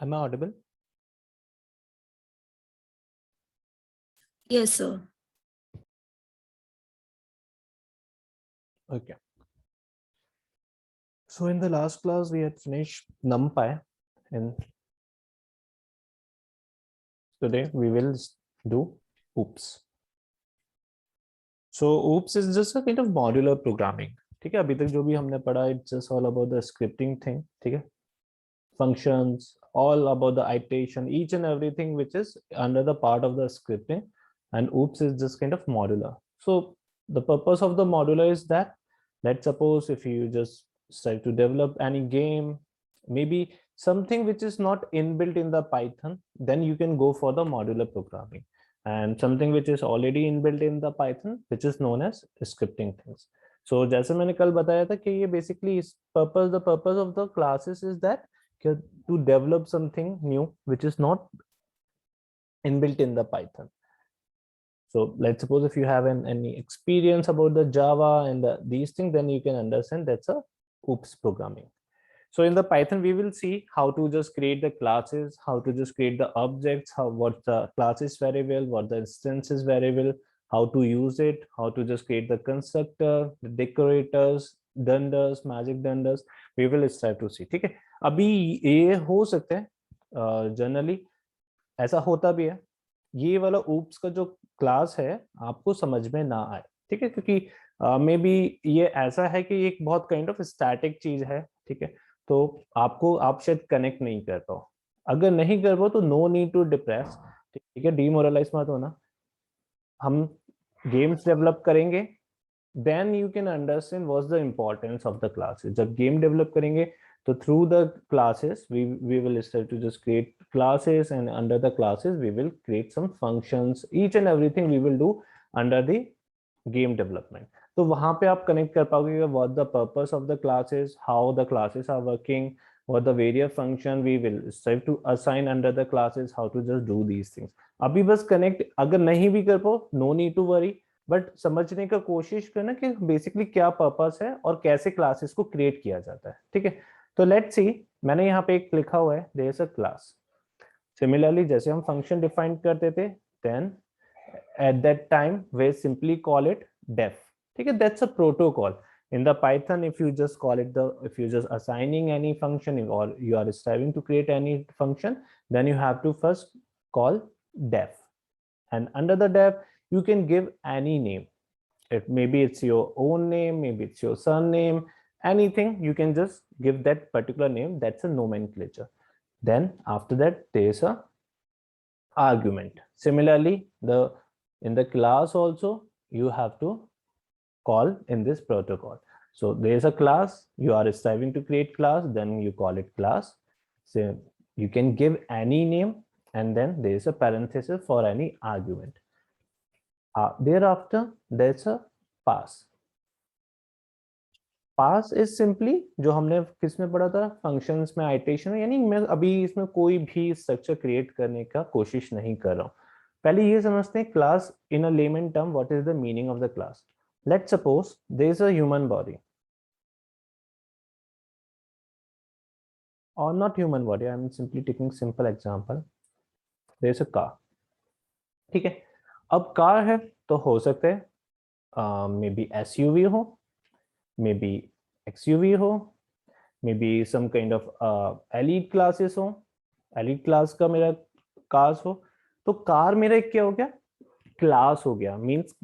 Am I audible? Yes, sir. Okay. So in the last class, we had finished NumPy, and today we will do OOPS. So OOPS is just a kind of modular programming. ठीक है, अभी तक जो भी हमने पढ़ा, it's just all about the scripting thing. ठीक है, functions, all about the iteration, each and everything which is under the part of the scripting, and OOPS is just kind of modular. So the purpose of the modular is that, let's suppose if you just start to develop any game, maybe something which is not inbuilt in the Python, then you can go for the modular programming, and something which is already inbuilt in the Python, which is known as scripting things. So जैसे मैंने कल बताया था कि ये basically is the purpose of the classes is that to develop something new which is not inbuilt in the Python. So let's suppose if you have any experience about the Java and these things, then you can understand that's a OOPS programming. So in the Python, we will see how to just create the classes, how to just create the objects, what the classes variable, what the instances variable, how to use it, how to just create the constructor, the decorators, dunders, magic dunders. We will start to see. ठीक है, अभी ये हो सकता है generally ऐसा होता भी है, ये वाला oops का जो क्लास है आपको समझ में ना आए, ठीक है, क्योंकि मे बी ये ऐसा है कि एक बहुत काइंड ऑफ स्टैटिक चीज है, ठीक है, तो आपको आप शायद कनेक्ट नहीं कर पाओ। अगर नहीं कर पाओ तो नो नीड टू डिप्रेस, ठीक है, डीमोरलाइज मत होना। हम गेम्स डेवलप करेंगे, then you can understand what's the importance of the classes. जब गेम डेवलप करेंगे तो through the classes we will start to just create classes, and under the classes we will create some functions, each and everything we will do under the game development. तो वहां पे आप connect कर पाओगे what the purpose of the classes, how the classes are working, what the various function we will start to assign under the classes, how to just do these things. अभी बस connect अगर नहीं भी कर पाओ, no need to worry, but समझने का कोशिश करना कि बेसिकली क्या पर्पस है और कैसे क्लासेस को क्रिएट किया जाता है, ठीक है। तो लेट्स सी, मैंने यहाँ पे एक लिखा हुआ है there is a class. Similarly जैसे हम फंक्शन डिफाइन करते थे, then at that time we simply call it def, ठीक है, that's a protocol in the Python. If you just call it if you just assigning any function or you are striving to create any function, then you have to first call def, and under the def you can give any name. Maybe it's your own name, maybe it's your surname, anything, you can just give that particular name. That's a nomenclature. Then after that there is a argument. Similarly, in the class also you have to call in this protocol. So there is a class, you are striving to create class, then you call it class. So you can give any name, and then there is a parenthesis for any argument. Thereafter there's a pass. Pass is simply जो हमने किस में पढ़ा था, functions में iteration, यानी मैं अभी इसमें कोई भी स्ट्रक्चर क्रिएट करने का कोशिश नहीं कर रहा हूँ। पहले ये समझते हैं class in a layman term, what is the meaning of the class. Let's suppose there is a human body, or not human body, I am simply taking simple example. there is a car, ठीक है। अब car है तो हो सकता है may be SUV हो, maybe XUV हो, maybe some kind of elite classes हो, एलीट क्लास का मेरा कार्स हो। तो कार मेरा एक क्या हो गया, क्लास हो गया, मींस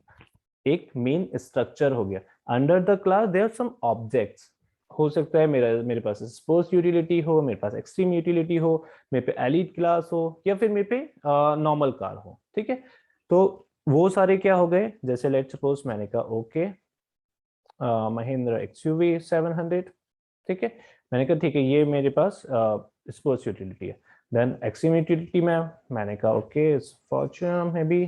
एक मेन स्ट्रक्चर हो गया। Under the class there are some objects. हो सकता है मेरे पास स्पोर्ट्स यूटिलिटी हो, मेरे पास एक्सट्रीम यूटिलिटी हो, मेरे पे एलीट क्लास हो, या फिर मेरे पे नॉर्मल कार हो, ठीक है। तो वो सारे क्या हो गए, जैसे लेट्स सपोज मैंने कहा ओके महिंद्रा XUV 700, ठीक है। मैंने कहा ठीक है, ये मेरे पास स्पोर्ट्स यूटिलिटी है। देन एक्सट्रीम यूटिलिटी में मैंने कहा ओके फॉर्च्यूनर में भी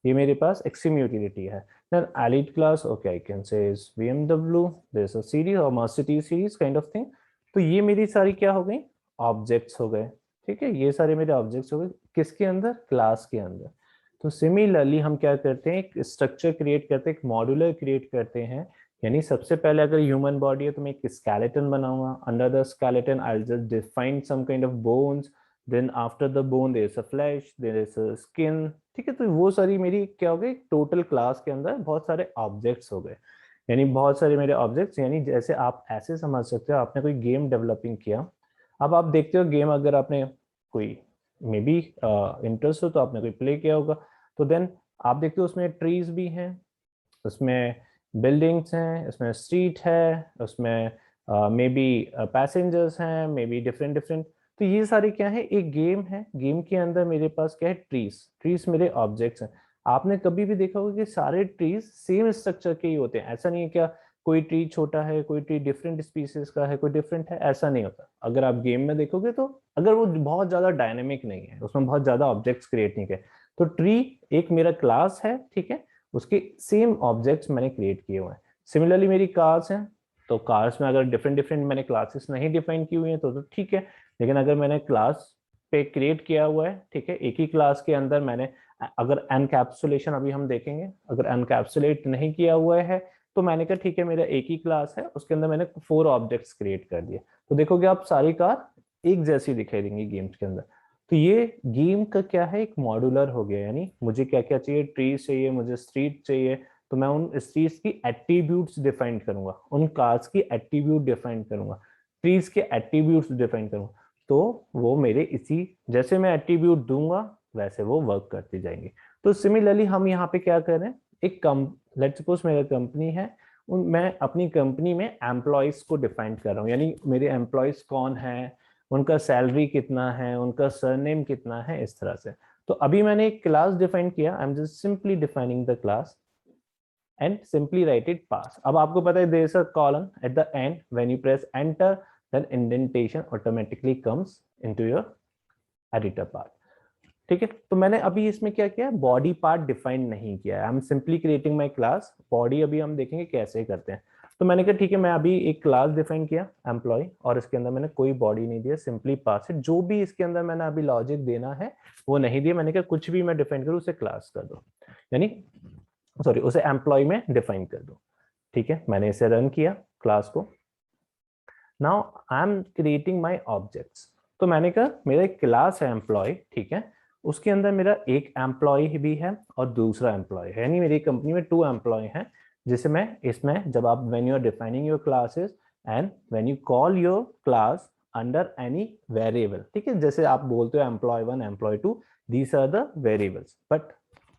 ये मेरे पास एक्सट्रीम यूटिलिटी है। Then elite class, okay I can say is BMW, there is a series और Mercedes series kind of thing. तो ये मेरी सारी क्या हो गई, ऑब्जेक्ट्स हो गए, ठीक है। ये सारे मेरे ऑब्जेक्ट्स हो गए किसके अंदर, क्लास के अंदर। तो सिमिलरली हम क्या करते हैं, एक स्ट्रक्चर क्रिएट करते हैं, एक मॉड्यूलर क्रिएट करते हैं। यानी सबसे पहले अगर ह्यूमन बॉडी है तो मैं एक स्केलेटन बनाऊंगा। Under the skeleton I will just define some kind of bones, then after the bone there is a flesh, there is a skin, ठीक है। तो वो सारी मेरी क्या हो गई, टोटल क्लास के अंदर बहुत सारे ऑब्जेक्ट्स हो गए, यानी बहुत सारे मेरे ऑब्जेक्ट्स, यानी जैसे आप ऐसे समझ सकते हो आपने कोई गेम डेवलपिंग किया। अब आप देखते हो गेम, अगर आपने कोई मे बी इंटरेस्ट हो तो आपने कोई प्ले किया होगा, तो देन आप देखते हो उसमें ट्रीज भी हैं, उसमें बिल्डिंग्स हैं, उसमें स्ट्रीट है, उसमें मे बी पैसेंजर्स हैं, मे बी डिफरेंट डिफरेंट। तो ये सारे क्या है, एक गेम है, गेम के अंदर मेरे पास क्या है, ट्रीज, ट्रीज मेरे ऑब्जेक्ट्स हैं। आपने कभी भी देखा होगा कि सारे ट्रीज सेम स्ट्रक्चर के ही होते हैं, ऐसा नहीं है क्या कोई ट्री छोटा है, कोई ट्री डिफरेंट स्पीसीज का है, कोई डिफरेंट है, ऐसा नहीं होता। अगर आप गेम में देखोगे तो अगर वो बहुत ज्यादा डायनेमिक नहीं है, उसमें बहुत ज्यादा ऑब्जेक्ट्स क्रिएट नहीं किए, तो ट्री एक मेरा क्लास है, ठीक है, उसके सेम ऑब्जेक्ट्स मैंने क्रिएट किए हुए हैं। सिमिलरली मेरी कार्स हैं, तो कार्स में अगर डिफरेंट डिफरेंट मैंने क्लासेस नहीं डिफाइन की हुई हैं तो ठीक है, लेकिन अगर मैंने क्लास पे क्रिएट किया हुआ है, ठीक है, एक ही क्लास के अंदर मैंने, अगर एनकैप्सुलेशन अभी हम देखेंगे, अगर एनकैप्सुलेट नहीं किया हुआ है तो मैंने कहा ठीक है मेरा एक ही क्लास है, उसके अंदर मैंने 4 ऑब्जेक्ट्स क्रिएट कर दिए, तो देखोगे आप सारी कार एक जैसी दिखाई देंगी गेम्स के अंदर। तो ये गेम का क्या है, एक मॉड्यूलर हो गया, यानी मुझे क्या क्या चाहिए, ट्रीज चाहिए, मुझे स्ट्रीट चाहिए, तो मैं उन स्ट्रीट्स की एट्रीब्यूट्स डिफाइन करूंगा, उन कार्स की एट्रीब्यूट डिफाइन करूंगा, ट्रीज के एट्रीब्यूट्स डिफाइन करूंगा, तो वो मेरे इसी, जैसे मैं एट्रीब्यूट दूंगा वैसे वो वर्क करती जाएंगे। तो सिमिलरली हम यहाँ पे क्या कर रहे हैं, एक कम, लेट्स सपोज मेरा कंपनी है, मैं अपनी कंपनी में एम्प्लॉयज को डिफाइन कर रहा हूँ, यानी मेरे एम्प्लॉयज कौन है, उनका सैलरी कितना है, उनका सरनेम कितना है, इस तरह से। तो अभी मैंने एक क्लास डिफाइन किया, I am just simply defining the class and simply write it pass. अब आपको पता है there is a colon at the end, when you press enter then indentation automatically comes into your editor part, ठीक है। तो मैंने अभी इसमें क्या किया, बॉडी पार्ट डिफाइन नहीं किया है, I am simply creating my class. Body अभी हम देखेंगे कैसे करते हैं। तो मैंने कहा ठीक है, मैं अभी एक क्लास डिफाइन किया एम्प्लॉय, और इसके अंदर मैंने कोई बॉडी नहीं दिया, सिंपली पास है, जो भी इसके अंदर मैंने अभी लॉजिक देना है वो नहीं दिया। मैंने कहा कुछ भी मैं डिफाइन करूँ उसे क्लास कर दो, यानी सॉरी उसे एम्प्लॉय में डिफाइन कर दो, ठीक है। मैंने इसे रन किया क्लास को। Now I am creating my objects. तो मैंने कहा मेरा एक क्लास है एम्प्लॉय, ठीक है, उसके अंदर मेरा एक एम्प्लॉय भी है और दूसरा एम्प्लॉय है, यानी मेरी कंपनी में 2 एम्प्लॉय हैं, जिसे मैं इसमें, जब आप when you are defining your classes and when you call your class under any variable, ठीक है, जैसे आप बोलते हो employee 1 employee 2, these are the variables, but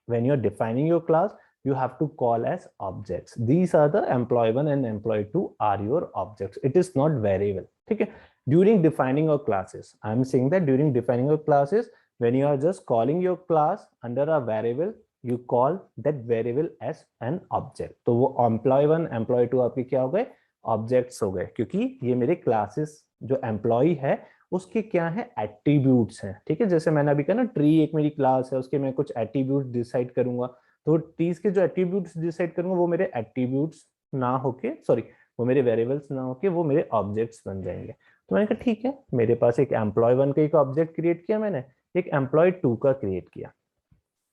when you're defining your class you have to call as objects. These are the employee 1 and employee 2 are your objects, it is not variable, ठीक है। During defining your classes, I am saying that during defining your classes, when you are just calling your class under a variable, you call that variable as an object। तो वो employee 1 employee 2 आपके क्या हो गए, objects हो गए, क्योंकि ये मेरे क्लासेस जो एम्प्लॉय है उसके क्या है, एट्रीब्यूट्स हैं, ठीक है। जैसे मैंने अभी कहा ना, ट्री एक मेरी क्लास है, उसके मैं कुछ एट्रीब्यूट्स डिसाइड करूंगा, तो ट्रीज के जो एट्रीब्यूट्स डिसाइड करूंगा वो मेरे एट्रीब्यूट्स ना होके, सॉरी वो मेरे वेरिएबल्स ना होके वो मेरे ऑब्जेक्ट्स बन जाएंगे। तो मैंने कहा ठीक है, मेरे पास एक एम्प्लॉय 1 का एक ऑब्जेक्ट क्रिएट किया मैंने, एक एम्प्लॉय 2 का क्रिएट किया,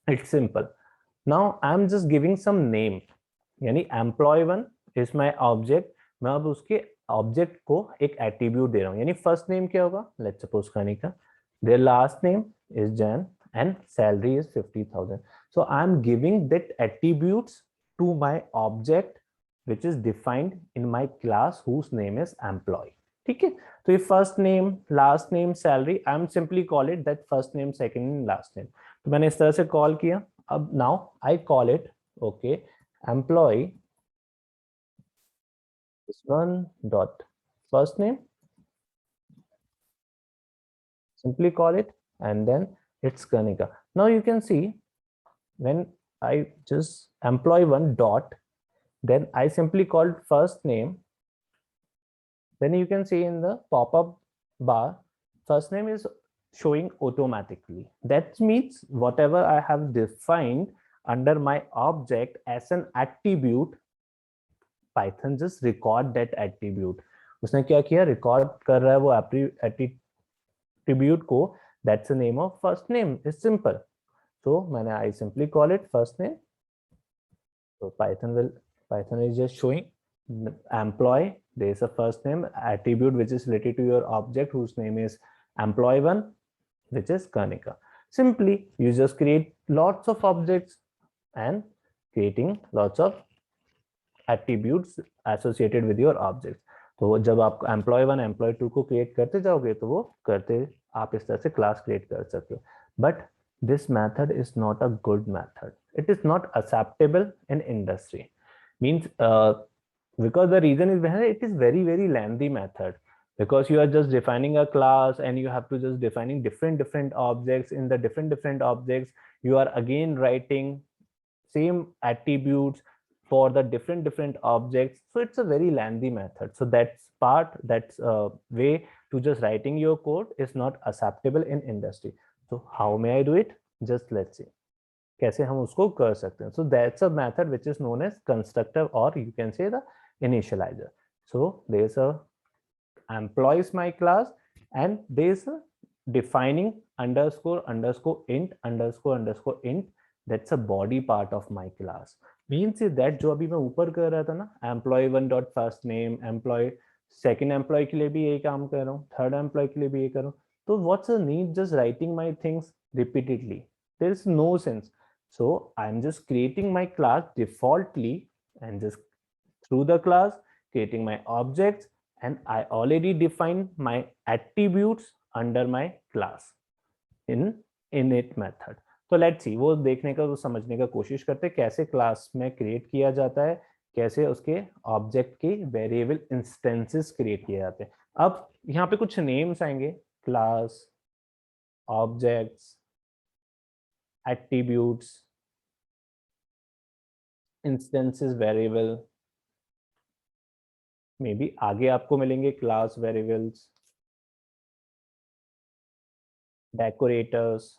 it's simple. Now I am just giving some name, यानी एम्प्लॉय 1 इज माय ऑब्जेक्ट, मैं अब उसके ऑब्जेक्ट को एक एट्रीब्यूट दे रहा हूँ, यानी फर्स्ट नेम क्या होगा, let's suppose Kanika, their last name is Jain and salary is 50,000, so I am giving that attributes to my object which is defined in my class whose name is employee, ठीक है। तो ये first name, last name, salary, I am simply call it that first name, second name, last name. तो मैंने इस तरह से call किया। अब now I call it okay employee this one dot first name, simply call it, and then it's Kanika. Now you can see when I just employ 1 dot, then I simply called first name, then you can see in the pop-up bar first name is showing automatically. That means whatever I have defined under my object as an attribute, Python just record that attribute. उसने क्या किया, record कर रहा है वो attribute को, that's the name of first name, is simple. So मैंने I simply call it first name. So Python is just showing employee, there is a first name attribute which is related to your object whose name is employee 1, which is Karnika. Simply you just create lots of objects and creating lots of attributes associated with your objects. तो जब आप employ 1 employee 2 को create करते जाओगे तो वो करते आप इस तरह से क्लास क्रिएट कर सकते हो. But this method is not a good method. It is not acceptable in industry. Means because the reason is behind it is very lengthy method, because you are just defining a class and you have to just defining different objects. In the different objects you are again writing same attributes for the different objects. So it's a very lengthy method. So that's way to just writing your code is not acceptable in industry. So how may I do it? Just let's see कैसे हम उसको कर सकते हैं. So that's a method which is known as constructor, or you can say the initializer. So there's a employees my class and there's a defining underscore int. That's a body part of my class. Means is that जो अभी मैं ऊपर कर रहा था ना, employee 1 dot first name, employee second employee के लिए भी यही काम कर रहा हूँ, third employee के लिए भी यही कर रहा हूँ. तो what's the need just writing my things repeatedly? There is no sense. So I'm just creating my class defaultly and just through the class creating my objects, and I already defined my attributes under my class in init method. तो let's सी, वो देखने का, वो समझने का कोशिश करते हैं कैसे क्लास में क्रिएट किया जाता है, कैसे उसके ऑब्जेक्ट के वेरिएबल इंस्टेंसेस क्रिएट किए जाते हैं. अब यहाँ पे कुछ नेम्स आएंगे, class, objects, attributes, instances variable, may be आगे आपको मिलेंगे क्लास वेरिएबल्स, डेकोरेटर्स,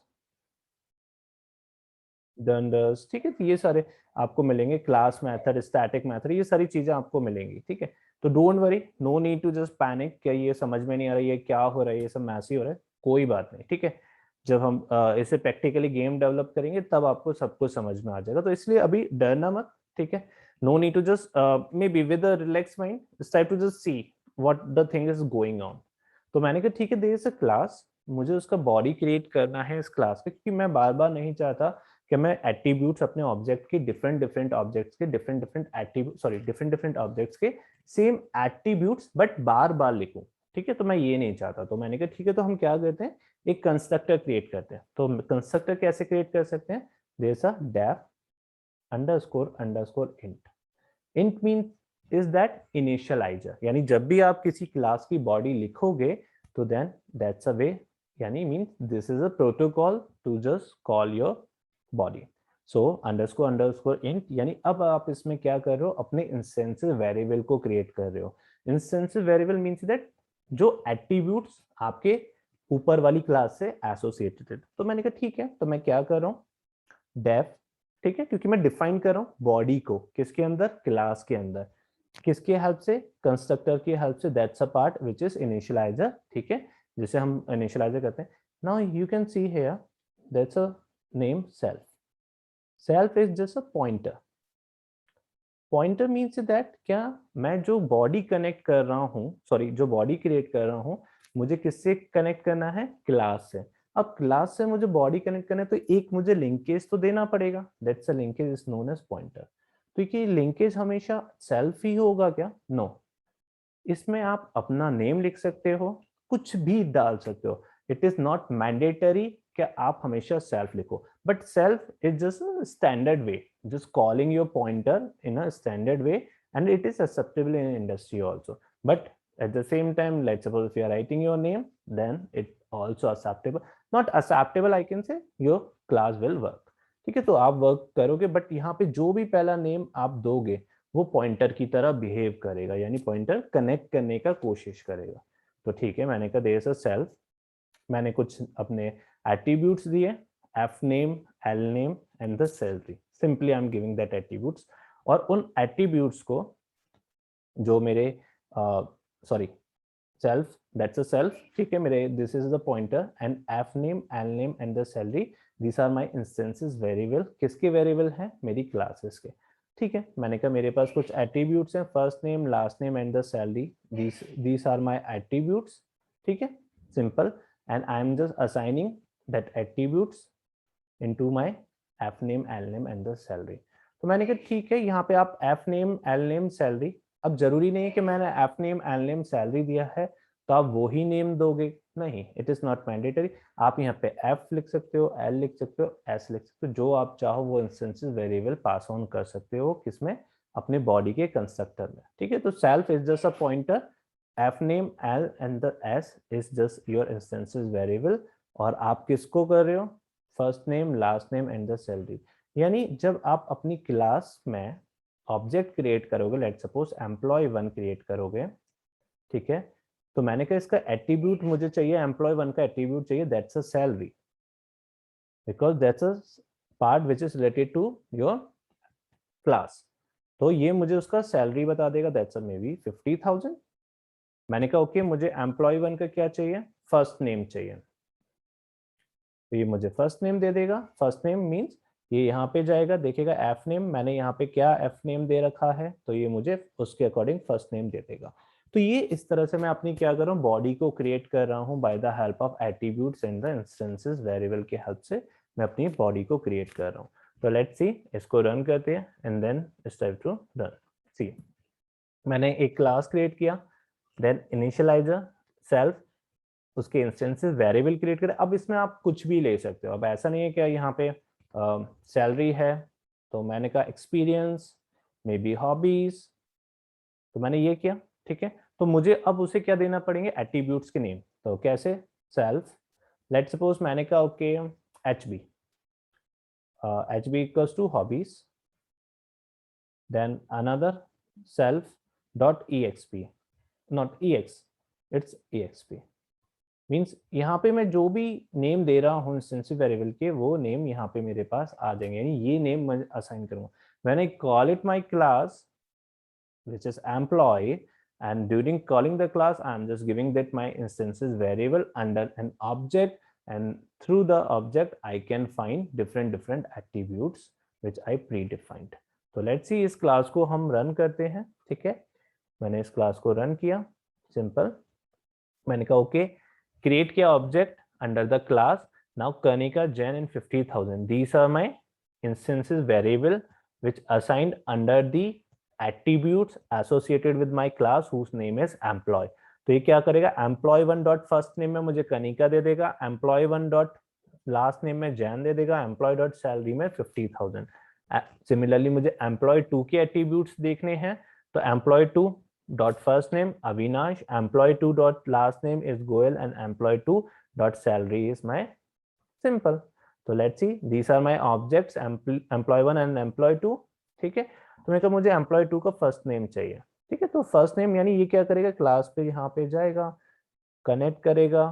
डंडर्स. ठीक है, तो ये सारे आपको मिलेंगे, क्लास मेथड, स्टैटिक मेथड, ये सारी चीजें आपको मिलेंगी. ठीक है, तो don't worry, no need to just panic क्या ये समझ में नहीं आ रहा है, ये क्या हो रहा है, ये सब मैसी हो रहा है, कोई बात नहीं. ठीक है, जब हम इसे प्रैक्टिकली गेम डेवलप करेंगे तब आपको सब कुछ समझ में आ जाएगा. तो इसलिए अभी डरना मत. ठीक है, no need to just maybe with a relax mind start to just see what the thing is going on. तो मैंने कहा ठीक है, देयर इज अ क्लास, मुझे उसका बॉडी क्रिएट करना है इस क्लास पे, क्योंकि मैं बार बार नहीं चाहता कि मैं एट्रीब्यूट्स अपने ऑब्जेक्ट के डिफरेंट ऑब्जेक्ट्स के डिफरेंट ऑब्जेक्ट्स के सेम एट्रीब्यूट्स बट बार बार लिखूं. ठीक है, तो मैं ये नहीं चाहता. तो मैंने कहा ठीक है, तो हम क्या करते हैं, एक कंस्ट्रक्टर क्रिएट करते हैं. तो कंस्ट्रक्टर कैसे क्रिएट कर सकते हैं, there is a def underscore init. Init mean is that initialiser, यानी जब भी आप किसी क्लास की बॉडी लिखोगे तो देन दैट्स अ वे, यानी mean this is a protocol to just call your body. So underscore init, यानी अब आप इसमें क्या कर रहे हो, अपने इंस्टेंसिव वेरिएबल को क्रिएट कर रहे हो. इंस्टेंसिव वेरिएबल मींस दैट जो एट्रीब्यूट्स आपके ऊपर वाली क्लास से एसोसिएटेड. तो मैंने कहा ठीक है, तो मैं क्या कर रहा हूँ, डेफ. ठीक है, क्योंकि मैं डिफाइन कर रहा हूँ बॉडी को किसके अंदर, क्लास के अंदर. किसके हेल्प से, कंस्ट्रक्टर की हेल्प से. That's a part which is initialiser. ठीक है, जिसे हम इनिशियलाइजर करते हैं. Now you can see here that's a name self. Self is just a pointer. Pointer means that क्या मैं जो बॉडी कनेक्ट कर रहा हूँ, सॉरी जो बॉडी क्रिएट कर रहा हूँ, मुझे किससे कनेक्ट करना है, क्लास से. अब क्लास से मुझे बॉडी कनेक्ट करना है तो एक मुझे लिंकेज तो देना पड़ेगा. That's a linkage is known as pointer. तो ये लिंकेज हमेशा सेल्फ ही होगा क्या, नो. इसमें आप अपना नेम लिख सकते हो, कुछ भी डाल सकते हो. इट इज नॉट मैंडेटरी कि आप हमेशा सेल्फ लिखो, but self is just standard way, just calling your pointer in a standard way, and it is acceptable in industry also. But at the same time, let's suppose if you are writing your name, then it also acceptable, not acceptable, I can say your class will work. ठीक है, तो आप work करोगे, but यहाँ पे जो भी पहला नेम आप दोगे वो पॉइंटर की तरह बिहेव करेगा, यानी पॉइंटर कनेक्ट करने का कोशिश करेगा. तो ठीक है, मैंने कहा देयर इज अ सेल्फ. मैंने कुछ अपने एट्रीब्यूट्स दिए, F name, L name and the salary. Simply I am giving that attributes. और उन एट्रीब्यूट्स को जो मेरे sorry self, that's a self. ठीक है, मेरे this is the pointer and F name, L name and the salary, these are my instances variable. किसके variable हैं, मेरी क्लासेस के. ठीक है, मैंने कहा मेरे पास कुछ एट्रीब्यूट्स हैं, first name, last name and the salary, these are my attributes. ठीक है, simple. and I am just assigning that attributes into my f name, l name and the salary. तो मैंने कहा ठीक है, यहाँ पे आप f name, l name, salary, अब जरूरी नहीं है कि मैंने f name, l name, salary दिया है तो आप वो ही नेम दोगे, नहीं, इट इज नॉट मैंडेटरी। आप यहाँ पे f लिख सकते हो, l लिख सकते हो, s लिख सकते हो, जो आप चाहो वो इंस्टेंसेस वेरिएबल पास ऑन कर सकते हो, किसमें, अपने बॉडी के कंस्ट्रक्टर में, ठीक है। तो self is just a pointer, f name, l and the s is just your instances variable, और आप किसको कर रहे हो, first name, last name and the salary. यानी जब आप अपनी क्लास में ऑब्जेक्ट क्रिएट करोगे, लेट सपोज एम्प्लॉय 1 क्रिएट करोगे, ठीक है, तो मैंने कहा इसका एट्रीब्यूट मुझे चाहिए, एम्प्लॉय 1 का एट्रीब्यूट चाहिए, that's a salary, because that's a part which is related to your class. तो ये मुझे उसका सैलरी बता देगा, दैट्स मे बी 50,000। मैंने कहा ओके, मुझे एम्प्लॉय 1 का क्या चाहिए, फर्स्ट नेम चाहिए, तो ये मुझे फर्स्ट नेम दे देगा। फर्स्ट नेम मींस ये यहाँ पे जाएगा, देखेगा एफ नेम, मैंने यहाँ पे क्या एफ नेम दे रखा है, तो ये मुझे उसके अकॉर्डिंग फर्स्ट नेम दे देगा। तो ये इस तरह से मैं अपनी क्या कर रहा हूँ, बॉडी को क्रिएट कर रहा हूँ bye the help of attributes and the instances variable के हेल्प से मैं अपनी बॉडी को क्रिएट कर रहा हूँ। तो लेट्स सी, इसको रन करते हैं and then it's time to run. See, मैंने एक क्लास क्रिएट किया, देन इनिशियलाइजर, सेल्फ, उसके इंस्टेंसेस वेरिएबल क्रिएट करें। अब इसमें आप कुछ भी ले सकते हो, अब ऐसा नहीं है कि यहाँ पे सैलरी है तो मैंने कहा एक्सपीरियंस, मे बी हॉबीज, तो मैंने ये किया, ठीक है। तो मुझे अब उसे क्या देना पड़ेंगे, एट्रीब्यूट्स के नेम। तो कैसे, सेल्फ, लेट सपोज मैंने कहा okay HB, HB equals to hobbies, then another self dot EXP, not EX, it's EXP, means यहाँ पे मैं जो भी नेम दे रहा हूँ इंस्टेंसिव वेरिएबल के, वो नेम यहाँ पे मेरे पास आ जाएंगे, यानी ये नेम मैं असाइन करूंगा। When I call it my class which is employee, and during calling the class I am just giving that my instances variable under an object, and through the object I can find different attributes which I predefined. तो let's see, इस class को हम run करते हैं, ठीक है। मैंने इस क्लास को रन किया, सिंपल, मैंने कहा ओके, create किया object under the class, now Kanika, Jen and 50,000, these are my instances variable which assigned under the attributes associated with my class whose name is employee। तो ये क्या करेगा, employee1 dot first name में मुझे कनिका दे देगा, employee1 dot last name में जैन दे देगा, employee dot salary में 50,000। सिमिलरली मुझे employee2 के एट्रीब्यूट्स देखने हैं, तो employee2 dot first name Avinash, employee2 dot last name is Goel, and employee2 dot salary is my simple। तो let's see, these are my objects, employee1 and employee2, ठीक है। तो मैं कहा मुझे employee2 का फर्स्ट नेम चाहिए, ठीक है। तो फर्स्ट नेम यानी ये क्या करेगा, क्लास पे यहाँ पे जाएगा, कनेक्ट करेगा,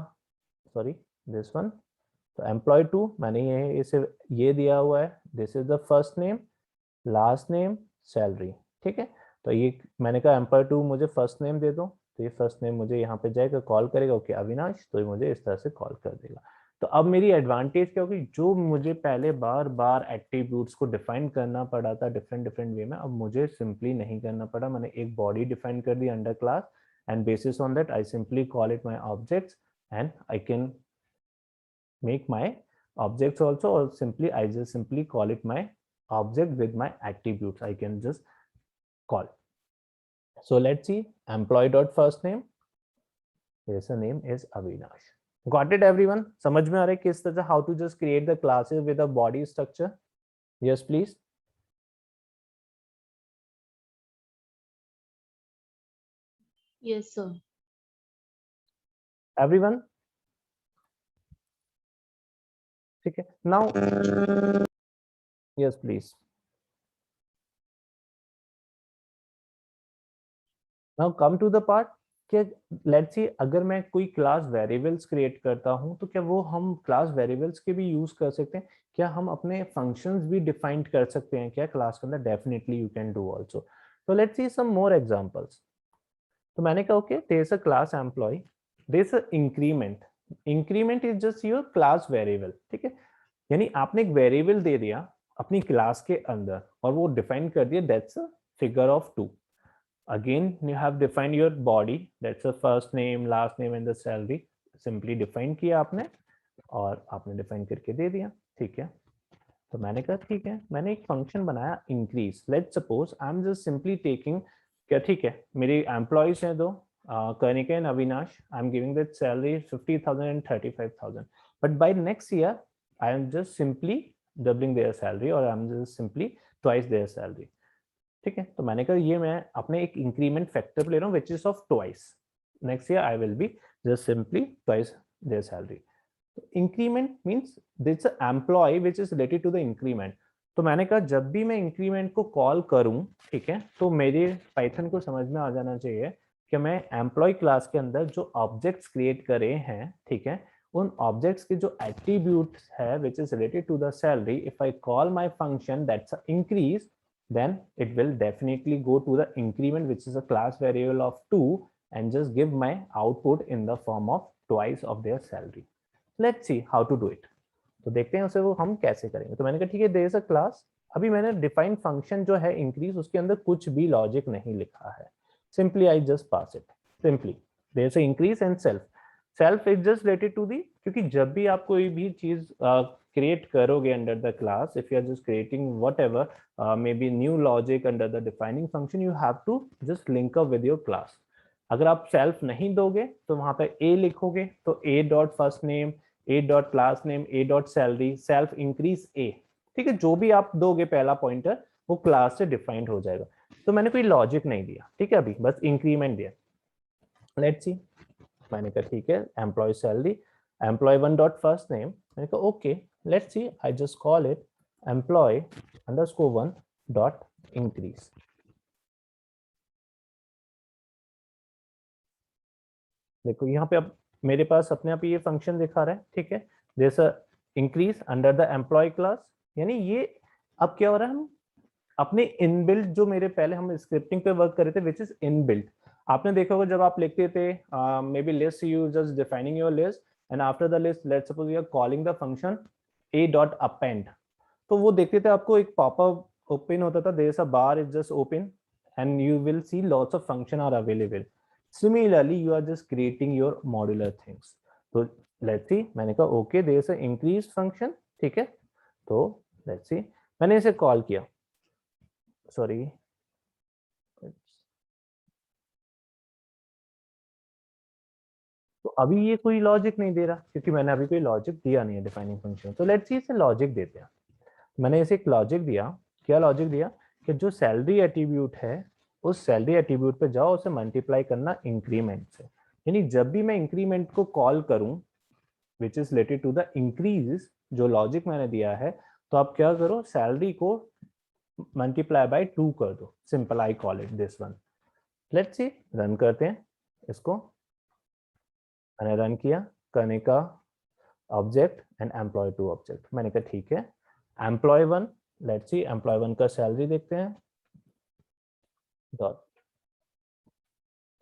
सॉरी दिस वन, तो employee2 मैंने ये इसे ये दिया हुआ है, this is the first name, last name, salary, ठीक है। तो ये मैंने कहा employee2 मुझे फर्स्ट नेम दे दो, तो ये फर्स्ट नेम मुझे यहाँ पे जाएगा, कॉल करेगा ओके अविनाश, तो ये मुझे इस तरह से कॉल कर देगा। तो अब मेरी एडवांटेज क्या होगी, जो मुझे पहले बार बार एट्रीब्यूट्स को डिफाइन करना पड़ा था डिफरेंट वे में, अब मुझे सिंपली नहीं करना पड़ा। मैंने एक बॉडी डिफाइन कर दी under class, and basis on that I simply call it my objects, and I can make my objects also, or simply I just simply call it my object with my attributes, I can just call। So let's see, employee dot first name, his name is Avinash। Got it everyone? समझ में आ रहा है किस तरह से how to just create the classes with a body structure? Yes please। Yes sir। Everyone, ठीक है। Now yes please। Now come to the part कि लेट्स सी, अगर मैं कोई क्लास वेरिएबल्स क्रिएट करता हूं तो क्या वो हम क्लास वेरिएबल्स के भी यूज कर सकते हैं, क्या हम अपने फंक्शंस भी डिफाइन कर सकते हैं क्या क्लास के अंदर, definitely you can do also. तो let's see some more examples. तो मैंने कहा okay there is a class employee, there is a increment, increment is just your class variable, ठीक है। यानी आपने एक वेरिएबल दे दिया अपनी क्लास के अंदर और वो डिफाइन कर दिया, that's a figure of 2। Again you have defined your body, that's the first name, last name and the salary, simply define किया आपने और आपने डिफाइन करके दे दिया, ठीक है। तो मैंने कहा ठीक है, मैंने एक फंक्शन बनाया increase. Let's suppose I am just simply taking, क्या ठीक है, मेरी एम्प्लॉयज हैं दो, Kanika and Avinash, I am giving that salary 50,000 and 35,000, but by next year I am just simply doubling their salary और I am just simply twice their salary, ठीक है। तो मैंने कहा ये मैं अपने एक इंक्रीमेंट फैक्टर ले रहा हूँ which is of twice, next year I will be just simply twice their salary. Increment means this employee which is related to the increment. तो मैंने कहा जब भी मैं इंक्रीमेंट को कॉल करूं, ठीक है, तो मेरे पाइथन को समझ में आ जाना चाहिए कि मैं एम्प्लॉय क्लास के अंदर जो ऑब्जेक्ट्स क्रिएट करे हैं, ठीक है, उन ऑब्जेक्ट्स के जो एट्रीब्यूट्स है which is related to the salary, if I call my function that's increase, then it will definitely go to the increment which is a class variable of 2 and just give my output in the form of twice of their salary. Let's see how to do it. तो देखते हैं उसे वो हम कैसे करेंगे। तो मैंने कहा ठीक है, there is a class, अभी मैंने डिफाइन फंक्शन जो है इंक्रीज, उसके अंदर कुछ भी लॉजिक नहीं लिखा है, simply I just pass it, simply there is a increase and self is just related to the, क्योंकि जब भी आप कोई भी चीज क्रिएट करोगे under the class, if you are just creating whatever maybe new logic under the defining function, you have to just link up with your class. अगर आप सेल्फ नहीं दोगे तो वहां पे ए लिखोगे, तो a dot first name, a dot class name, a dot salary, self increase a, ठीक है, जो भी आप दोगे पहला पॉइंटर वो क्लास से डिफाइंड हो जाएगा। तो मैंने कोई लॉजिक नहीं दिया, ठीक है, अभी बस इंक्रीमेंट दिया। लेट्स सी, मैंने कहा ठीक है, employee salary, employee one dot first name, मैंने कहा okay, let's see, I just call it employee underscore one dot increase. देखो यहाँ पे अब मेरे पास अपने आप ये फंक्शन दिखा रहा है, ठीक है, जैसा increase under the employee class, यानी ये अब क्या हो रहा है, हम अपने इनबिल्ट जो मेरे पहले हम स्क्रिप्टिंग पे वर्क कर रहे थे विच इज इनबिल्ट, आपने देखा होगा जब आप लिखते थे maybe list, you just defining your list and after the list let's suppose you are calling the function a dot append, तो वो देखते थे आपको एक पॉपअप ओपन होता था, there is a bar is just open and you will see lots of function are available. Similarly, you are just creating your modular things. तो let's see, मैंने कहा okay, there is a increase function, ठीक है, तो let's see, मैंने इसे call किया, sorry तो अभी ये कोई लॉजिक नहीं दे रहा क्योंकि मैंने अभी कोई लॉजिक दिया नहीं है डिफाइनिंग फंक्शन। तो लेट्स सी इसे लॉजिक देते हैं। मैंने इसे एक लॉजिक दिया, क्या लॉजिक दिया कि जो सैलरी एट्रीब्यूट है उस सैलरी एट्रीब्यूट पे जाओ, उसे मल्टीप्लाई करना इंक्रीमेंट से, यानी जब भी मैं इंक्रीमेंट को कॉल करूं which is related to the increase, जो लॉजिक मैंने दिया है, तो आप क्या करो, सैलरी को मल्टीप्लाई बाय 2 कर दो, simple, I call it this one. Let's see, run करते हैं इसको, मैंने रन किया, करने का object and employee two object, मैंने कहा ठीक है, employee one, let's see employee one का सैलरी देखते हैं, dot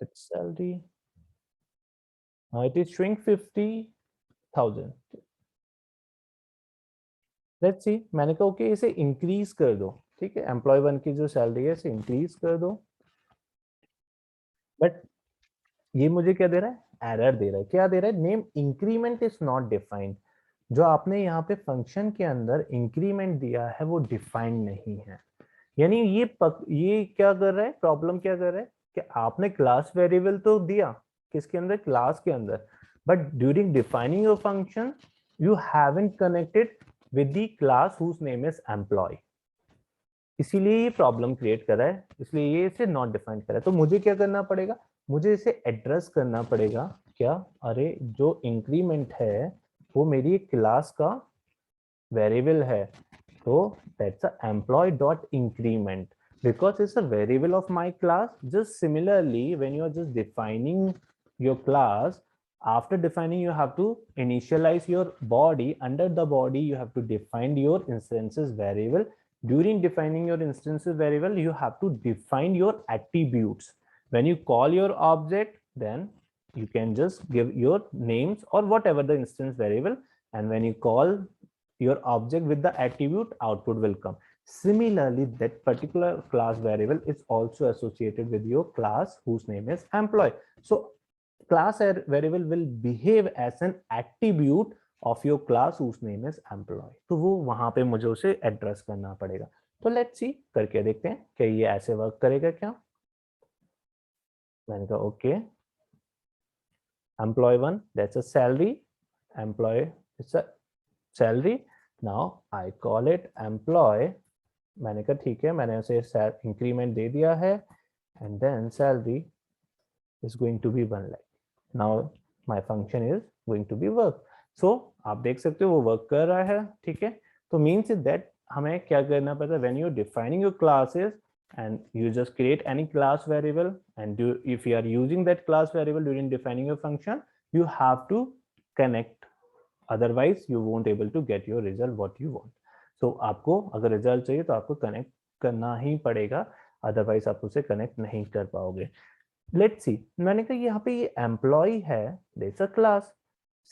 its salary, it is showing 50,000। Let's see, मैंने कहा ओके इसे इंक्रीज कर दो, ठीक है, एम्प्लॉय वन की जो सैलरी है इसे इंक्रीज कर दो, बट ये मुझे क्या दे रहा है, एरर दे रहा है। क्या दे रहा है, name increment is not defined, जो आपने यहाँ पे फंक्शन के अंदर इंक्रीमेंट दिया है वो डिफाइंड नहीं है। यानी ये क्या कर रहा है, प्रॉब्लम क्या कर रहा है कि आपने क्लास वेरिएबल तो दिया किसके अंदर, क्लास के अंदर, but during defining your function you haven't connected with the class whose name is employee, इसीलिए ये प्रॉब्लम क्रिएट कर रहा है, इसलिए ये इसे नॉट डिफाइन कर रहा है। तो मुझे क्या करना पड़ेगा, मुझे इसे एड्रेस करना पड़ेगा, क्या, अरे जो इंक्रीमेंट है वो मेरी एक क्लास का वेरिएबल है, so that's a employee dot increment because it's a variable of my class. Just similarly, when you are just defining your class, after defining you have to initialize your body, under the body you have to define your instances variable, during defining your instances variable you have to define your attributes. When you call your object, then you can just give your names or whatever the instance variable, and when you call your object with the attribute, output will come. Similarly, that particular class variable is also associated with your class whose name is employee. So class variable will behave as an attribute of your class whose name is employee. तो वो वहां पे मुझे उसे address करना पड़ेगा. तो let's सी करके देखते हैं कि ये ऐसे वर्क करेगा क्या. मैंने कहा okay, employee 1 that's a salary, employee it's a salary. Now I call it employee. मैंने कहा ठीक है, मैंने उसे इंक्रीमेंट दे दिया है and then salary is going to be 1 lakh. Now my function is going to be work. So आप देख सकते हो वो वर्क कर रहा है. ठीक है, तो means that हमें क्या करना पड़ता है, when you're defining your classes and you just create any class variable and if you are using that class variable during defining your function, you have to connect, otherwise you won't able to get your result what you want. So आपको अगर result चाहिए तो आपको connect करना ही पड़ेगा, otherwise आप उसे connect नहीं कर पाओगे. लेट्स सी, मैंने कहा यहाँ पे ये एम्प्लॉय है, दैट्स अ क्लास.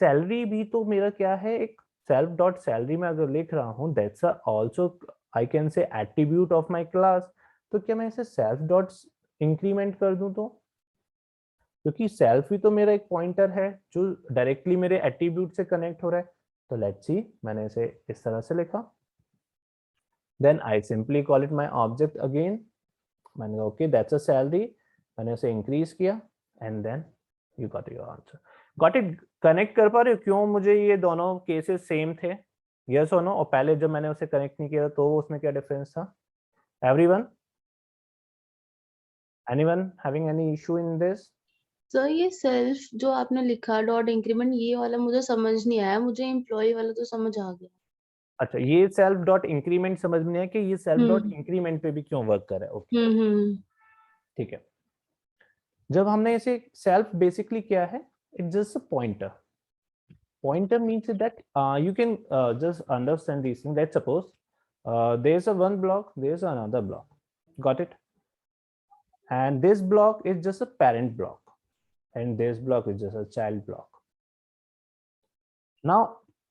सैलरी भी तो मेरा क्या है, एक सेल्फ डॉट सैलरी में अगर लिख रहा हूँ, दैट्स आल्सो आई कैन से एट्रीब्यूट ऑफ माय क्लास. तो क्या मैं इसे सेल्फ डॉट इंक्रीमेंट कर दूं, तो क्योंकि सेल्फ ही तो मेरा एक पॉइंटर है जो डायरेक्टली मेरे एट्रीब्यूट से कनेक्ट हो रहा है. तो लेट्स सी, मैंने इसे इस तरह से लिखा, then I simply call it my object again. मैंने कहा ओके दैट्स अ सैलरी, मैंने उसे इंक्रीज किया and then you got your answer. Got it. Connect कर पा रहे हो क्यों मुझे ये दोनों केसेस सेम थे, यस और नो? और पहले जब मैंने उसे कनेक्ट नहीं किया तो उसमें क्या डिफरेंस था? Everyone, anyone having any issue in this? Sir ये सेल्फ जो आपने लिखा डॉट इंक्रीमेंट, ये वाला मुझे समझ नहीं आया, मुझे एम्प्लॉय वाला तो समझ आ गया. अच्छा, ये सेल्फ डॉट इंक्रीमेंट समझ में है कि ये सेल्फ डॉट इंक्रीमेंट पे भी क्यों वर्क कर रहा है. ओके ठीक है. जब हमने इसे सेल्फ बेसिकली क्या है, it's just a pointer. Pointer means that you can just understand these things. Let's suppose there's a one block, there's another block. Got it? And this block is just a parent block, and this block is just a child block. Now,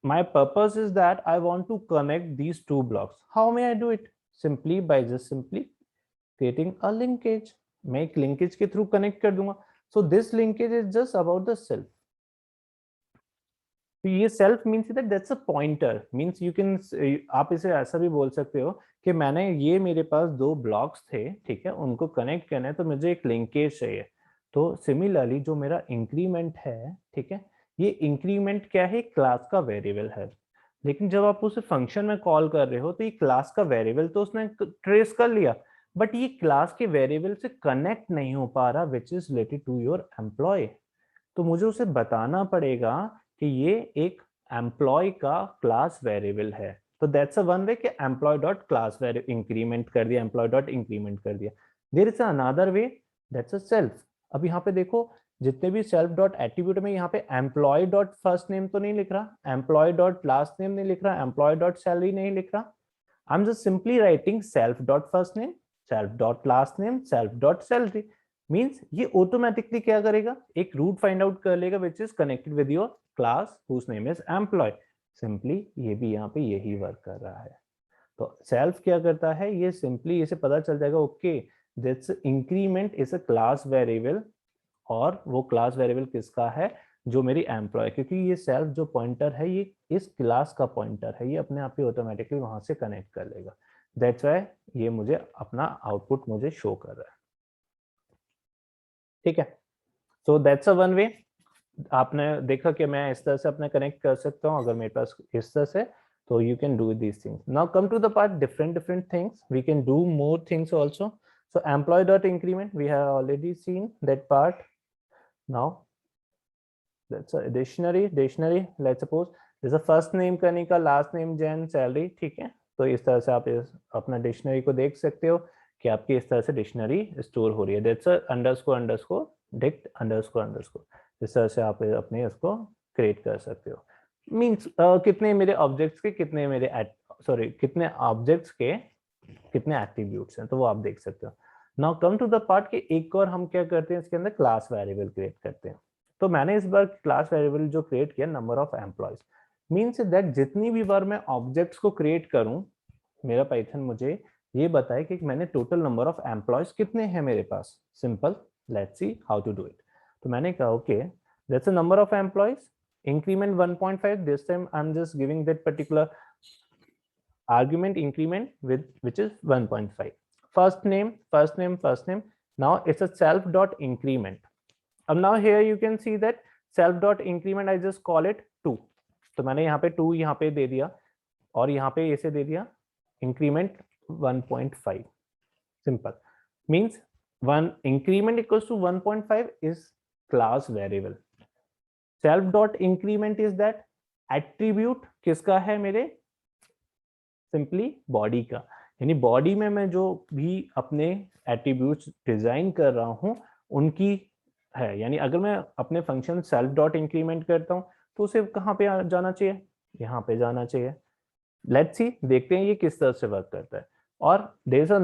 my purpose is that I want to connect these two blocks. How may I do it? Simply by just simply creating a linkage. मैं एक linkage के through connect कर दूंगा. So this linkage is just about the self. तो ये self means that that's a pointer. Means you can, आप इसे ऐसा भी बोल सकते हो कि मैंने ये मेरे पास दो ब्लॉक्स थे, ठीक है, उनको कनेक्ट करना है तो मुझे एक लिंकेज चाहिए. तो सिमिलरली जो मेरा इंक्रीमेंट है, ठीक है, ये इंक्रीमेंट क्या है, क्लास का वेरिएबल है. लेकिन जब आप उसे फंक्शन में कॉल कर रहे हो तो ये क्लास का वेरिएबल तो उसने ट्रेस कर लिया, बट ये क्लास के वेरिएबल से कनेक्ट नहीं हो पा रहा which is related to your employee. तो मुझे उसे बताना पड़ेगा कि ये एक एम्प्लॉय का क्लास वेरिएबल है. तो दैट्स अ वन वे कि employee dot class variable increment कर दिया, एम्प्लॉय डॉट इंक्रीमेंट कर दिया. There is another way, that's a self. अब यहाँ पे देखो, जितने भी सेल्फ डॉट एट्रीब्यूट में यहाँ पे एम्प्लॉय डॉट फर्स्ट नेम तो नहीं लिख रहा, एम्प्लॉय डॉट लास्ट नेम नहीं लिख रहा, एम्प्लॉय डॉट सैलरी नहीं लिख रहा. आई am just simply writing self dot first name, self dot last name, self dot salary. Means ये ऑटोमेटिकली क्या करेगा, एक रूट फाइंड आउट कर लेगा which is connected with your class whose name is employee. Simply ये भी यहाँ पे यही वर्क कर रहा है. तो सेल्फ क्या करता है, ये सिंपली इसे पता चल जाएगा okay that's increment is a class variable, और वो क्लास वेरिएबल किसका है, जो मेरी एम्प्लॉय, क्योंकि ये सेल्फ जो पॉइंटर है ये इस क्लास का पॉइंटर है, ये अपने आप ही ऑटोमेटिकली वहां से कनेक्ट कर लेगा. दैट्स व्हाई ये मुझे अपना आउटपुट मुझे शो कर रहा है. ठीक है, सो दैट्स अ वन वे. आपने देखा कि मैं इस तरह से अपने कनेक्ट कर सकता हूँ अगर मेरे पास इस तरह से, तो you can do these things. Now come to the part different things. We can do more things also. So employee dot increment we have already seen that part. Now that's a dictionary. Let's suppose जैसे first name Kanika, last name Jain, salary. ठीक है, तो इस तरह से आप अपना dictionary को देख सकते हो कि आपकी इस तरह से डिक्शनरी स्टोर हो रही है. That's underscore dict underscore. इस तरह से आप अपने उसको क्रिएट कर सकते हो. मीन्स कितने मेरे ऑब्जेक्ट्स के कितने मेरे कितने ऑब्जेक्ट्स के कितने एट्रीब्यूट्स हैं, तो वो आप देख सकते हो. Now come to the part कि एक और हम क्या करते हैं, इसके अंदर क्लास वेरिएबल क्रिएट करते हैं. तो मैंने इस बार क्लास वेरिएबल जो क्रिएट किया, number of employees. Means that जितनी भी बार मैं ऑब्जेक्ट्स को क्रिएट करूं, मेरा पाइथन मुझे ये बताए कि मैंने टोटल नंबर ऑफ एम्प्लॉयज कितने हैं मेरे पास. Simple, let's see how to do it. तो मैंने कहा okay that's a number of employees, increment 1.5, this time I am just giving that particular argument increment with which is 1.5. First name, first name, first name. Now it's a self dot increment. Now here you can see that self dot increment I just call it 2. तो मैंने यहाँ पे 2 यहाँ पे दे दिया और यहाँ पे ऐसे दे दिया increment 1.5. Simple. Means one increment equals to 1.5 is class variable. Self dot increment is that attribute किसका है मेरे सिंपली बॉडी का, यानी बॉडी में मैं जो भी अपने एट्रीब्यूट्स डिजाइन कर रहा हूं उनकी है। यानी अगर मैं अपने फंक्शन सेल्फ डॉट इंक्रीमेंट करता हूं तो उसे कहाँ पे जाना चाहिए, यहाँ पे जाना चाहिए। लेट्स सी, देखते हैं ये किस तरह से वर्क करता है। और there is a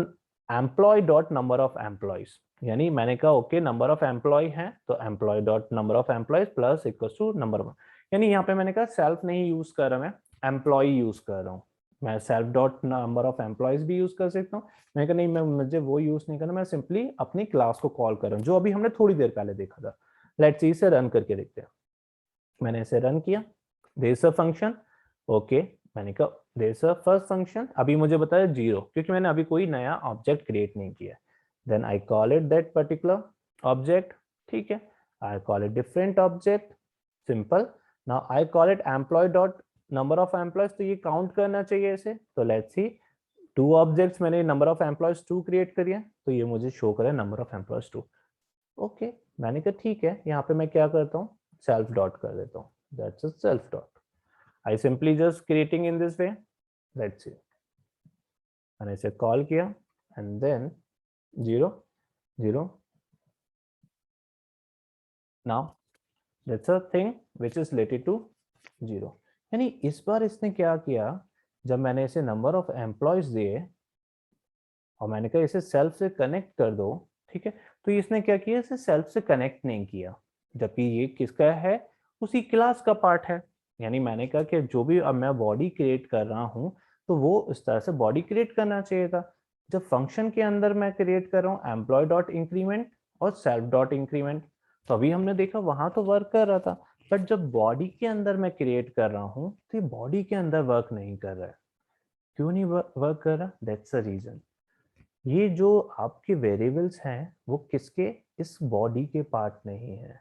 employee dot number of employees, यानी मैंने कहा ओके नंबर ऑफ एम्प्लॉय है तो employee dot number of employees plus equal to number of, यानी यहाँ पे मैंने कहा सेल्फ नहीं यूज कर रहा, मैं एम्प्लॉय यूज कर रहा हूँ। मैं self dot number of employees भी यूज कर सकता हूँ। मैंने कहा नहीं, मैं मुझे वो यूज नहीं करना, मैं सिंपली अपनी क्लास को कॉल कर रहा हूँ जो अभी हमने थोड़ी देर पहले देखा था। लेट्स इसे रन करके देखते हैं। मैंने इसे रन किया, there is a function, okay मैंने कहा there is a first function, अभी मुझे बताया 0 क्योंकि मैंने अभी कोई नया ऑब्जेक्ट क्रिएट नहीं किया। Then I call it that particular object, ठीक है, I call it different object, simple. Now I call it employee dot number of employees, तो ये काउंट करना चाहिए इसे। तो लेट्स सी 2 ऑब्जेक्ट्स मैंने नंबर ऑफ एम्प्लॉयज 2 क्रिएट करिए तो ये मुझे शो करे नंबर ऑफ एम्प्लॉयज 2। ओके मैंने कहा ठीक है, यहाँ पे मैं क्या करता हूँ सेल्फ डॉट कर देता हूँ, that's a self dot. I simply just creating in this way, let's see मैंने इसे कॉल किया and then 0 0। Now that's a thing which is related to 0। यानी इस बार इसने क्या किया, जब मैंने इसे नंबर ऑफ एम्प्लॉयज दिए और मैंने कहा इसे सेल्फ से कनेक्ट कर दो, ठीक है, तो इसने क्या किया, इसे सेल्फ से कनेक्ट नहीं किया, जबकि ये किसका है, उसी क्लास का पार्ट है। यानी मैंने कहा कि जो भी अब मैं बॉडी क्रिएट कर रहा हूँ तो वो इस तरह से बॉडी क्रिएट करना चाहिए था। जब फंक्शन के अंदर मैं क्रिएट कर रहा हूँ एम्प्लॉय डॉट इंक्रीमेंट और सेल्फ डॉट इंक्रीमेंट, तो अभी हमने देखा वहां तो वर्क कर रहा था, बट जब बॉडी के अंदर मैं क्रिएट कर रहा हूँ तो ये बॉडी के अंदर वर्क नहीं कर रहा है। क्यों नहीं वर्क कर रहा, दैट्स द रीजन। ये जो आपके वेरिएबल्स हैं वो किसके, इस बॉडी के पार्ट नहीं है,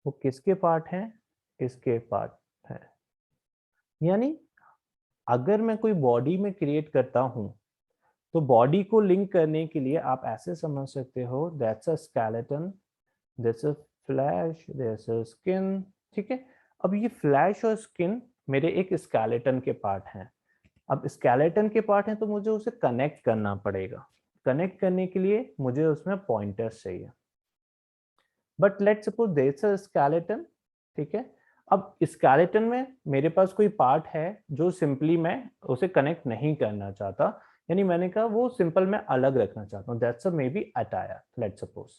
वो किसके पार्ट हैं, इसके पार्ट है। यानी अगर मैं कोई बॉडी में क्रिएट करता हूं तो बॉडी को लिंक करने के लिए आप ऐसे समझ सकते हो that's a skeleton, that's a flash, that's a skin, ठीक है। अब ये फ्लैश और स्किन मेरे एक स्केलेटन के पार्ट हैं। अब स्केलेटन के पार्ट हैं तो मुझे उसे कनेक्ट करना पड़ेगा। कनेक्ट करने के लिए मुझे उसमें पॉइंटर्स चाहिए। But let's suppose there is a skeleton, ठीक है। अब स्केलेटन में मेरे पास कोई पार्ट है जो सिंपली मैं उसे कनेक्ट नहीं करना चाहता, यानी मैंने कहा वो सिंपल मैं अलग रखना चाहता हूँ, that's a may be attire. Let's suppose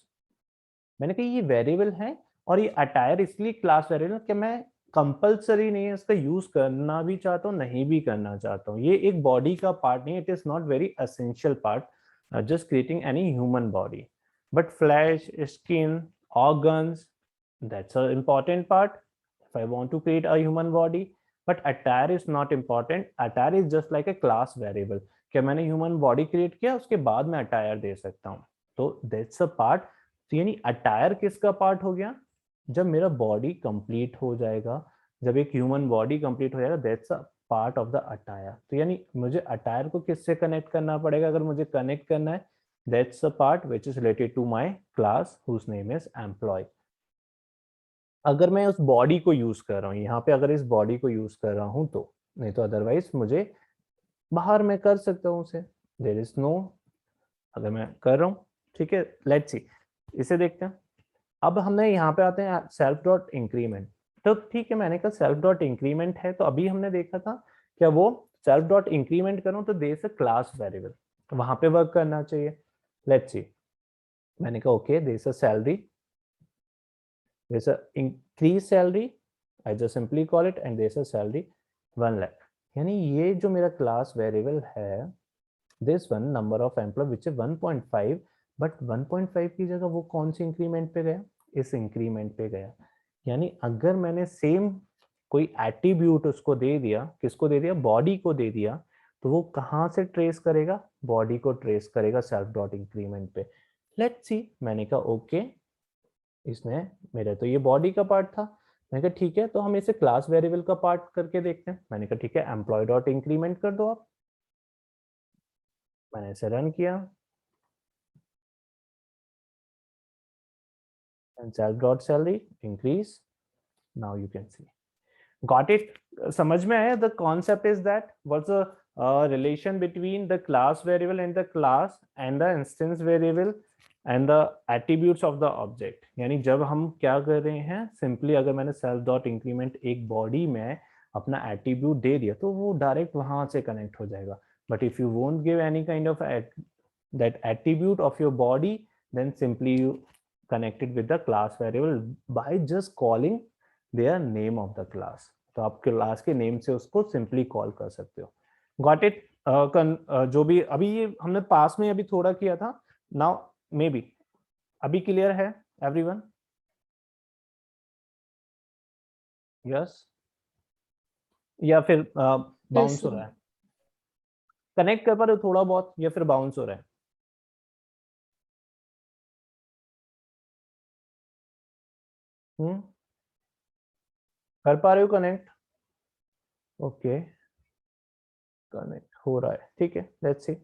मैंने कहा ये वेरिएबल है और ये अटायर इसलिए क्लास वेरिएबल कि मैं कंपलसरी नहीं है इसका यूज करना भी चाहता हूँ नहीं भी करना चाहता हूँ, ये एक बॉडी का पार्ट नहीं, it is not very essential part just creating any human body. But flash, skin, organs, that's an important part if I want to create a human body, but attire is not important, attire is just like a class variable कि मैंने human body create किया उसके बाद मैं attire दे सकता हूँ, तो that's a part. तो यानी अटायर किसका पार्ट हो गया, जब मेरा बॉडी कंप्लीट हो जाएगा, जब एक ह्यूमन बॉडी कंप्लीट हो जाएगा that's a part of the attire. तो यानी मुझे अटायर को किससे कनेक्ट करना पड़ेगा, अगर मुझे कनेक्ट करना है that's the part which is related to my class whose name is employee। अगर मैं उस बॉडी को यूज कर रहा हूँ यहाँ पे, अगर इस बॉडी को यूज कर रहा हूँ तो, नहीं तो अदरवाइज मुझे बाहर में कर सकता हूँ उसे, देयर इज नो, अगर मैं कर रहा हूँ, ठीक है। लेट्स सी इसे देखते हैं। अब हमने यहाँ पे आते हैं सेल्फ डॉट इंक्रीमेंट, तो ठीक है मैंने कहा सेल्फ डॉट इंक्रीमेंट है, तो अभी हमने देखा था क्या वो सेल्फ डॉट इंक्रीमेंट करूँ तो there is a class variable, वहां पे वर्क करना चाहिए। लेट्स सी मैंने कहा okay there is a salary, there is a increase salary, I just simply call it and there is a salary 1 lakh. यानी ये जो मेरा क्लास वेरिएबल है this one number of employee which is 1.5, but 1.5 की जगह वो कौन सी इंक्रीमेंट पे गया, इस इंक्रीमेंट पे गया। यानी अगर मैंने सेम कोई एट्रीब्यूट उसको दे दिया, किसको दे दिया, बॉडी को दे दिया, तो वो कहाँ से ट्रेस करेगा, बॉडी को ट्रेस करेगा सेल्फ डॉट इंक्रीमेंट पे। लेट्स सी, मैंने कहा ओके, इसमें मेरे तो ये बॉडी का पार्ट था, मैंने कहा ठीक है, तो हम इसे क्लास वेरिएबल का पार्ट करके देखते हैं। मैंने कहा ठीक है, एम्प्लॉय डॉट इंक्रीमेंट कर दो आप। मैंने इसे रन किया and self dot salary increase, now you can see, got it, समझ में आया? The concept is that what's the relation between the class variable and the class and the instance variable and the attributes of the object. यानी जब हम क्या कर रहे हैं, सिंपली अगर मैंने सेल्फ डॉट इंक्रीमेंट एक बॉडी में अपना एट्रीब्यूट दे दिया तो वो डायरेक्ट वहां से कनेक्ट हो जाएगा। But if you won't give any kind of that attribute of your body, then simply you connect it with the class variable by just calling their name of the class। तो आप class के name से उसको simply call कर सकते हो। Got it? जो भी अभी ये हमने पास में अभी थोड़ा किया था, नाउ मे बी अभी क्लियर है एवरीवन? यस, या फिर बाउंस यस हो रहा है? कनेक्ट कर पा रहे हो थोड़ा बहुत या फिर बाउंस हो रहा है? कर पा रहे हो कनेक्ट? ओके, कनेक्ट हो रहा है, ठीक है, लेट्स सी,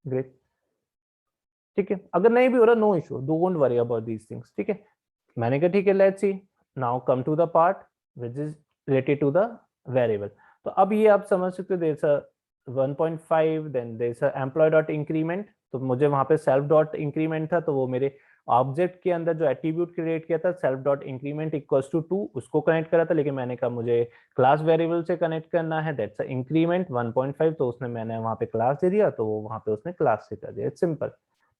ग्रेट, ठीक है। अगर नहीं भी हो रहा, no issue, don't worry about these things, ठीक है। मैंने कहा ठीक है, let's see, now come to the part which is related to the variable. तो अब ये आप समझ सकते हो, there is a 1.5, then there is a employee dot increment. तो मुझे वहां पे सेल्फ डॉट इंक्रीमेंट था, तो वो मेरे ऑब्जेक्ट के अंदर जो एट्रीब्यूट क्रिएट किया था, self dot increment equals to 2, उसको कनेक्ट करा था। लेकिन मैंने कहा मुझे क्लास वेरिएबल से कनेक्ट करना है, दैट्स अ इंक्रीमेंट 1.5, तो उसने मैंने वहां पे क्लास दे दिया, तो वो वहां पे उसने क्लास से कर दिया, इट्स सिंपल,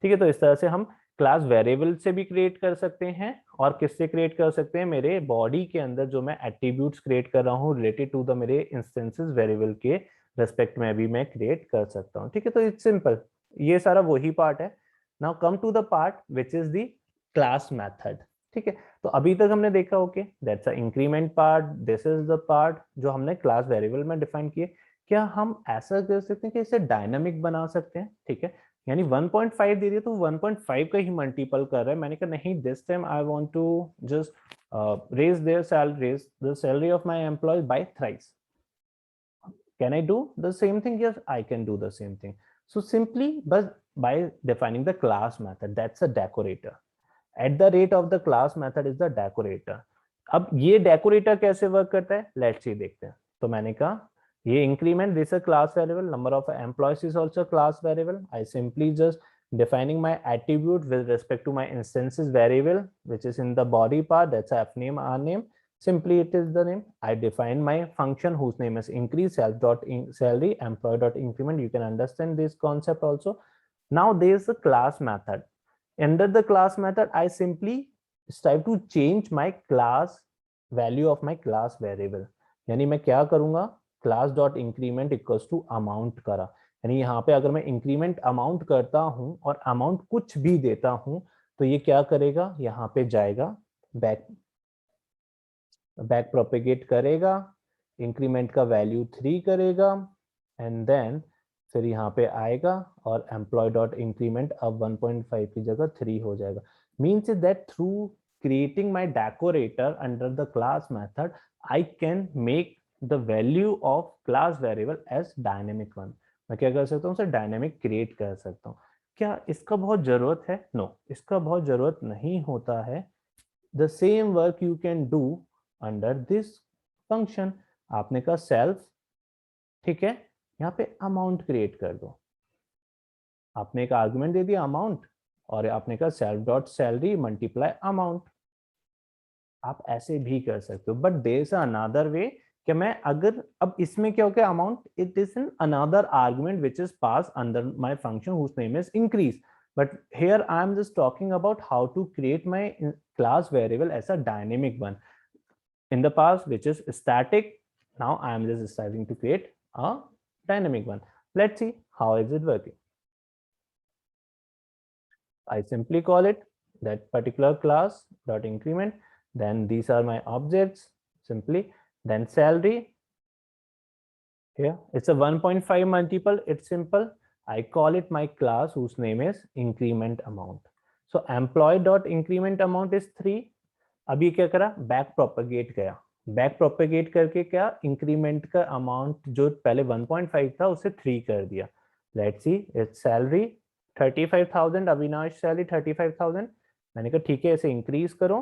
ठीक है। तो इस तरह से हम क्लास वेरिएबल से भी क्रिएट कर सकते हैं, और किससे क्रिएट कर सकते हैं, मेरे बॉडी के अंदर जो मैं एट्रीब्यूट्स क्रिएट कर रहा हूँ रिलेटेड टू द मेरे इंस्टेंसेस वेरिएबल के रेस्पेक्ट में भी मैं क्रिएट कर सकता हूँ, ठीक है। तो इट्स सिंपल, ये सारा वही पार्ट है। Now come to the part which is the class method, ठीक है। तो अभी तक हमने देखा okay, that's a increment part, this is the part जो हमने क्लास वेरिएबल में डिफाइन किए। क्या हम ऐसा कर सकते हैं कि इसे डायनामिक बना सकते हैं, ठीक है। यानी 1.5 दे दिया तो 1.5 का ही मल्टीपल कर रहा है। मैंने कहा नहीं, this time I want to just raise their salary, raise the salary of my employee by thrice. Can I do the same thing? Yes, I can do the same thing. So simply but by defining the class method, that's a decorator. At the rate of the class method is the decorator. अब ये decorator कैसे work करता है, let's see, देखते हैं। तो मैंने कहा ये increment, this is a class variable, number of employees is also a class variable. I simply just defining my attribute with respect to my instances variable, which is in the body part, that's a f name, r name. Simply it is the name. I define my function whose name is increase self dot in salary employee dot increment. You can understand this concept also. Now there is a class method. Under the class method, I simply strive to change my class value of my class variable. यानी मैं क्या करूंगा, class dot increment equals to amount करा। यानी यहाँ पे अगर मैं इंक्रीमेंट अमाउंट करता हूँ और अमाउंट कुछ भी देता हूँ, तो ये क्या करेगा, यहाँ पे जाएगा, बैक प्रोपेगेट करेगा, इंक्रीमेंट का वैल्यू 3 करेगा, एंड देन फिर यहाँ पे आएगा और एम्प्लॉय डॉट इंक्रीमेंट अब 1.5 की जगह 3 हो जाएगा। Means that through creating my decorator under the class method, I can make the value of class variable as dynamic one। मैं क्या कर सकता हूँ, उसे डायनेमिक क्रिएट कर सकता हूँ। क्या इसका बहुत जरूरत है? नो, इसका बहुत जरूरत नहीं होता है। The same work you can do under this function। आपने कहा सेल्फ, ठीक है, यहाँ पे अमाउंट क्रिएट कर दो। आपने एक आर्गुमेंट दे दिया अमाउंट, और आपने कहा self dot salary multiply amount. आप ऐसे भी कर सकते हो, but there is another way कि मैं अगर अब इसमें क्या हो गया, amount it is an another argument which is pass under my function whose name is increase. But here I am just talking about how to create my class variable as a dynamic one. In the past, which is static, now I am just striving to create a dynamic one. Let's see how is it working. I simply call it that particular class dot increment. Then these are my objects simply. Then salary. Here it's a 1.5 multiple. It's simple. I call it my class whose name is increment amount. So employee dot increment amount is 3. अब ये क्या करा, back propagate गया, back propagate करके क्या increment का amount जो पहले 1.5 था उसे 3 कर दिया. Let's see it's salary 35,000, Avinash salary 35,000. मैंने कहा ठीक है इसे इंक्रीज करो,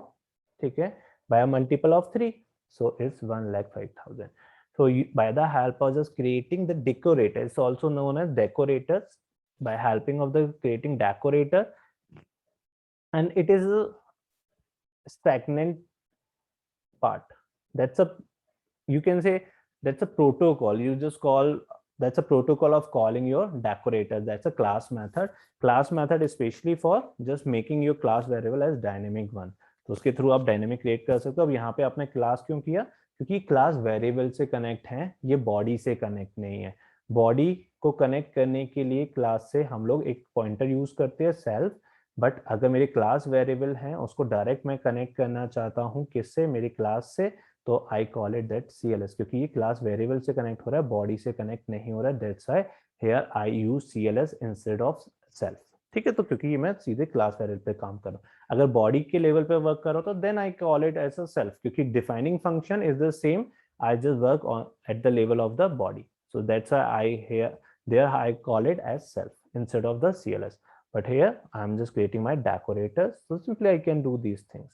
ठीक है, bye multiple of 3, so it's 1,05,000. So by the help of just creating the decorator, it's also known as decorators, by helping of the creating decorator, and it is a stagnant part. That's a, you can say that's a protocol. You just call, that's a protocol of calling your decorator. That's a class method. Class method especially for just making your class variable as dynamic one. तो उसके through आप dynamic create कर सकते हो. अब यहाँ पे आपने क्लास क्यों किया, क्योंकि क्लास वेरिएबल से कनेक्ट है, ये बॉडी से कनेक्ट नहीं है. बॉडी को कनेक्ट करने के लिए क्लास से हम लोग एक पॉइंटर यूज करते हैं सेल्फ, बट अगर मेरी क्लास वेरिएबल है उसको डायरेक्ट मैं कनेक्ट करना चाहता हूँ किससे, मेरी क्लास से, तो आई कॉल इट दैट CLS, क्योंकि ये क्लास वेरिएबल से कनेक्ट हो रहा है, बॉडी से कनेक्ट नहीं हो रहा है. That's why here I use CLS instead of self. ठीक है, तो क्योंकि ये मैं सीधे क्लास वेरिएबल पे काम कर रहा हूँ. अगर बॉडी के लेवल पे वर्क कर रहा हूँ तो then I call it as a self, क्योंकि defining function is the same, I just work on at the level of the body. So that's why I here there I call it as self instead of the CLS. But here I am just creating my decorators, so simply I can do these things.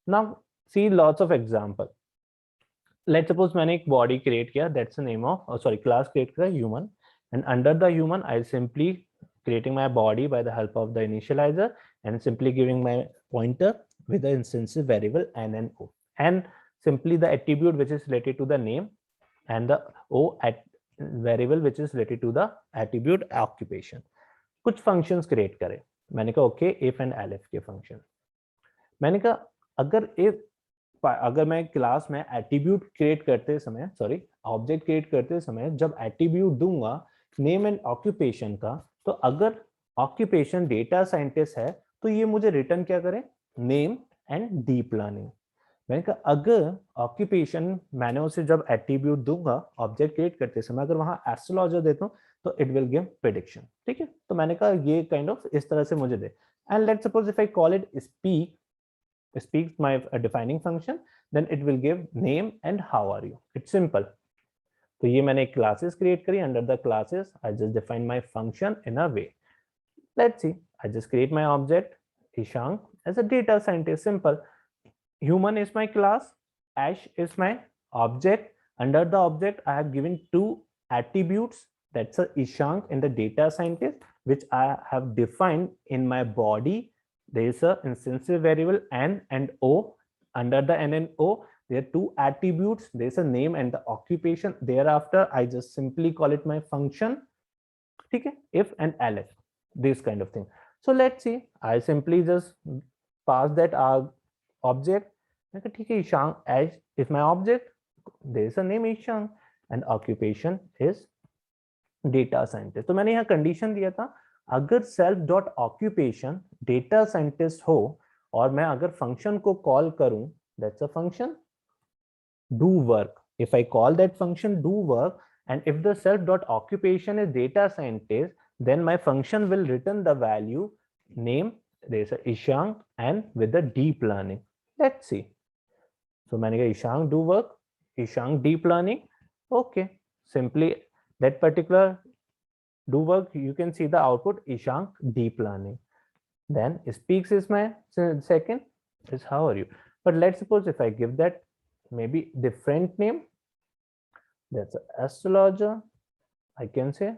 Now see lots of example. Let's suppose मैंने एक body create किया, that's the name of, sorry, class create किया human, and under the human I simply creating my body by the help of the initializer and simply giving my pointer with the instances variable n and o, and simply the attribute which is related to the name, and the o at variable which is related to the attribute occupation. कुछ functions create करें. मैंने कहा okay if and elif के function. मैंने कहा अगर मैं class में एट्रीब्यूट क्रिएट करते समय, सॉरी ऑब्जेक्ट क्रिएट करते समय जब एट्रीब्यूट दूंगा नेम एंड ऑक्यूपेशन का, तो अगर ऑक्यूपेशन डेटा साइंटिस्ट है तो ये मुझे रिटर्न क्या करें, नेम एंड डीप लर्निंग. मैंने कहा अगर ऑक्यूपेशन मैंने उसे जब एट्रीब्यूट दूंगा ऑब्जेक्ट क्रिएट करते समय, अगर वहां एस्ट्रोलॉजर देता हूं तो इट विल गिव प्रेडिक्शन. ठीक है, तो मैंने कहा ये काइंड ऑफ इस तरह से मुझे दे. And let's suppose if I call it speak my defining function, then it will give name and how are you. It's simple. तो ये मैंने क्लासेस क्रिएट करी. Under the classes I just define my function in a way. Let's see, I just create my object Ishank as a data scientist. Simple. Human is my class, Ash is my object. Under the object I have given two attributes, that's a Ishank and the data scientist, which I have defined in my body. There is a instantial variable n and o. Under the n and o there are two attributes, there is a name and the occupation. Thereafter I just simply call it my function. Okay, if and elif, this kind of thing. So let's see, I simply just pass that object. ठीक है, Ishank as is my object, there is a name Ishank and occupation is data scientist. तो मैंने यहाँ condition दिया था अगर self dot occupation data scientist हो और मैं अगर फंक्शन को कॉल करूं, that's a function do work. If I call that function do work and if the self dot occupation is data scientist, then my function will return the value name, there is a Ishank and with the deep learning. Let's see. So मैंने कहा Ishank do work, Ishank deep learning. Okay, simply that particular do work, you can see the output Ishank deep learning. Then speaks is my second, is how are you. But let's suppose if I give that maybe different name, that's an astrologer, I can say.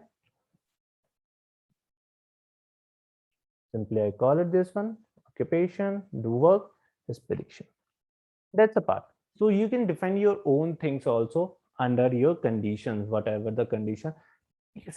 Simply I call it this one, occupation, do work, is prediction. That's a part. So you can define your own things also under your conditions, whatever the condition.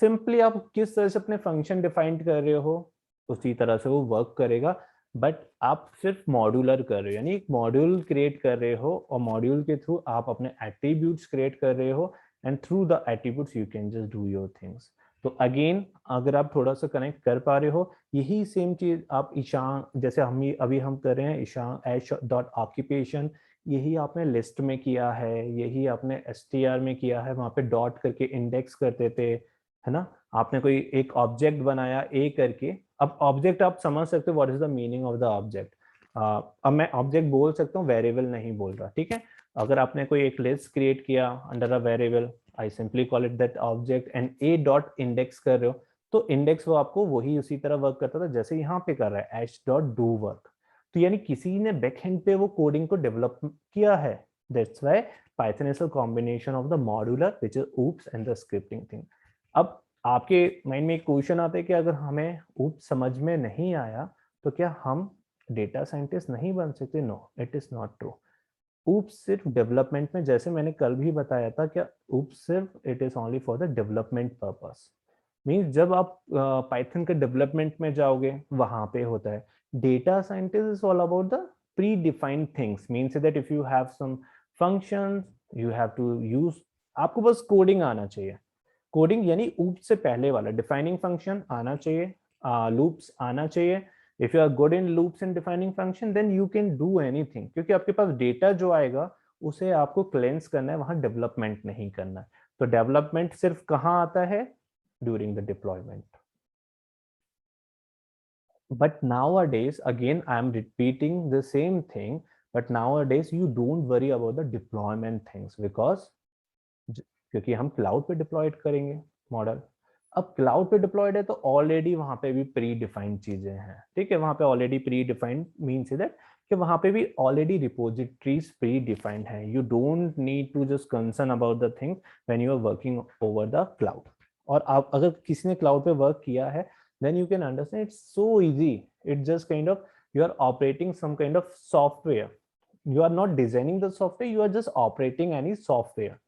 Simply आप किस तरह से अपने function define कर रहे हो उसी तरह से वो वर्क करेगा. बट आप सिर्फ मॉड्यूलर कर रहे हो, यानी एक मॉड्यूल क्रिएट कर रहे हो और मॉड्यूल के थ्रू आप अपने एट्रीब्यूट्स क्रिएट कर रहे हो, and through the attributes you can just do your things. तो अगेन अगर आप थोड़ा सा कनेक्ट कर पा रहे हो, यही सेम चीज आप ईशान, जैसे अभी हम कर रहे हैं ईशान ऐश डॉट ऑक्यूपेशन, यही आपने लिस्ट में किया है, यही आपने str में किया है, वहां पे डॉट करके इंडेक्स करते थे, है ना। आपने कोई एक ऑब्जेक्ट बनाया ए करके, अब ऑब्जेक्ट आप समझ सकते हो what is the meaning of the object. अब मैं ऑब्जेक्ट बोल सकता हूँ, वेरिएबल नहीं बोल रहा, ठीक है। अगर आपने कोई एक लिस्ट क्रिएट किया under a variable, I simply call it that object and A dot index कर रहे हो, तो इंडेक्स वो आपको वही उसी तरह वर्क करता था जैसे यहाँ पे कर रहा है एच डॉट डू वर्क। तो यानी किसी ने बैकएंड पे वो कोडिंग को डेवलप किया है, that's why Python is a combination of the modular which is oops and the scripting thing. अब आपके माइंड में एक क्वेश्चन आता है कि अगर हमें oops समझ में नहीं आया तो क्या हम डेटा साइंटिस्ट नहीं बन सकते? No, it is not true. oops सिर्फ डेवलपमेंट में, जैसे मैंने कल भी बताया था, क्या oops सिर्फ it is only for the development purpose. Means जब आप पाइथन के डेवलपमेंट में जाओगे वहां पे होता है। Data scientist is all about the pre defined things, means that if you have some functions you have to use, आपको बस कोडिंग आना चाहिए। कोडिंग यानी oops से पहले वाला डिफाइनिंग फंक्शन आना चाहिए, लूप्स आना चाहिए। If you are good in loops and defining function then you can do anything, क्योंकि आपके पास डेटा जो आएगा उसे आपको क्लेंस करना है, वहां डेवलपमेंट नहीं करना है। तो डेवलपमेंट सिर्फ कहाँ आता है? During the deployment. But nowadays, again, I'm repeating the same thing, but nowadays you don't worry about the deployment things because क्योंकि हम क्लाउड पे डिप्लॉयड करेंगे मॉडल। अब क्लाउड पे डिप्लॉयड है तो ऑलरेडी वहां पे भी प्री डिफाइंड चीजें हैं, ठीक है। वहां पे already pre defined means that कि वहां पे भी ऑलरेडी रिपोजिटरीज प्री डिफाइंड है। You don't need to just concern about the thing when you are working over the cloud. और आप अगर किसी ने क्लाउड पे वर्क किया है then you can understand it's so easy. It's just kind of you are operating some kind of software. You are not designing the software, you are just operating any software.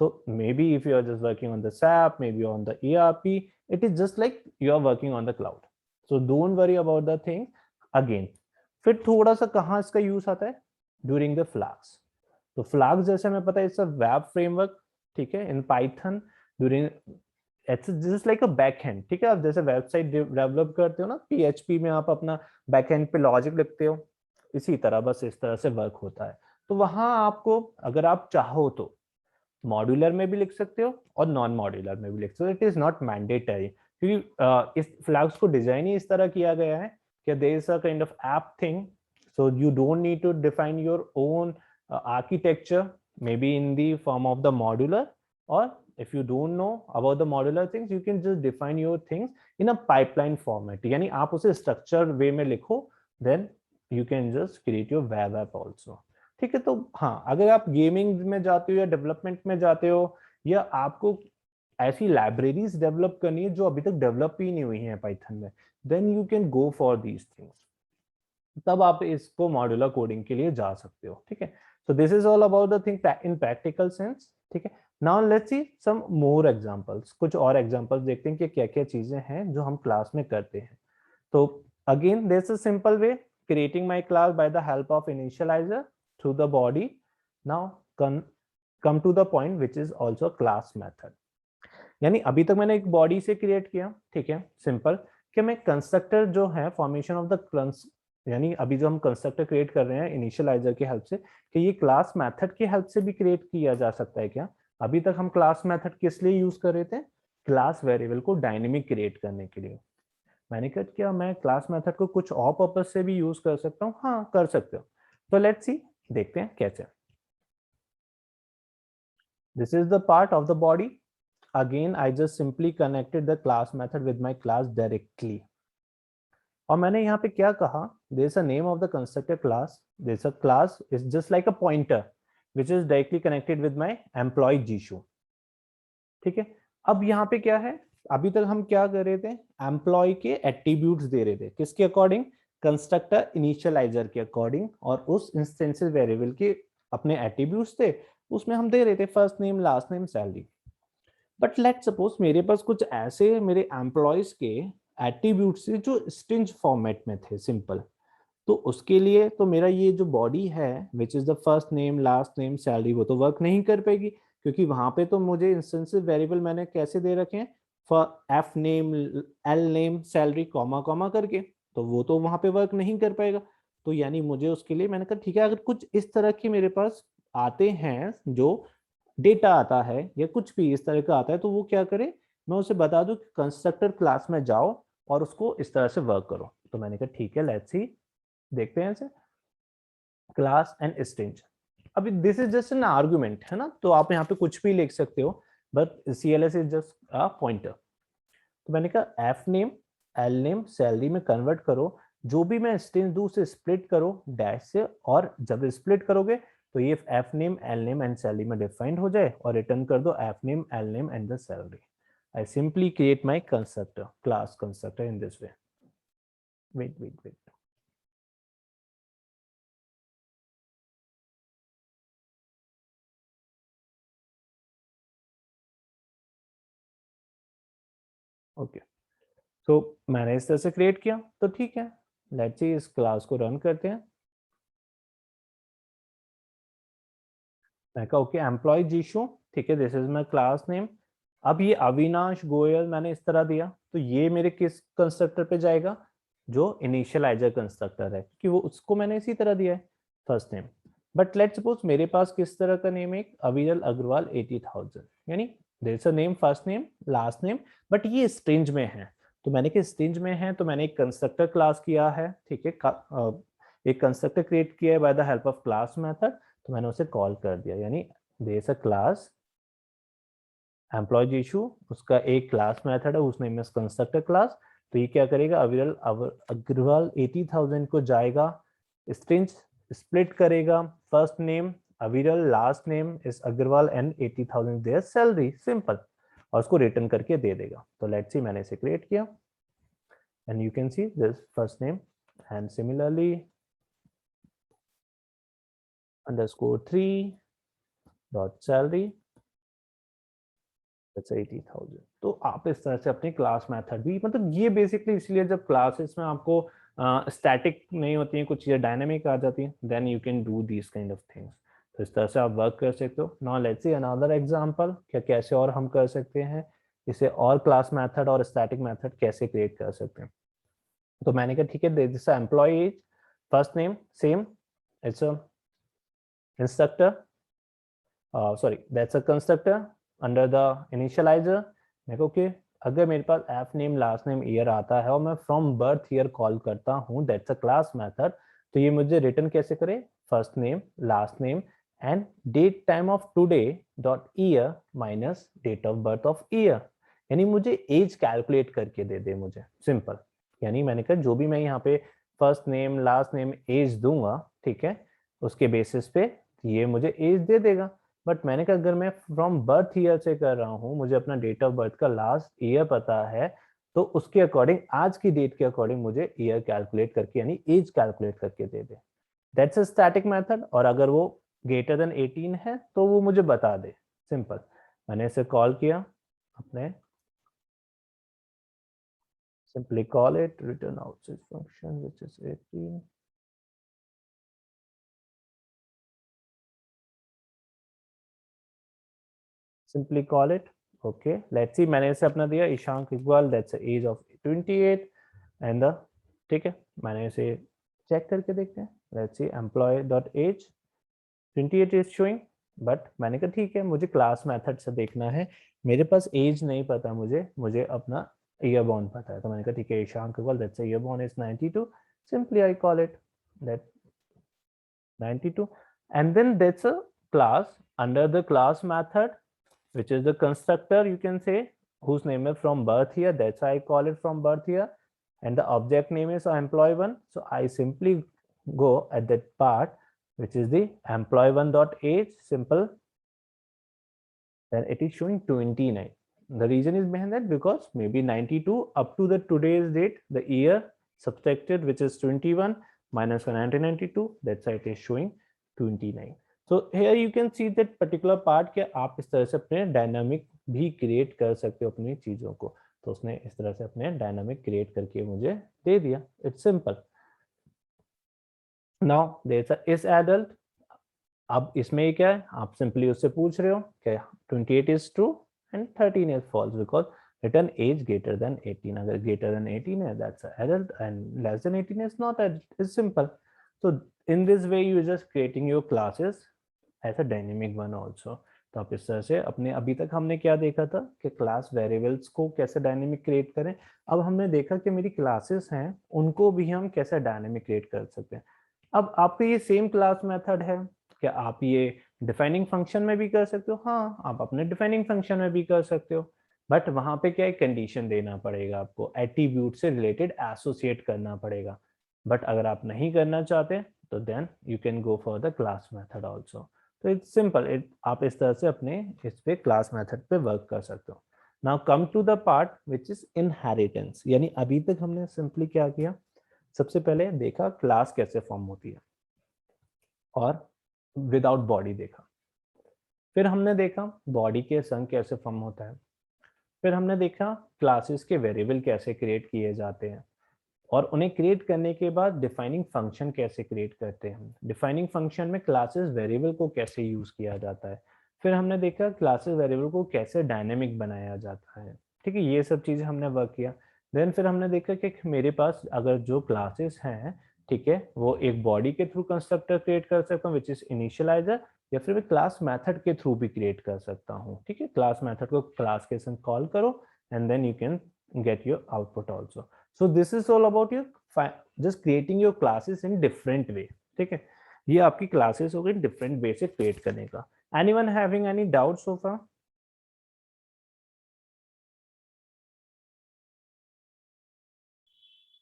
So maybe if you are just working on the SAP, maybe on the ERP, it is just like you are working on the cloud. So don't worry about the thing. Again, फिर थोड़ा सा कहाँ इसका use आता है? During the flags. तो flags जैसे हमें पता है इट्स अ वेब फ्रेमवर्क, ठीक है, in Python. During its just like a backend, ठीक है। आप जैसे वेबसाइट डेवलप करते हो ना, पीएचपी में आप अपना बैकएंड पे लॉजिक लिखते हो, इसी तरह बस इस तरह से वर्क होता है। तो वहां आपको अगर आप चाहो तो मॉड्यूलर में भी लिख सकते हो और नॉन मॉड्यूलर में भी लिख सकते हो, इट इज नॉट मैंडेटरी, क्योंकि इस फ्लैग्स को डिजाइन ही इस तरह किया गया है कि there is a kind of app thing, so you don't need to define your own architecture maybe in the form of the modular, or if you don't know about the modular things you can just define your things in a pipeline format, यानी आप उसे structured way में लिखो, then you can just create your web app also, ठीक है। तो हाँ, अगर आप गेमिंग में जाते हो या डेवलपमेंट में जाते हो या आपको ऐसी लाइब्रेरीज डेवलप करनी है जो अभी तक डेवलप ही नहीं हुई है पाइथन में, then you can go for these things, तब आप इसको मॉड्यूलर कोडिंग के लिए जा सकते हो, ठीक है। So this is all about the thing in practical sense, ठीक है। Now let's see some more examples, कुछ और एग्जांपल्स देखते हैं कि क्या क्या चीजें हैं जो हम क्लास में करते हैं। तो again there is a simple way, creating my class by the help of initializer through the body. Now come to the point which is also class method. यानी अभी तक मैंने एक बॉडी से क्रिएट किया, ठीक है, सिंपल, कि मैं कंस्ट्रक्टर जो है फॉर्मेशन ऑफ द, यानी अभी जो हम कंस्ट्रक्टर क्रिएट कर रहे हैं इनिशियलाइजर की हेल्प से, कि ये क्लास मेथड की हेल्प से भी क्रिएट किया जा सकता है क्या? अभी तक हम क्लास मेथड किस लिए यूज कर रहे थे? क्लास वेरिएबल को डायनेमिक क्रिएट करने के लिए। मैंने कहा क्या मैं क्लास मेथड को कुछ और पर्पज से भी यूज कर सकता हूँ? हाँ, कर सकते हो। तो लेट्स सी, देखते हैं कैसे। This is the part of the body. Again I just simply connected the class method with my class directly. और मैंने यहाँ पे क्या कहा, there is a name of the constructor class, there is a class is just like a pointer which is directly connected with my employee Jishu, ठीक है। अब यहाँ पे क्या है, अभी तक हम क्या कर रहे थे, एम्प्लॉय के एट्रीब्यूट्स दे रहे थे, किसके अकॉर्डिंग? कंस्ट्रक्टर इनिशियलाइजर के अकॉर्डिंग, और उस इंस्टेंसेस वेरिएबल के अपने एट्रीब्यूट्स थे, उसमें हम दे रहे थे first name, last name, salary. But let's suppose मेरे पास कुछ ऐसे मेरे एम्प्लॉयज के एट्रीब्यूट्स थे जो स्ट्रिंग फॉर्मेट में थे, सिंपल। तो उसके लिए तो मेरा ये जो बॉडी है which is the first name, last name, salary, वो तो वर्क नहीं कर पाएगी, क्योंकि वहां पे तो मुझे इंस्टेंसिव वेरिएबल मैंने कैसे दे रखे हैं, for F name, L name, salary, comma comma करके, तो वो तो वहां पे वर्क नहीं कर पाएगा। तो यानी मुझे उसके लिए मैंने कहा ठीक है, अगर कुछ इस तरह की मेरे पास आते हैं, जो डेटा आता है या कुछ भी इस तरह का आता है, तो वो क्या करे, मैं उसे बता दूं कि कंस्ट्रक्टर क्लास में जाओ और उसको इस तरह से वर्क करो। तो मैंने कहा ठीक है, लेट्स सी, देखते हैं इसे। क्लास एंड स्ट्रिंग, अभी this is just an argument है ना, तो आप यहाँ पे कुछ भी लिख सकते हो, but CLS is just a pointer. तो मैंने कहा F name, L name, salary में कन्वर्ट करो, जो भी मैं स्ट्रिंग दूं उसे स्प्लिट करो डैश से, और जब स्प्लिट करोगे तो ये F name, L name and salary में डिफाइंड हो जाए, और रिटर्न कर दो F name, L name and the salary. I simply create my constructor, class constructor in this way. Wait. Okay. So मैंने इस तरह से क्रिएट किया, तो ठीक है, लेट्स सी इस क्लास को रन करते हैं। मैं कहा ओके एम्प्लॉय जीशु, ठीक है, this is my class name. अब ये अविनाश गोयल मैंने इस तरह दिया, तो ये मेरे किस कंस्ट्रक्टर पे जाएगा, जो इनिशियलाइजर कंस्ट्रक्टर है, कि वो उसको मैंने इसी तरह दिया है, first name. But let's suppose मेरे पास किस तरह का नेम है, अविरल अग्रवाल 80,000, यानी there is a name, first name, last name, but ये स्ट्रिंग में है। तो मैंने कि स्ट्रिंग में है, तो मैंने एक कंस्ट्रक्टर क्लास किया है, ठीक है, एक कंस्ट्रक्टर क्रिएट किया है by the help of class method, तो मैंने उसे कॉल कर दिया, यानी there is a class employee issue, उसका एक क्लास मेथड है, उसने में कंस्ट्रक्टर क्लास। तो ये क्या करेगा, अविरल अग्रवाल 80,000 को जाएगा, स्ट्रिंग स्प्लिट करेगा, first name Aviral, last name is Agarwal and 80,000 their salary, simple, और उसको रिटर्न करके दे देगा। तो लेट्स सी, मैंने इसे क्रिएट किया and you can see this first name and similarly _3 dot salary, that's 80,000। तो आप इस तरह से अपने क्लास मेथड भी, मतलब ये बेसिकली इसलिए जब क्लासेस में आपको स्टैटिक नहीं होती हैं, कुछ चीज़ें डायनेमिक आ जाती हैं, then you can do this kind of things. तो इस तरह से आप वर्क कर सकते हो। Now let's see another example, क्या कैसे और हम कर सकते हैं इसे, और क्लास मेथड और स्टैटिक मेथड कैसे क्रिएट कर सकते हैं। तो मैंने कहा ठीक है, this employee age, first name same, it's a instructor, sorry that's a constructor under the initializer. मेरे को कि अगर मेरे पास F name, last name, year आता है और मैं फ्रॉम बर्थ ईयर कॉल करता हूँ, दैट्स अ क्लास मेथड, तो ये मुझे रिटर्न कैसे करे, first name, last name and date time of today dot year minus date of birth of year, यानी मुझे एज कैलकुलेट करके दे दे मुझे, सिंपल। यानी मैंने कहा जो भी मैं यहाँ पे first name, last name, age दूंगा, ठीक है, उसके बेसिस पे ये मुझे एज दे देगा। बट मैंने कहा अगर मैं फ्रॉम बर्थ ईयर से कर रहा हूँ, मुझे अपना डेट ऑफ बर्थ का लास्ट ईयर पता है, तो उसके अकॉर्डिंग, आज की डेट के अकॉर्डिंग मुझे ईयर कैलकुलेट करके, यानी एज कैलकुलेट करके दे दे, दैट्स अ स्टैटिक मेथड। और अगर वो ग्रेटर देन 18 है तो वो मुझे बता दे, सिंपल। मैंने इसे कॉल किया, अपने simply call it return outside function which is 18, simply call it, okay, let's see, मैंने इसे अपना दिया Ishank Iqbal, that's the age of 28 and the, ठीक है, मैंने इसे चेक करके देखते हैं, let's see employee dot age 28 is showing, but मैंने कहा ठीक है, मुझे क्लास मेथड से देखना है, मेरे पास एज नहीं पता, मुझे अपना ईयर बॉर्न पता है। तो मैंने कहा ठीक है, Ishank Iqbal, that's year born is 92, simply I call it that 92, and then that's a class under the class method, which is the constructor, you can say, whose name is from birth here, that's why I call it from birth here, and the object name is employee one, so I simply go at that part which is the employee one dot age, simple, then it is showing 29. The reason is behind that because maybe 92 up to the today's date, the year subtracted, which is 21 minus 1992, that's why it is showing 29. So here you can see that particular part के आप इस तरह से अपने dynamic भी create कर सकते हो अपनी चीजों को। तो उसने इस तरह से अपने डायनामिक क्रिएट करके मुझे दे दिया, it's simple. Now there is adult, अब इसमें क्या है, आप सिंपली उससे पूछ रहे हो कि 28 is true and 13 is false, because return age greater than 18, अगर ग्रेटर देन 18 है that's adult and less than 18 is not adult, is simple. So in this way you are just creating your classes as a dynamic one also. तो आप इस तरह से अपने, अभी तक हमने क्या देखा था कि क्लास वेरिएबल्स को कैसे डायनेमिक क्रिएट करें. अब हमने देखा कि मेरी क्लासेस हैं उनको भी हम कैसे डायनेमिक क्रिएट कर सकते हैं. अब आपको ये सेम क्लास मेथड है, क्या आप ये डिफाइनिंग फंक्शन में भी कर सकते हो? हाँ, आप अपने डिफाइनिंग फंक्शन में भी कर सकते हो, बट वहां पे क्या एक कंडीशन देना पड़ेगा आपको, एट्रीब्यूट से रिलेटेड एसोसिएट करना पड़ेगा. बट अगर आप नहीं करना चाहते तो then you can go for the class method also. तो इट्स सिंपल, आप इस तरह से अपने इस पे क्लास मेथड पे वर्क कर सकते हो. Now come to the part which is inheritance. यानी अभी तक हमने सिंपली क्या किया, सबसे पहले देखा क्लास कैसे फॉर्म होती है और विदाउट बॉडी देखा. फिर हमने देखा बॉडी के संग कैसे फॉर्म होता है. फिर हमने देखा क्लासेस के वेरिएबल कैसे क्रिएट किए जाते हैं और उन्हें क्रिएट करने के बाद डिफाइनिंग फंक्शन कैसे क्रिएट करते हैं. डिफाइनिंग फंक्शन में क्लासेस वेरिएबल को कैसे यूज किया जाता है. फिर हमने देखा क्लासेस वेरिएबल को कैसे डायनेमिक बनाया जाता है. ठीक है, ये सब चीजें हमने वर्क किया. देन फिर हमने देखा कि मेरे पास अगर जो क्लासेस हैं, ठीक है, वो एक बॉडी के थ्रू कंस्ट्रक्टर क्रिएट कर सकता हूँ विच इज इनिशियलाइजर, या फिर मैं क्लास मेथड के थ्रू भी क्रिएट कर सकता हूँ. ठीक है, क्लास मेथड को क्लास के संग कॉल करो and then you can get your output also. So this is all about your just creating your classes in different way. ठीक है, ये आपकी क्लासेस हो गई डिफरेंट वे से क्रिएट करने का. Anyone having any doubts so far?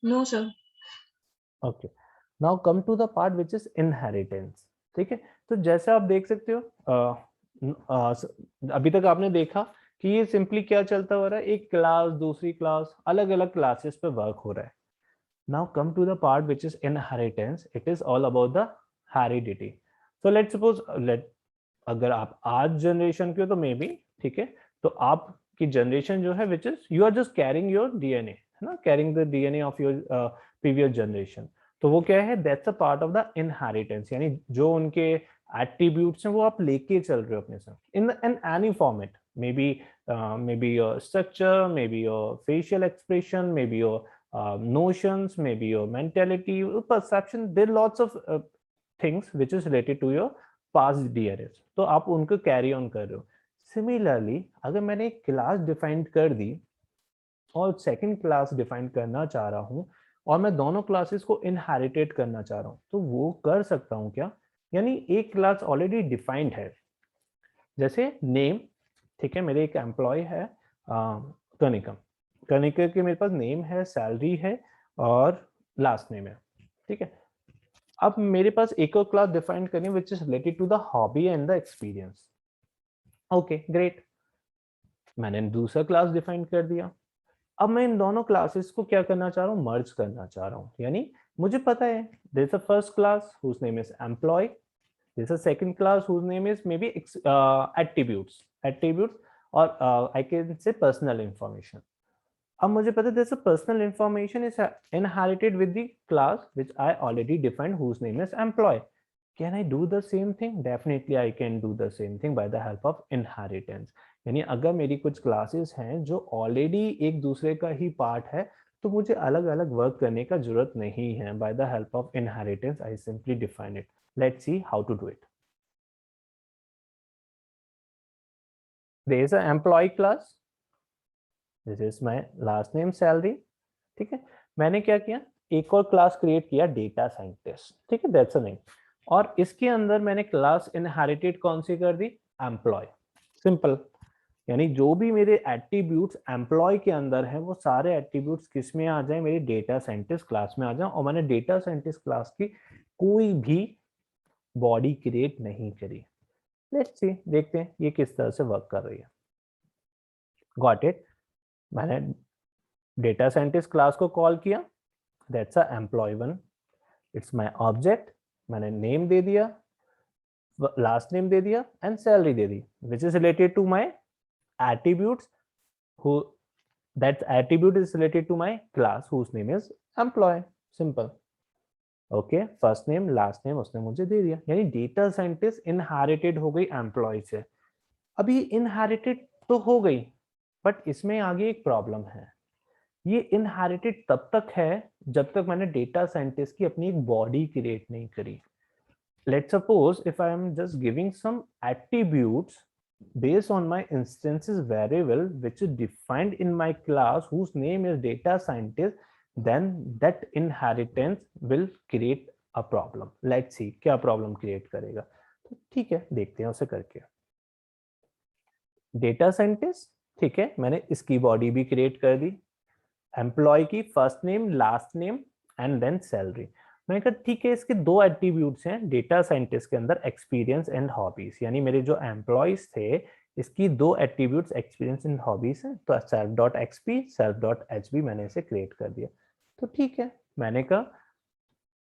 No sir. Okay. Now come to the part which is inheritance. ठीक है, तो जैसे आप देख सकते हो अभी तक आपने देखा कि ये सिंपली क्या चलता हो रहा है, एक क्लास दूसरी क्लास अलग अलग क्लासेस पे वर्क हो रहा है. Now come to the part which is inheritance. It is all about the heredity. So let's suppose अगर आप आज जनरेशन के हो तो मे बी, ठीक है, तो आपकी जनरेशन जो है which is you are just carrying your DNA, है ना, carrying the DNA of your previous generation. तो वो क्या है, that's a part of the inheritance. यानी जो उनके एट्रीब्यूट्स हैं वो आप लेके चल रहे हो अपने साथ in any format. maybe your structure, maybe your facial expression, maybe your notions, maybe your mentality, your perception. There are lots of things which is related to your past DNAs. तो आप उनको कैरी ऑन कर रहे हो. Similarly अगर मैंने एक class define कर दी और सेकंड क्लास डिफाइन करना चाह रहा हूँ और मैं दोनों क्लासेस को इनहेरिटेट करना चाह रहा हूँ, तो वो कर सकता हूँ क्या. यानी एक क्लास ऑलरेडी डिफाइंड है, जैसे नेम. ठीक है, मेरे एक एम्प्लॉय है कनिका. कनिका के मेरे पास नेम है, सैलरी है और लास्ट नेम है. ठीक है, अब मेरे पास एक और क्लास डिफाइन करनी which is related to the hobby and the experience. Okay great, मैंने दूसरा क्लास डिफाइन कर दिया. अब मैं इन दोनों क्लासेस को क्या करना चाह रहा हूँ, मर्ज करना चाह रहा हूँ. यानी मुझे पता है there is a first class whose name is employee, this is second class whose name is maybe attributes or I can say personal information. अब मुझे पता है this personal information is inherited with the class which I already defined whose name is employee. Can I do the same thing? Definitely I can do the same thing by the help of inheritance. यानी अगर मेरी कुछ classes हैं जो already एक दूसरे का ही part है तो मुझे अलग अलग वर्क करने का जरूरत नहीं है. by the help of inheritance I simply define it. Let's see how to do it. There is an employee class. This is my last name, salary. ठीक है, मैंने क्या किया, एक और क्लास क्रिएट किया डेटा साइंटिस्ट. ठीक है, दैट्स अ नेम. और इसके अंदर मैंने क्लास इनहेरिटेड कौन सी कर दी, एम्प्लॉय. सिंपल, यानी जो भी मेरे एट्रीब्यूट्स एम्प्लॉय के अंदर है वो सारे एट्रीब्यूट्स किस में आ जाए, मेरी डेटा साइंटिस्ट क्लास में आ जाए. और मैंने डेटा साइंटिस्ट क्लास की कोई भी बॉडी क्रिएट नहीं करी. लेट्स सी, देखते हैं ये किस तरह से वर्क कर रही है. Got it. मैंने डेटा साइंटिस्ट क्लास को कॉल किया, that's a employee one. It's my object. मैंने नेम दे दिया, लास्ट नेम दे दिया एंड सैलरी दे दी which is related to my attributes who that attribute is related to my class whose name is employee. Simple. Okay, first name last name उसने मुझे दे दिया. यानी डेटा साइंटिस्ट इनहेरिटेड हो गई एम्प्लॉय से. अभी इनहेरिटेड तो हो गई, बट इसमें आगे एक प्रॉब्लम है, ये इनहेरिटेड तब तक है जब तक मैंने डेटा साइंटिस्ट की अपनी एक बॉडी क्रिएट नहीं करी. Let's suppose if I am just giving some attributes based on my instances variable which is defined in my class whose name is data scientist, then that inheritance will create a problem. Let's see क्या problem create करेगा. तो ठीक है, देखते हैं उसे करके. Data scientist, ठीक है, मैंने इसकी बॉडी भी क्रिएट कर दी. एम्प्लॉय की first name, last name and then salary. मैंने कहा ठीक है, इसके दो एट्रीब्यूट्स हैं डेटा साइंटिस्ट के अंदर, एक्सपीरियंस एंड हॉबीज. यानी मेरे जो एम्प्लॉयज थे इसकी दो एट्रीब्यूट्स एक्सपीरियंस एंड हॉबीज हैं. तो self dot XP self dot HB मैंने इसे क्रिएट कर दिया. तो ठीक है, मैंने कहा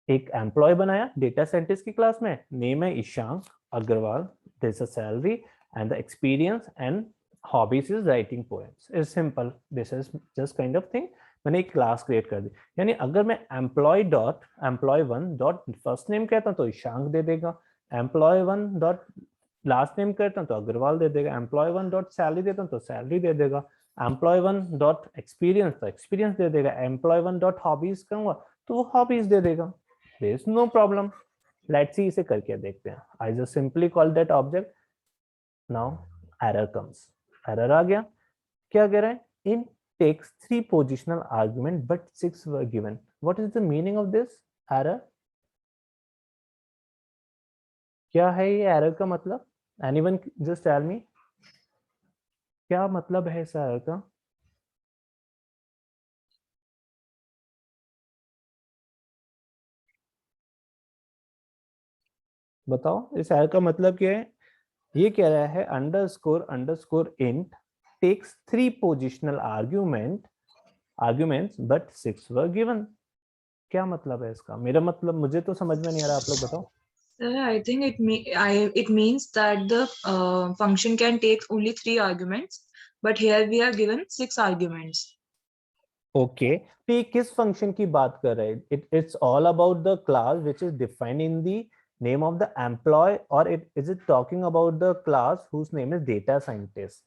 एक एम्प्लॉय बनाया डेटा साइंटिस्ट की क्लास में, नेम है Ishank Agarwal, this is salary and the experience and hobbies is writing poems. Is simple, this is just kind of thing. मैंने एक क्लास क्रिएट कर दी. यानी अगर मैं employee dot employee one dot first name कहता हूँ तो ईशांक दे देगा, employee one dot last name कहता हूँ तो अग्रवाल दे देगा, एम्प्लॉय वन डॉट सैलरी देता हूँ तो सैलरी दे देगा, एम्प्लॉय वन डॉट एक्सपीरियंस तो एक्सपीरियंस दे देगा, एम्प्लॉय वन डॉट हॉबीज कहूंगा तो वो हॉबीज दे देगा. There is no problem. Let's see इसे करके देखते हैं. I just simply call that object. Now error comes. Error आ गया. क्या कह रहा है? इन takes 3 positional argument but 6 were given. What is the meaning of this error? क्या है ये error का मतलब? Anyone just tell me. क्या मतलब है इस error का? बताओ इस error का मतलब क्या है? ये कह रहा है underscore int takes 3 positional arguments but 6 were given. क्या मतलब है इसका? मेरा मतलब मुझे तो समझ में नहीं आ रहा, आप लोग बताओ. I think it means that the function can take only 3 arguments, but here we are given 6 arguments. Okay, तो ये किस फंक्शन की बात कर रहे हैं? It's all about the class which is defined in the name of the employee, or is it talking about the class whose name is data scientist?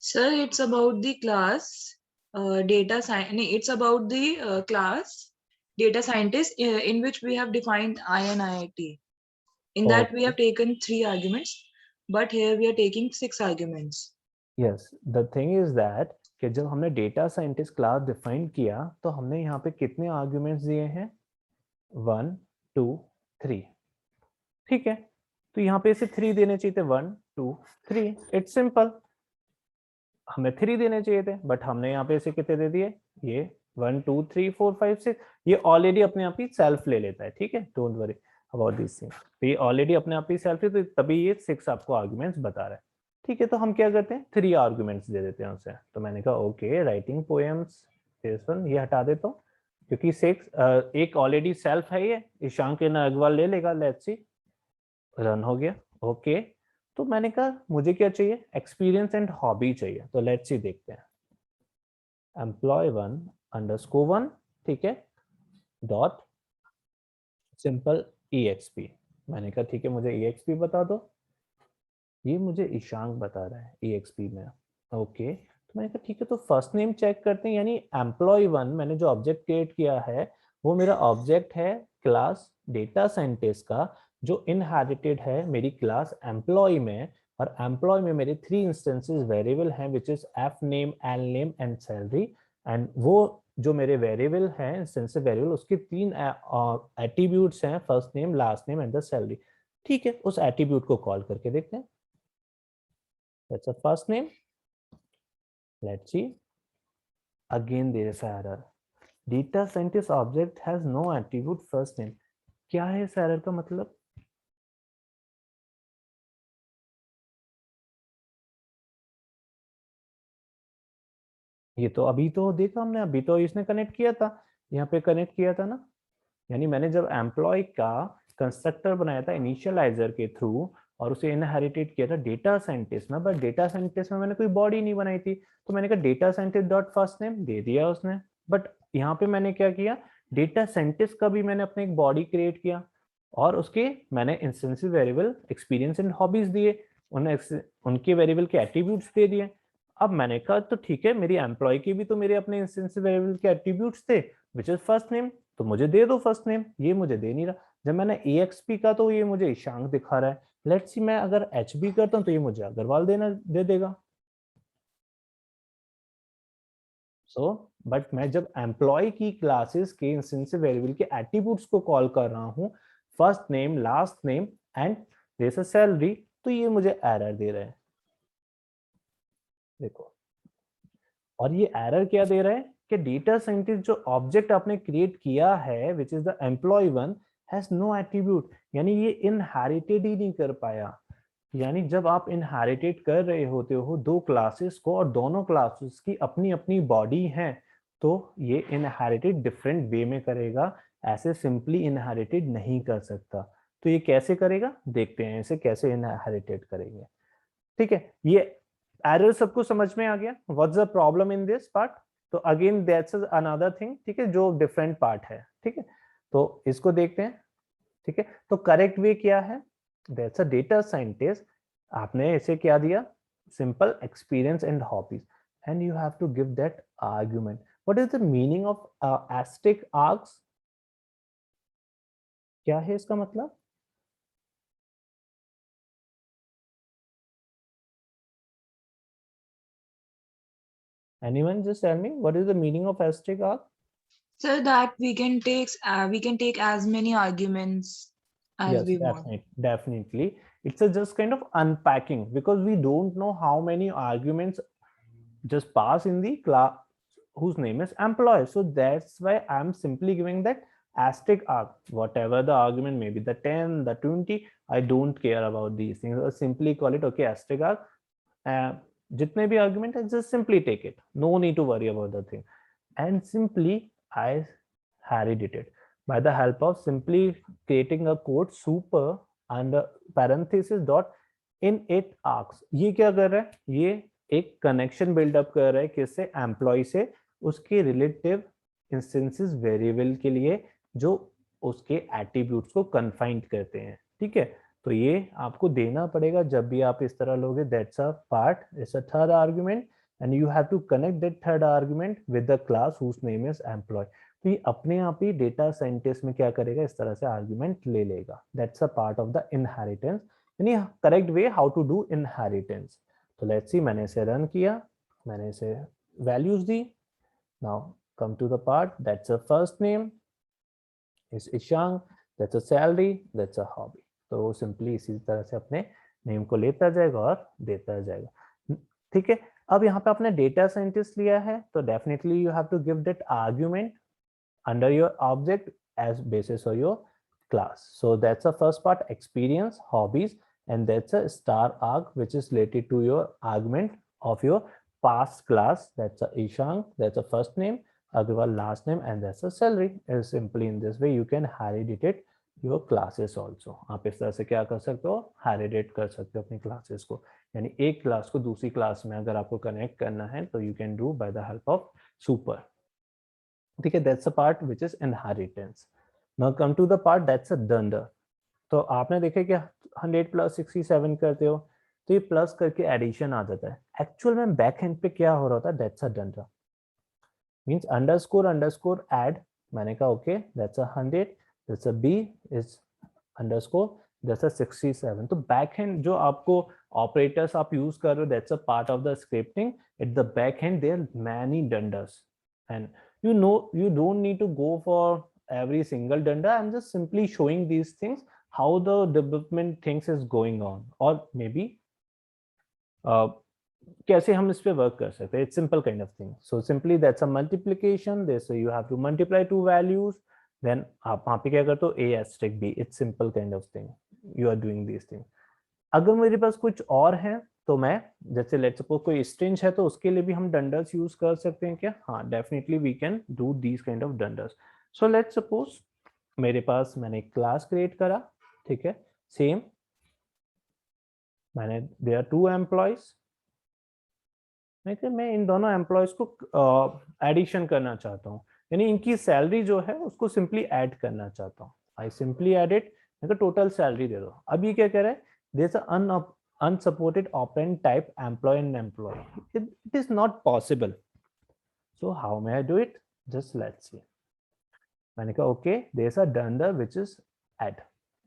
Sir, it's about the class it's about the class data scientist in which we have defined I and IIT. In that we have taken 3 arguments, but here we are taking 6 arguments. Yes, the thing is that कि जब हमने data scientist class define किया तो हमने यहाँ पे कितने arguments दिए हैं? 1 2 3. ठीक है, तो यहाँ पे इसे 3 देने चाहिए थे. 1 2 3. It's simple. हमें 3 देने चाहिए थे बट हमने यहाँ पे इसे कितने दे दिए? ये 1 2 3 4 5 6. ये ऑलरेडी अपने आप ही सेल्फ ले लेता है. ठीक है, don't worry about this thing. तो ये ऑलरेडी अपने आप ही सेल्फ है, तो तभी ये 6 आपको आर्ग्यूमेंट्स बता रहा है. ठीक है, तो हम क्या करते हैं? 3 आर्ग्यूमेंट्स दे देते हैं उसे. तो मैंने कहा okay, writing poems this one, ये हटा देता हूँ क्योंकि 6 एक ऑलरेडी सेल्फ है, ये ईशांक अग्रवाल ले लेगा. लेट्स सी, रन हो गया. ओके, तो मैंने कहा मुझे क्या चाहिए? एक्सपीरियंस एंड हॉबी चाहिए. तो लेट्स सी देखते हैं. एम्प्लॉय वन अंडरस्कोर वन, ठीक है, डॉट सिंपल EXP. मैंने कहा ठीक है, मुझे EXP बता दो. ये मुझे ईशांक बता रहा है EXP में. ओके, तो मैंने कहा ठीक है, तो फर्स्ट नेम चेक करते हैं. यानी एम्प्लॉय वन मैंने जो ऑब्जेक्ट क्रिएट किया है वो मेरा ऑब्जेक्ट है क्लास डेटा साइंटिस्ट का, जो इनहेरिटेड है मेरी क्लास एम्प्लॉय में. और एम्प्लॉय में मेरे 3 इंस्टेंसेस वेरिएबल हैं which is F name, L name and salary. And वो जो मेरे वेरिएबल हैं इंस्टेंसिव वेरिएबल, उसके 3 एट्रीब्यूट्स हैं, first name, last name and the salary. ठीक है, उस एट्रीब्यूट को कॉल करके देखते हैं. That's a first name. Let's see. Again there is an error. Data scientist object has no attribute first name. क्या है इस error का मतलब? ये तो अभी तो देखा हमने, अभी तो इसने कनेक्ट किया था, यहाँ पे कनेक्ट किया था ना. यानी मैंने जब एम्प्लॉय का कंस्ट्रक्टर बनाया था इनिशियलाइजर के थ्रू और उसे इनहेरिटेड किया था डेटा साइंटिस्ट में, बट डेटा साइंटिस्ट में मैंने कोई बॉडी नहीं बनाई थी. तो मैंने कहा data scientist dot first name दे दिया उसने. बट यहाँ पे मैंने क्या किया? डेटा साइंटिस्ट का भी मैंने अपने एक बॉडी क्रिएट किया और उसके मैंने इंस्टेंसिव वेरिएबल एक्सपीरियंस एंड हॉबीज दिए, उन्हें उनके वेरिएबल के एट्रीब्यूट्स दे दिए. अब मैंने कहा तो ठीक है, मेरी एम्प्लॉय की भी तो मेरे अपने इंस्टेंस वेरिएबल के एट्रीब्यूट्स थे विच इज फर्स्ट नेम, तो मुझे दे दो फर्स्ट नेम, ये मुझे दे नहीं रहा। जब मैंने EXP का तो ये मुझे ईशांक दिखा रहा है। लेट्स सी मैं अगर HB करता हूँ तो ये मुझे अग्रवाल दे देगा। सो बट मैं जब एम्प्लॉय की क्लासेस के इंस्टेंस वेरिएबल के एट्रीब्यूट्स को कॉल कर रहा हूँ, first name, last name and there is salary, तो ये मुझे एरर दे रहा है। देखो, और ये एरर क्या दे रहा है कि डेटा साइंटिस्ट जो ऑब्जेक्ट आपने क्रिएट किया है which is the employee one has no attribute, यानी ये इनहेरिटेड ही नहीं कर पाया। यानी जब आप इनहेरिटेट कर रहे होते हो दो क्लासेस को और दोनों क्लासेस की अपनी अपनी बॉडी है, तो ये इनहेरिटेड डिफरेंट वे में करेगा, ऐसे सिंपली इनहेरिटेड नहीं कर सकता। तो ये कैसे करेगा, देखते हैं इसे कैसे इनहेरिटेड करेंगे। ठीक है, ये एरर सबको समझ में आ गया, what's the problem in this part. तो अगेन दैट्स अनदर थिंग, ठीक है, जो डिफरेंट पार्ट है। ठीक है, तो इसको देखते हैं। ठीक है, तो करेक्ट वे क्या है, दैट्स अ डेटा साइंटिस्ट, आपने इसे क्या दिया, simple experience and hobbies, and you have to give that argument. What is the meaning of asterisk args, क्या है इसका मतलब? Anyone just tell me what is the meaning of asterisk arc? So that we can take as many arguments as Yes, we want. definitely. It's a just kind of unpacking because we don't know how many arguments just pass in the class whose name is employee. So that's why I'm simply giving that asterisk arc. Whatever the argument, maybe the 10, the 20, I don't care about these things. I simply call it okay asterisk arc. Jitne bhi argument, I just simply take it. No need to worry about the thing. And simply I harried it by the help of simply creating a code super under parenthesis dot in it arcs. ये क्या कर रहा है, ये एक connection buildup कर रहा है किससे, एम्प्लॉय से, उसके रिलेटिव इंस्टेंसेस वेरिएबल के लिए जो उसके एट्रीब्यूट्स को कन्फाइंड करते हैं। ठीक है, तो ये आपको देना पड़ेगा जब भी आप इस तरह लोगे। That's a part, it's a third argument, and you have to connect that third argument with the class whose name is employee. तो ये अपने आप ही डेटा साइंटिस्ट में क्या करेगा, इस तरह से आर्गुमेंट ले लेगा। That's a part of the inheritance, यानी correct way how to do inheritance. तो लेट्स सी, मैंने इसे रन किया, मैंने इसे वैल्यूज दी। Now come to the part, that's a first name is Ishank, that's a salary, that's a hobby. तो वो सिंपली इसी तरह से अपने नेम को लेता जाएगा और देता जाएगा। ठीक है, अब यहाँ पे आपने डेटा साइंटिस्ट लिया है, तो definitely you have to give that argument under your object as basis of your class. So that's the first part, experience, hobbies, and that's a star arc which is related to your argument of your past class. That's a Ishank, that's a first name, Agrawal last name, and that's a salary. And simply in this way you can heredit your classes also. आप इस तरह से क्या कर सकते हो, heredit कर सकते हो अपनी classes को। यानी एक क्लास को दूसरी क्लास में अगर आपको कनेक्ट करना है तो you can do by the help of super. ठीक है, that's a part which is inheritance. Now come to the part that's a dunder. तो आपने देखा कि 100 प्लस 67 करते हो तो ये प्लस करके एडिशन आ जाता है। एक्चुअल में बैक हैंड पे क्या हो रहा होता है, that's a dunder, means underscore add. मैंने कहा okay that's a 100, that's a B is underscore, that's a 67। तो बैक हैंड जो आपको ऑपरेटर्स आप यूज कर रहे हो, that's a part of the scripting. At the back end there are many dunders and you don't need to go for every single dunder. I'm just simply showing these things, how the development things is going on, or maybe कैसे हम इस पे work कर सकते हैं। It's simple kind of thing. So simply that's a multiplication. So you have to multiply two values. Then आप वहाँ पे क्या करते हो, a asterisk b. It's simple kind of thing. You are doing these things. अगर मेरे पास कुछ और है तो मैं, जैसे लेट्स सपोज कोई स्ट्रिंग है तो उसके लिए भी हम डंडर्स यूज कर सकते हैं क्या? हाँ, definitely we can do these kind of dunders. So let's suppose मेरे पास, मैंने एक क्लास क्रिएट करा, ठीक है, सेम, मैंने देयर आर 2 एम्प्लॉयज, मैं इन दोनों एम्प्लॉयज को एडिशन करना चाहता हूँ, यानी इनकी सैलरी जो है उसको सिंपली ऐड करना चाहता हूँ। आई सिंपली एड इट, मेरे को टोटल सैलरी दे दो। अब ये क्या कह रहा है, there is unsupported operand type employee and employee. It is not possible. So how may I do it? Just let's see. मैंने कहा okay there is a dunder which is add,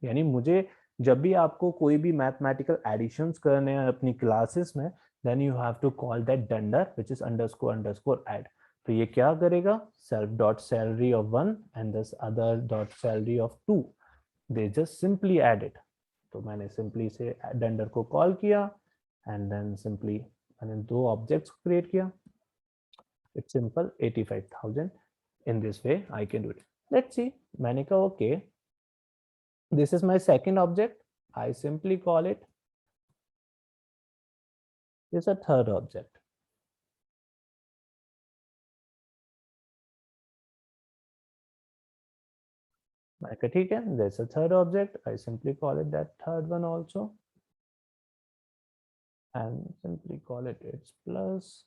यानी मुझे जब भी आपको कोई भी मैथमेटिकल एडिशंस करने हैं अपनी क्लासेस में, then you have to call that dunder which is underscore add. तो ये क्या करेगा, self dot salary of 1 and this other dot salary of 2, they just simply add it. तो मैंने सिंपली से डंडर को कॉल किया एंड देन सिंपली मैंने दो ऑब्जेक्ट्स क्रिएट किया. It's simple 85,000. in this way I can do it. Let's see. मैंने कहा okay, this is my second object. I simply call it. This is a third object. मैंने कहा ठीक है, there's a third object. I simply call it that third one also, and simply call it its plus.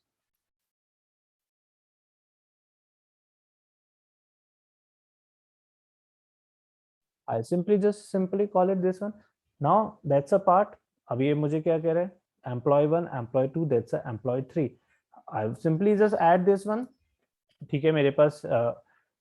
I simply call it this one. Now that's a part. अब ये मुझे क्या कह रहे हैं, employee 1, employee 2, that's a employee 3. I simply just add this one. ठीक है, मेरे पास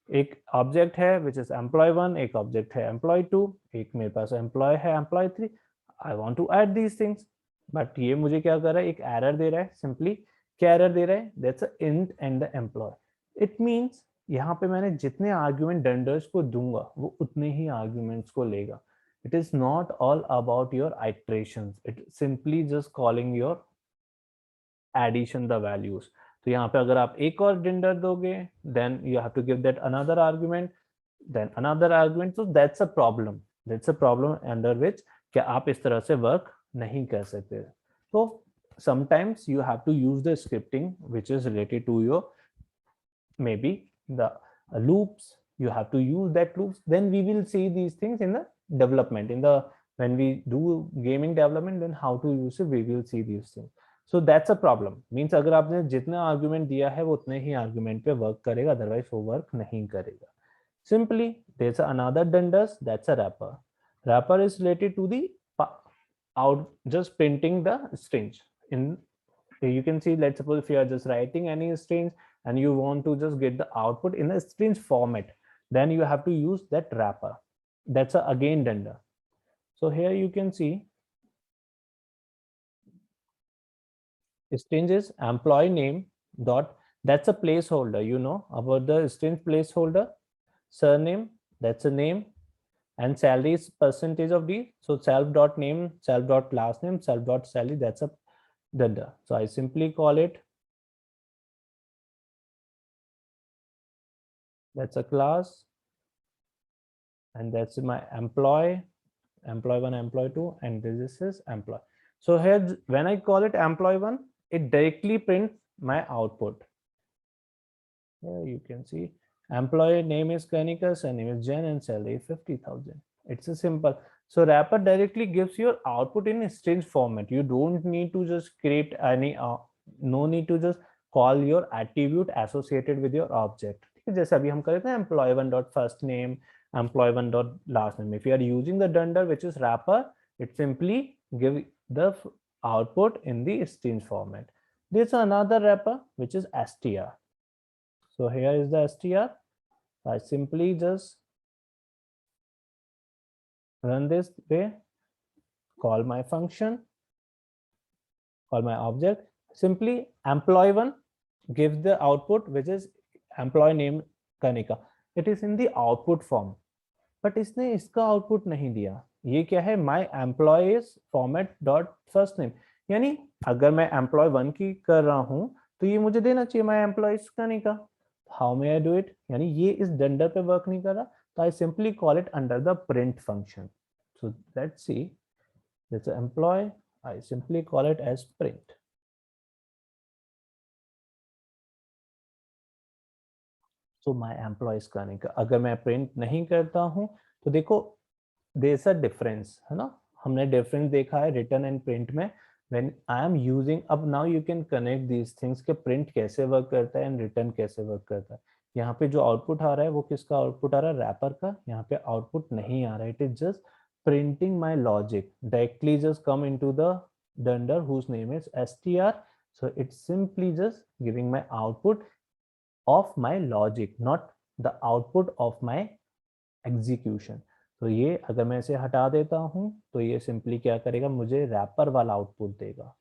एक ऑब्जेक्ट है which is employee 1, एक ऑब्जेक्ट है employee 2, एक मेरे पास employee है employee 3. I want to add these things, but ये मुझे क्या कर रहा है, एक एरर दे रहा है. सिंपली क्या एरर दे रहा है, that's a int and the employee. It means यहाँ पे मैंने जितने आर्ग्यूमेंट डंडर्स को दूंगा वो उतने ही आर्ग्यूमेंट्स को लेगा. It is not all about your iterations, it simply just calling your addition the values. तो यहाँ पे अगर आप एक और डंडर दोगे, then you have to give that another argument, then another argument. So that's a problem, under which क्या आप इस तरह से वर्क नहीं कर सकते. तो sometimes you have to use the scripting which is related to your maybe the loops. You have to use that loops. Then we will see these things in the development, when we do gaming development, then how to use it, we will see these things. So that's a problem. Means अगर आपने जितना argument दिया है वो उतने ही argument पे work करेगा, otherwise वो work नहीं करेगा. Simply there's another dunders, that's a wrapper. Wrapper is related to the out, just printing the strings. In you can see, let's suppose if you are just writing any strings and you want to just get the output in a strings format, then you have to use that wrapper. That's a again dunder. So here you can see string is employee name dot, that's a placeholder, you know about the string placeholder. Surname, that's a name, and salary is percentage of D. So self dot name, self dot last name, self dot salary, that's a dunder. So I simply call it, that's a class, and that's my employee 1, employee 2, and this is employee. So here when I call it employee 1, it directly prints my output. Here you can see employee name is Kanika, surname is Jen, and salary 50,000. It's a simple. So wrapper directly gives your output in a string format. You don't need to just create any no need to just call your attribute associated with your object. जैसे अभी हम करते हैं employee 1 dot first name, employee 1 dot last name. If you are using the dunder which is wrapper, it simply give the output in the string format. There's another wrapper which is str. So here is the str. I simply just run this way, call my function, call my object. Simply employee 1 gives the output which is employee name Kanika. It is in the output form, but इसने इसका output नहीं दिया. ये क्या है, my employees format dot first name. यानी अगर मैं employee 1 की कर रहा हूँ तो ये मुझे देना चाहिए my employees Kanika. How may I do it? यानी ये इस डंडर पे वर्क नहीं कर रहा, तो I simply call it under the print function. So let's see. That's an employee. I simply call it as print. So my employees Kanika. अगर मैं print नहीं करता हूँ तो देखो there's a difference, है ना. हमने difference देखा है written and print में. When I am using, अब now you can connect these things के print कैसे work करता है and written कैसे work करता है. यहाँ पे जो output आ रहा है वो किसका output आ रहा है, wrapper का. यहाँ पे output नहीं आ रहा है. It is just printing my logic. Directly just come into the dunder whose name is str. So it's simply just giving my output of my logic, not the output of my execution. तो ये अगर मैं इसे हटा देता हूं तो ये सिंपली क्या करेगा, मुझे रैपर वाला आउटपुट देगा,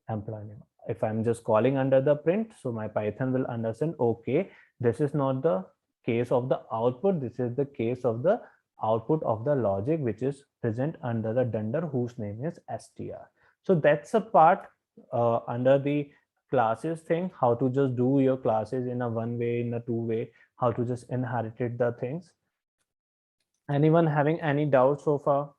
employee name. If I'm just calling under the print, so my Python will understand, okay, this is not the case of the output, this is the case of the output of the logic which is present under the dunder whose name is str. So that's a part under the classes thing, how to just do your classes in a one way, in a two way, how to just inherit the things. Anyone having any doubts so far?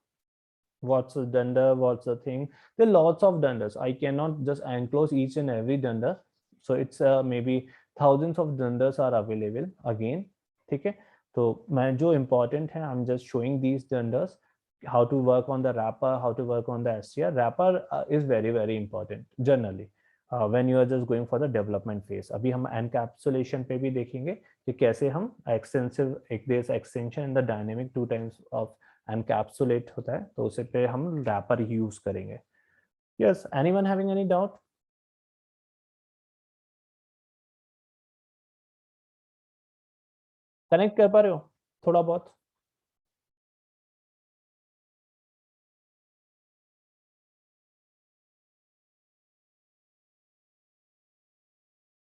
What's a dunder, what's the thing? There are lots of dunders. I cannot just enclose each and every dunder, so it's maybe thousands of dunders are available again. ठीक है, तो मैं जो important है, I'm just showing these dunders, how to work on the wrapper, how to work on the str. Wrapper is very important generally when you are just going for the development phase. अभी हम encapsulation पे भी देखेंगे कि कैसे हम extensive extension in the dynamic 2 times of encapsulate होता है, तो उसे पे हम wrapper यूज करेंगे. Yes, anyone having any doubt? Connect कर पा रहे हो थोड़ा बहुत?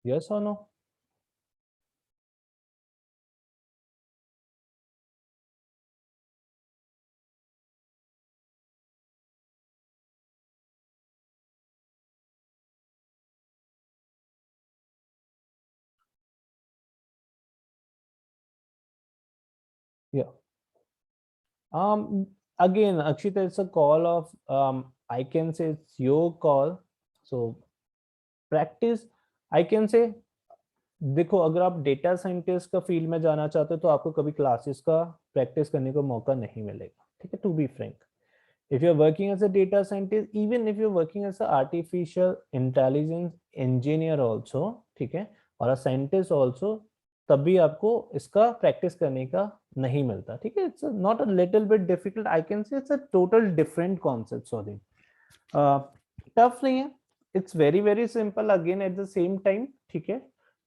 Yes or no? Yeah. Again, Akshita, it's a call of I can say it's your call. So practice, I can say, देखो अगर आप डेटा साइंटिस्ट का फील्ड में जाना चाहते हो तो आपको कभी क्लासेस का प्रैक्टिस करने का मौका नहीं मिलेगा, ठीक है, to be frank. If you're working as a data scientist, even if you're working as an artificial intelligence engineer also, ठीक है, और a scientist also, तब भी आपको इसका प्रैक्टिस करने का नहीं मिलता, ठीक है. It's not a little bit difficult, I can से it's a total different concept. Sorry, tough नहीं है, it's very simple again eight the same time, ठीक है.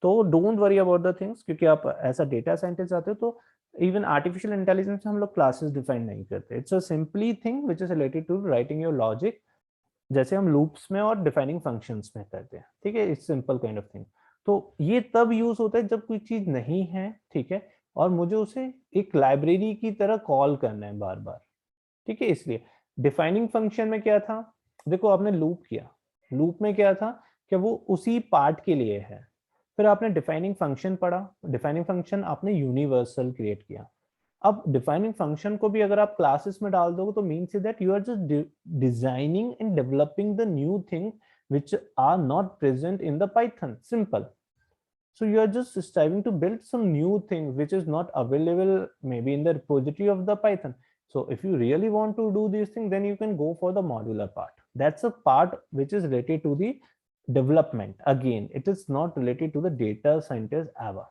तो don't worry about the things, क्योंकि आप ऐसा डेटा साइंटिस्ट आते हो तो इवन आर्टिफिशियल इंटेलिजेंस हम लोग क्लासेस डिफाइन नहीं करते. It's a simply thing which is related to writing your logic, जैसे हम लूप्स में और डिफाइनिंग फंक्शंस में करते हैं, ठीक है. It's simple kind of thing. तो ये तब यूज होता है जब कोई चीज नहीं है, ठीक है, और मुझे उसे एक लाइब्रेरी की तरह कॉल करना है बार बार, ठीक है. इसलिए डिफाइनिंग फंक्शन में क्या था, देखो आपने लूप किया, लूप में क्या था कि वो उसी पार्ट के लिए है. फिर आपने डिफाइनिंग फंक्शन पढ़ा, डिफाइनिंग फंक्शन आपने यूनिवर्सल क्रिएट किया. अब डिफाइनिंग फंक्शन को भी अगर आप क्लासेस में डाल दोगे तो means that you are just designing and developing the new thing which are not present in the Python. Simple. So you are just striving to build some new thing which is not available maybe in the repository of the Python. So if you really want to do these things, then you can go for the modular part. That's a part which is related to the development. Again, it is not related to the data scientist ever.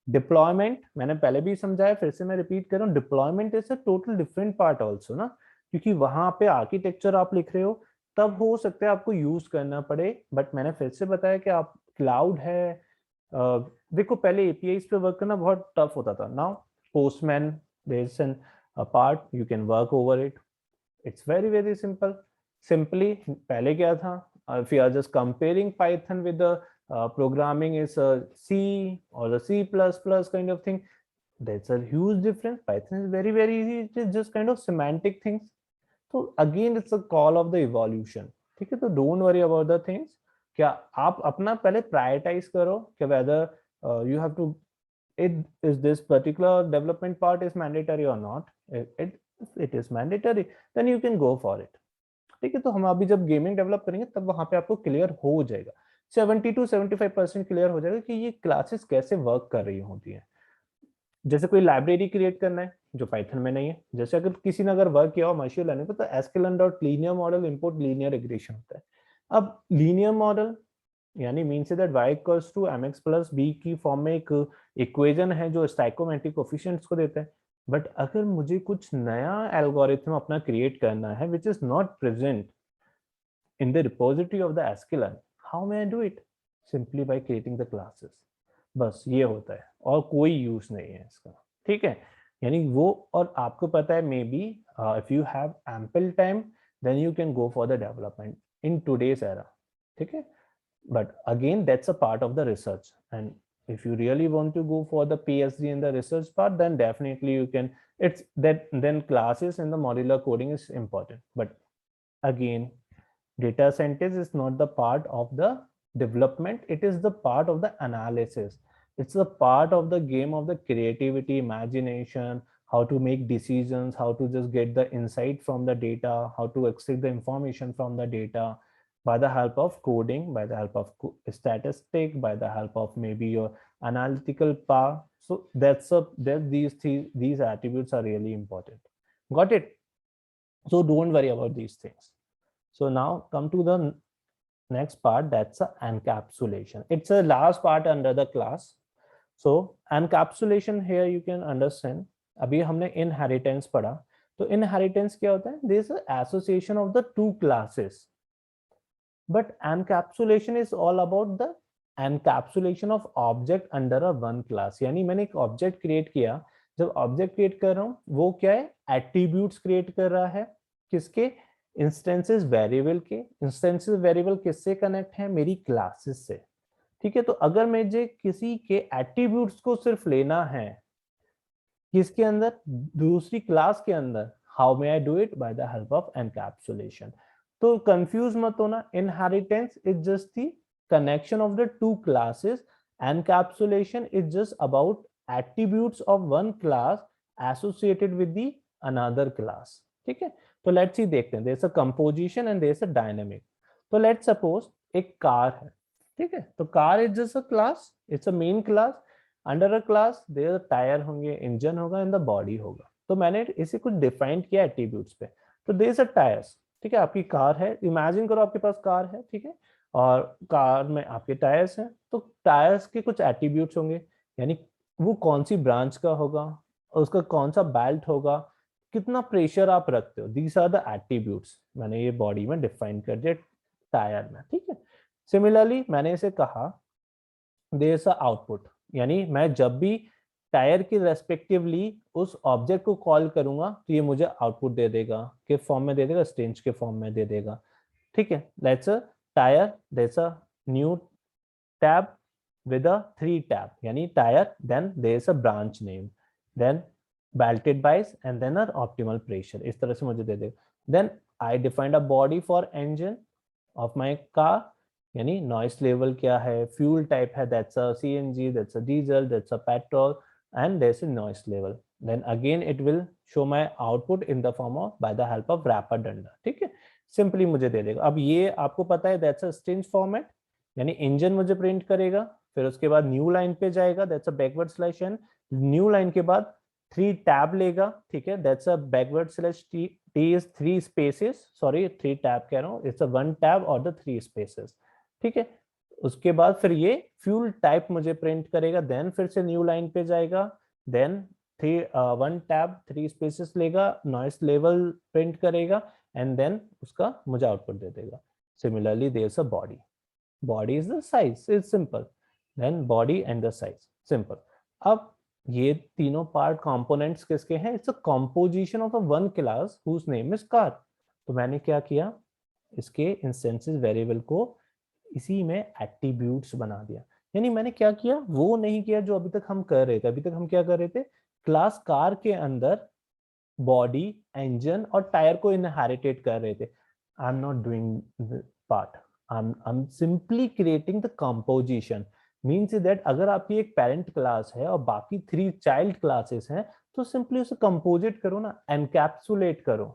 Deployment, मैंने पहले भी समझाया, फिर से मैं repeat कर रहा हूँ, deployment is a total different part also ना, क्योंकि वहां पे आर्किटेक्चर आप लिख रहे हो, तब हो सकता है आपको यूज करना पड़े. बट मैंने फिर से बताया कि आप क्लाउड है, देखो पहले एपीआईज पे वर्क करना बहुत टफ होता था. Now postman, there is an part you can work over it. It's very simple. Simply पहले क्या था, if you are just comparing Python with the programming is C or the C++ kind of thing, that's a huge difference. Python is very easy. It is just kind of semantic things. So again, it's a call of the evolution. ठीक है, तो don't worry about the things. क्या आप अपना पहले prioritize करो कि whether you have to, is this particular development part is mandatory or not. If it is mandatory, then you can go for it. ठीक है, तो हम अभी जब गेमिंग डेवलप करेंगे तब वहां पे आपको क्लियर हो जाएगा, 70 to 75% क्लियर हो जाएगा कि ये क्लासेस कैसे वर्क कर रही होती हैं. जैसे कोई लाइब्रेरी क्रिएट करना है जो पाइथन में नहीं है, जैसे अगर किसी ने अगर वर्क किया हो मशीन लर्निंग पे तो sklearn.linear model import linear regression होता है. अब लीनियर मॉडल यानी मीन से that y equals to mx plus b की फॉर्म में एक इक्वेशन है जो स्टोइकोमेट्रिक कोफिशिएंट्स को देता है. बट अगर मुझे कुछ नया एल्गोरिथम अपना क्रिएट करना है which is not present in the repository of the sklearn. How may I do it? Simply by creating the classes. बस ये होता है और कोई यूज नहीं है इसका, ठीक है। यानी वो, और आपको पता है maybe if you have ample time then you can go for the development in today's era, ठीक है। But again, that's a part of the research, and if you really want to go for the PhD in the research part, then definitely you can. It's that then classes in the modular coding is important. But again, data scientist is not the part of the development, it is the part of the analysis. It's the part of the game of the creativity, imagination, how to make decisions, how to just get the insight from the data, how to extract the information from the data by the help of coding, by the help of statistic, by the help of maybe your analytical power. So these attributes are really important. Got it? So don't worry about these things. So now come to the next part, that's a encapsulation. It's a last part under the class. So encapsulation here you can understand. अभी हमने inheritance पढ़ा, तो inheritance क्या होता है? There is an association of the two classes. But encapsulation is all about the encapsulation of object under a one class. यानी मैंने एक ऑब्जेक्ट क्रिएट किया, जब ऑब्जेक्ट क्रिएट कर रहा हूँ वो क्या है? एट्रीब्यूट्स क्रिएट कर रहा है, किसके? इंस्टेंसेस वेरिएबल के। इंस्टेंसेस वेरिएबल किससे कनेक्ट है? मेरी क्लासेस से, ठीक है। तो अगर मुझे किसी के एट्रीब्यूट्स को सिर्फ लेना है किसके अंदर? दूसरी क्लास के अंदर, how may I do it? By the help of encapsulation. तो कंफ्यूज मत होना, inheritance is just the connection of the two classes, encapsulation is just about attributes of one class associated with the another class, ठीक है। तो let's see देखते हैं, there is a composition and there is a dynamic. तो let's suppose एक car है, ठीक है। तो car is just a class, it's a main class. Under a class there tyre होंगे, इंजन होगा एंड द बॉडी होगा। तो मैंने इसे कुछ डिफाइन किया एट्रीब्यूट्स पे। तो देयर इज अ टायर्स, ठीक है। आपकी कार है, इमेजिन करो आपके पास कार है, ठीक है, और कार में आपके टायर्स हैं। तो टायर्स के कुछ एट्रीब्यूट्स होंगे, यानी वो कौन सी ब्रांच का होगा, उसका कौन सा बेल्ट होगा, कितना प्रेशर आप रखते हो, दीज आर द एट्रीब्यूट्स। मैंने ये बॉडी में डिफाइन कर दिया टायर में, ठीक है। सिमिलरली मैंने इसे कहा देयर इज अ आउटपुट, यानी मैं जब भी टायर के रेस्पेक्टिवली उस ऑब्जेक्ट को कॉल करूंगा तो ये मुझे आउटपुट दे देगा, के फॉर्म में दे देगा, स्ट्रिंग के फॉर्म में दे देगा, ठीक है। Let's a tyre, there is a new tab with a 3 tab, यानी tyre, then there is a branch name, then belted bias and then an optimal pressure, इस तरह से मुझे दे देगा। then I defined a body for engine of my car, यानी noise level क्या है, fuel type है, that's a CNG, that's a diesel, that's a petrol, and there's a noise level। then again it will show my output in the form of by the help of wrapper danda, ठीक है। Simply मुझे दे देगा। अब ये आपको पता है that's a string format, यानी इंजन मुझे प्रिंट करेगा, फिर उसके बाद न्यू लाइन पे जाएगा, that's a backward slash N, new line के बाद 3 टैब लेगा, ठीक है, that's a backward slash T is 3 spaces, sorry 3 tab कह रहा हूँ, इट्स अ 1 टैब और द 3 स्पेसेस, ठीक है। उसके बाद फिर ये फ्यूल टाइप मुझे प्रिंट करेगा, देन फिर से न्यू लाइन पे जाएगा, देन 1 टैब 3 स्पेसेस लेगा, नॉइस लेवल प्रिंट करेगा एंड देन उसका मुझे आउटपुट दे देगा। Similarly there is a body, body is the size, it's simple, then body and the size, simple। अब ये तीनों पार्ट कंपोनेंट्स किसके हैं? It's a composition of a one class whose name is car। तो मैंने क्या किया, इसके इंस्टेंसेस वेरिएबल को इसी में एट्रीब्यूट्स बना दिया। यानी मैंने क्या किया, वो नहीं किया जो अभी तक हम कर रहे थे। अभी तक हम क्या कर रहे थे, क्लास कार के अंदर बॉडी, इंजन और टायर को इनहेरिटेट कर रहे थे। आई am not doing the part, I'm simply creating the composition। means that अगर आपकी एक पेरेंट क्लास है और बाकी 3 चाइल्ड क्लासेस हैं तो सिंपली उसे कंपोजिट करो ना, एनकैप्सुलेट करो।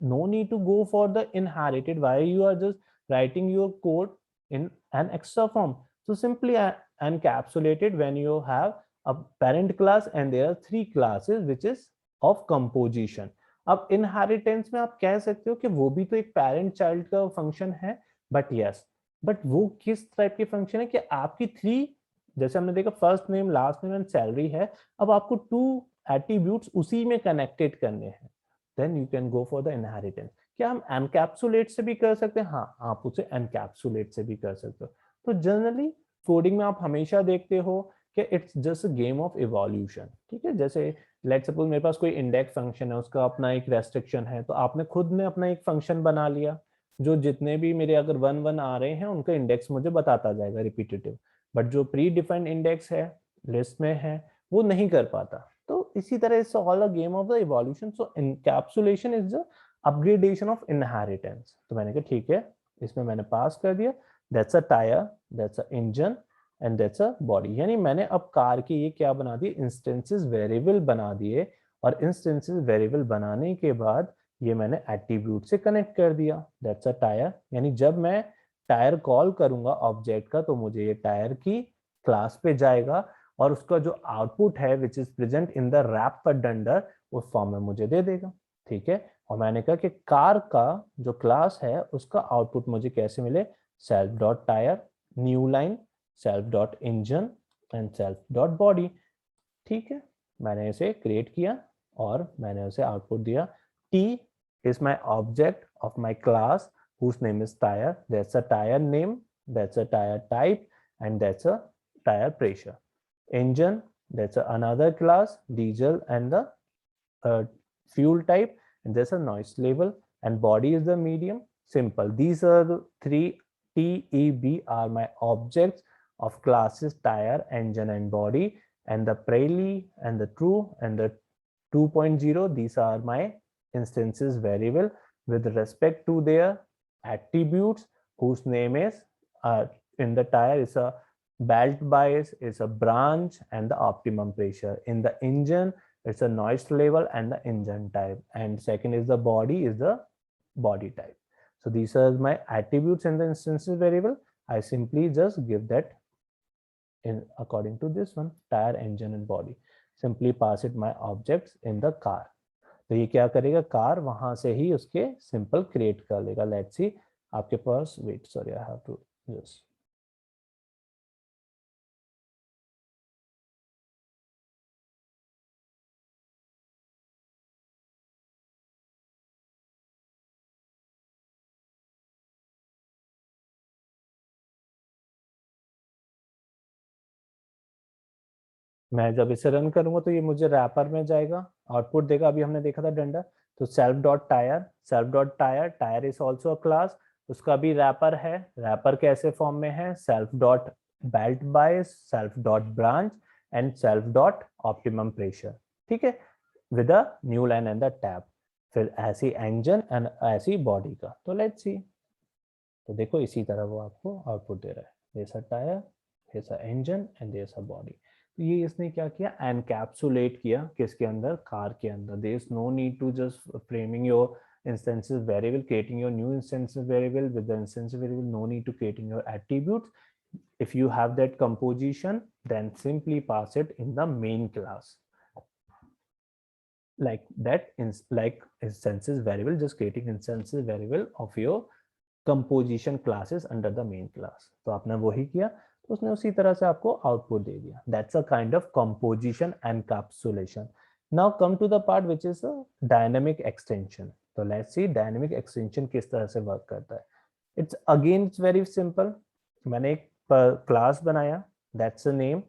no need to go for the inherited, why you are just writing your code in an extra form। so simply encapsulate it when you have a parent class and there are 3 classes which is of composition। अब inheritance में आप कह सकते हो कि वो भी तो एक parent child का फंक्शन है, बट यस, बट वो किस टाइप की फंक्शन है कि आपकी 3, जैसे हमने देखा first name, last name and salary है, अब आपको 2 एट्रीब्यूट्स उसी में कनेक्टेड करने हैं। then you can go for the inheritance. क्या हम encapsulate से भी कर सकते हैं? हाँ, आप उसे encapsulate से भी कर सकते हो. तो जनरली कोडिंग में आप हमेशा देखते हो कि it's just a game of evolution. ठीक है, जैसे लेट्स सपोज मेरे पास कोई इंडेक्स फंक्शन है, उसका अपना एक रेस्ट्रिक्शन है, तो आपने खुद ने अपना एक फंक्शन बना लिया जो जितने भी मेरे अगर 1 1 आ रहे हैं उनका इंडेक्स मुझे बताता जाएगा रिपीटेटिव. बट जो प्री डिफाइंड इंडेक्स है लिस्ट में है वो नहीं कर पाता. तो इसी तरह it's all a game of the evolution. So encapsulation is the upgradation of inheritance. तो मैंने कहा ठीक है, इसमें मैंने पास कर दिया that's a tyre, that's a engine and that's a body. यानी मैंने अब कार के ये क्या बना दिए, इंस्टेंसेस वेरिएबल बना दिए. और इंस्टेंसेस वेरिएबल बनाने के बाद ये मैंने एट्रीब्यूट से कनेक्ट कर दिया. That's a tyre. यानी जब मैं टायर कॉल करूंगा ऑब्जेक्ट का तो मुझे ये टायर की क्लास पे जाएगा और उसका जो आउटपुट है which is present in the wrapper dunder उस फॉर्म में मुझे दे देगा. ठीक है, और मैंने कहा कि कार का जो क्लास है उसका आउटपुट मुझे कैसे मिले, self dot tyre, new line, self dot engine and self dot body. ठीक है, मैंने इसे क्रिएट किया और मैंने उसे आउटपुट दिया. T is my object of my class whose name is tire. That's a tire name, that's a tire type, and that's a tire pressure. Engine, that's another class, diesel and the fuel type, and there's a noise level. And body is the medium. Simple. These are the three T, E, B are my objects of classes tire, engine, and body. And the prelude and the true and the 2.0, these are my instances variable with respect to their attributes whose name is in the tire is a belt bias, is a branch and the optimum pressure. In the engine it's a noise level and the engine type, and second is the body is the body type. So these are my attributes in the instances variable. I simply just give that in according to this one, tire, engine and body. Simply pass it my objects in the car. तो ये क्या करेगा, car वहां से ही उसके simple create कर लेगा. Let's see आपके पास, wait sorry I have to just मैं जब इसे रन करूंगा तो ये मुझे रैपर में जाएगा, आउटपुट देगा. अभी हमने देखा था डंडा. तो self dot tyre, self dot tyre, tyre is also a class, उसका भी रैपर है. रैपर कैसे फॉर्म में है, self dot belt bias, self dot branch and self dot optimum pressure. ठीक है, with a new line and the tab. फिर ऐसी इंजन एंड ऐसी बॉडी का. तो लेट्स सी. तो देखो इसी तरह वो आपको आउटपुट दे रहा है. There is a tyre, there is a engine and there is a body. तो ये इसने क्या किया, एनकैप्सुलेट किया किसके अंदर, कार के अंदर. There is no need to just framing your instances variable, creating your new instances variable with the instances variable. No need to creating your attributes. If you have that composition, then simply pass it in the main class. Like that, like instances variable, just creating instances variable of your composition classes under the main class. तो आपने वही किया तो उसने उसी तरह से आपको आउटपुट दे दिया. That's a kind of composition encapsulation. Now come to the part which is a dynamic extension. तो let's see dynamic extension किस तरह से वर्क करता है. It's very simple. मैंने एक क्लास बनाया, that's a name,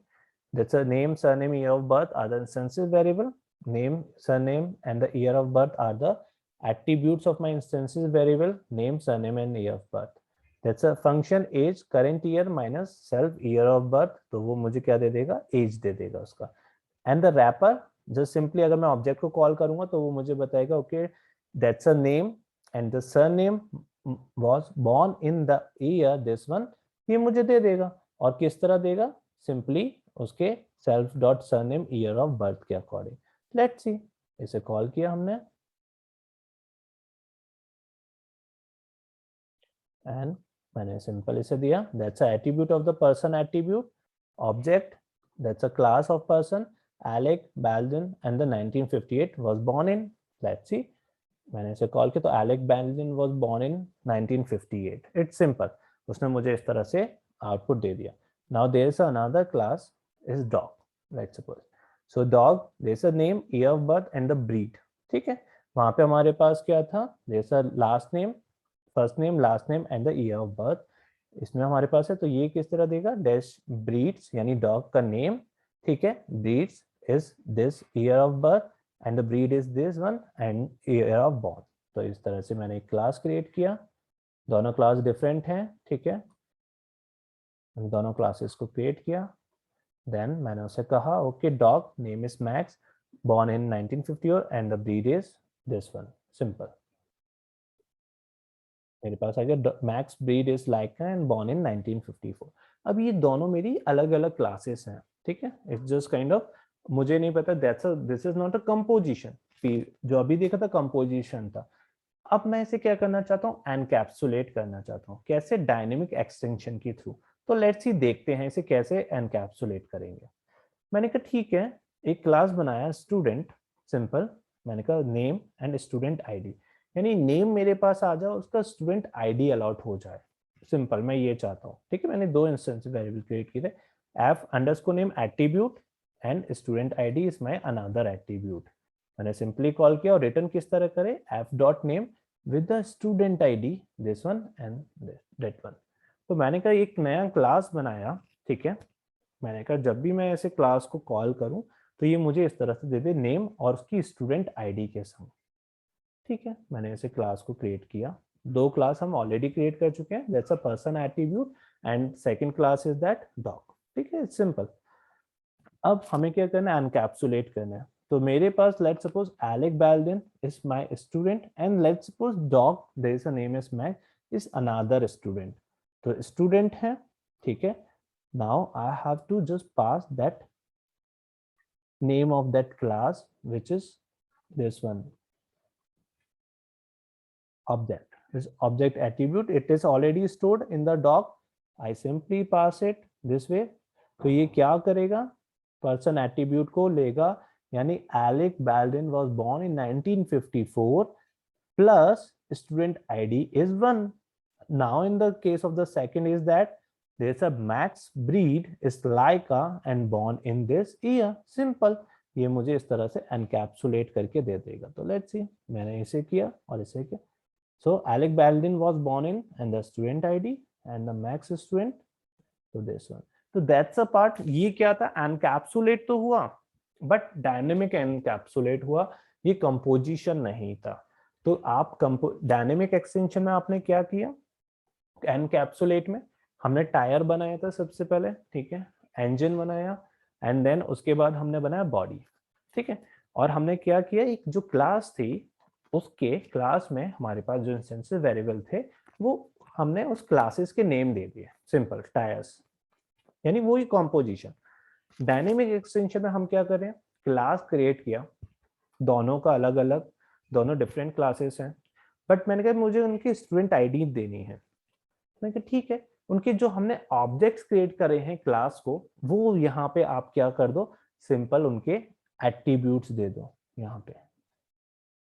surname, year of birth are the instances variable. Name, surname and the year of birth are the attributes of my instances variable. Name, surname and year of birth. That's a function age, current year minus self year of birth. तो वो मुझे क्या दे देगा, age दे देगा उसका. And the wrapper, just simply अगर मैं object को कॉल करूंगा तो वो मुझे बताएगा okay that's a name and the surname was born in the year this one. ये मुझे दे देगा. और किस तरह देगा, simply उसके self dot surname year of birth के अकॉर्डिंग. लेट्स सी, इसे कॉल किया हमने एंड मैंने सिंपल इसे दिया. That's a attribute of the person attribute. Object, that's a class of person. Alec Baldwin and the 1958 was born in. Let's see, मैंने इसे call किया तो Alec Baldwin was born in 1958. It's simple. उसने मुझे इस तरह से आउटपुट दे दिया. Now there is another class is dog. Let's suppose. So dog, there's a name, year of birth and the breed. ठीक है, वहां पे हमारे पास क्या था, जैसा last name, first name, last name and the year of birth, इसमें हमारे पास है। तो ये किस तरह देगा, डैश ब्रीड्स यानी डॉग का नेम, ठीक है, breeds is this year of birth and the breed is this one and year of born. तो इस तरह से मैंने एक क्लास क्रिएट किया, दोनों क्लास डिफरेंट हैं, ठीक है, दोनों क्लासेस को क्रिएट किया। देन मैंने उसे कहा okay dog name is max, born in 1954 and the breed is this one, simple। मेरे पास आ गया Max breed is Laika and born in 1954। अब ये दोनों मेरी अलग अलग क्लासेस हैं, ठीक है, इट्स जस्ट काइंड ऑफ, मुझे नहीं पता, this is not a composition, जो अभी देखा था कंपोजिशन था। अब मैं इसे क्या करना चाहता हूँ, एनकैप्सुलेट करना चाहता हूँ, कैसे, डायनेमिक एक्सटेंशन के थ्रू। तो लेट्स सी देखते हैं इसे कैसे एनकैप्सुलेट करेंगे। मैंने कहा ठीक है, एक क्लास बनाया स्टूडेंट, सिंपल, मैंने कहा नेम एंड स्टूडेंट आईडी, यानी नेम मेरे पास आ जाए, उसका स्टूडेंट आईडी अलॉट हो जाए, सिंपल, मैं ये चाहता हूँ, ठीक है। मैंने दो इंस्टेंस वेरिएबल क्रिएट किए थे, F underscore name attribute and student ID is my another attribute. मैंने सिंपली कॉल किया और रिटर्न किस तरह करे, F dot name with the student ID this one and that one. तो मैंने कहा एक नया क्लास बनाया, ठीक है, मैंने कहा जब भी मैं ऐसे क्लास को कॉल करूं तो ये मुझे इस तरह से दे दे नेम और उसकी स्टूडेंट आईडी के संग, ठीक है। मैंने ऐसे क्लास को क्रिएट किया, दो क्लास हम ऑलरेडी क्रिएट कर चुके हैं, that's a person attribute and second class is that dog, ठीक है, सिंपल। अब हमें क्या करना है, एनकैप्सुलेट करना है। तो मेरे पास let's suppose Alec Baldwin is my student and let's suppose dog there is a name is Max is another student. तो स्टूडेंट है, ठीक है, now I have to just pass that name of that class which is this one, object, this object attribute, it is already stored in the doc, I simply pass it this way। तो ये क्या करेगा, person attribute को लेगा, यानी Alec बैल्डिन was born in 1954 plus student ID is 1। now in the case of the second is that there's a max breed is Laika and born in this year, simple। ये मुझे इस तरह से encapsulate करके दे देगा। तो लेट्स सी, मैंने इसे किया और इसे किया। So Alec Baldwin was born in and the student ID and the Max student, तो दिस वन। तो दैट्स अ पार्ट, ये क्या था, एनकैप्सुलेट तो हुआ बट डायनेमिक एनकैप्सुलेट हुआ, ये कंपोजिशन नहीं था। तो आप डायनेमिक एक्सटेंशन में आपने क्या किया, एनकैप्सुलेट में हमने टायर बनाया था सबसे पहले, ठीक है, इंजन बनाया एंड देन उसके बाद हमने बनाया बॉडी, ठीक है। और हमने क्या किया, एक जो क्लास थी उसके क्लास में हमारे पास जो इंस्टेंसेस वेरिएबल थे वो हमने उस क्लासेस के नेम दे दिए, सिंपल, टायर्स, यानी वही कॉम्पोजिशन। डायनेमिक एक्सटेंशन में हम क्या कर रहे हैं, क्लास क्रिएट किया, दोनों का अलग अलग, दोनों डिफरेंट क्लासेस हैं, बट मैंने कहा मुझे उनकी स्टूडेंट आईडी देनी है। मैंने कहा ठीक है, उनके जो हमने ऑब्जेक्ट्स क्रिएट करे हैं क्लास को, वो यहाँ पे आप क्या कर दो, सिंपल उनके एट्रीब्यूट्स दे दो यहाँ पे।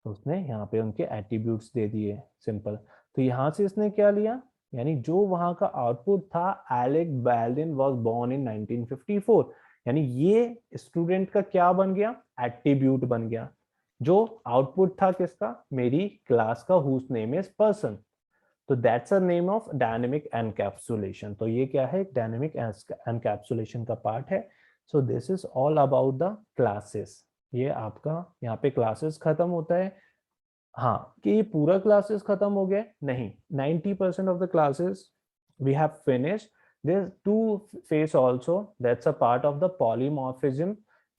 तो उसने यहाँ पे उनके एट्रीब्यूट्स दे दिए, सिंपल। तो यहाँ से इसने क्या लिया, यानी जो वहां का आउटपुट था, एलेक बैल्डिन वाज बोर्न इन 1954, यानी ये स्टूडेंट का क्या बन गया, एट्रीब्यूट बन गया। जो आउटपुट था किसका, मेरी क्लास का, हुज नेम इज पर्सन। तो that's a name of dynamic encapsulation. तो ये क्या है, डायनेमिक एनकैप्सुलेशन का पार्ट है। So this is all about the classes. ये आपका यहाँ पे क्लासेस खत्म होता है। हाँ, कि ये पूरा क्लासेस खत्म हो गया नहीं, 90% of the classes we have finished. There is two face also, that's a part of the polymorphism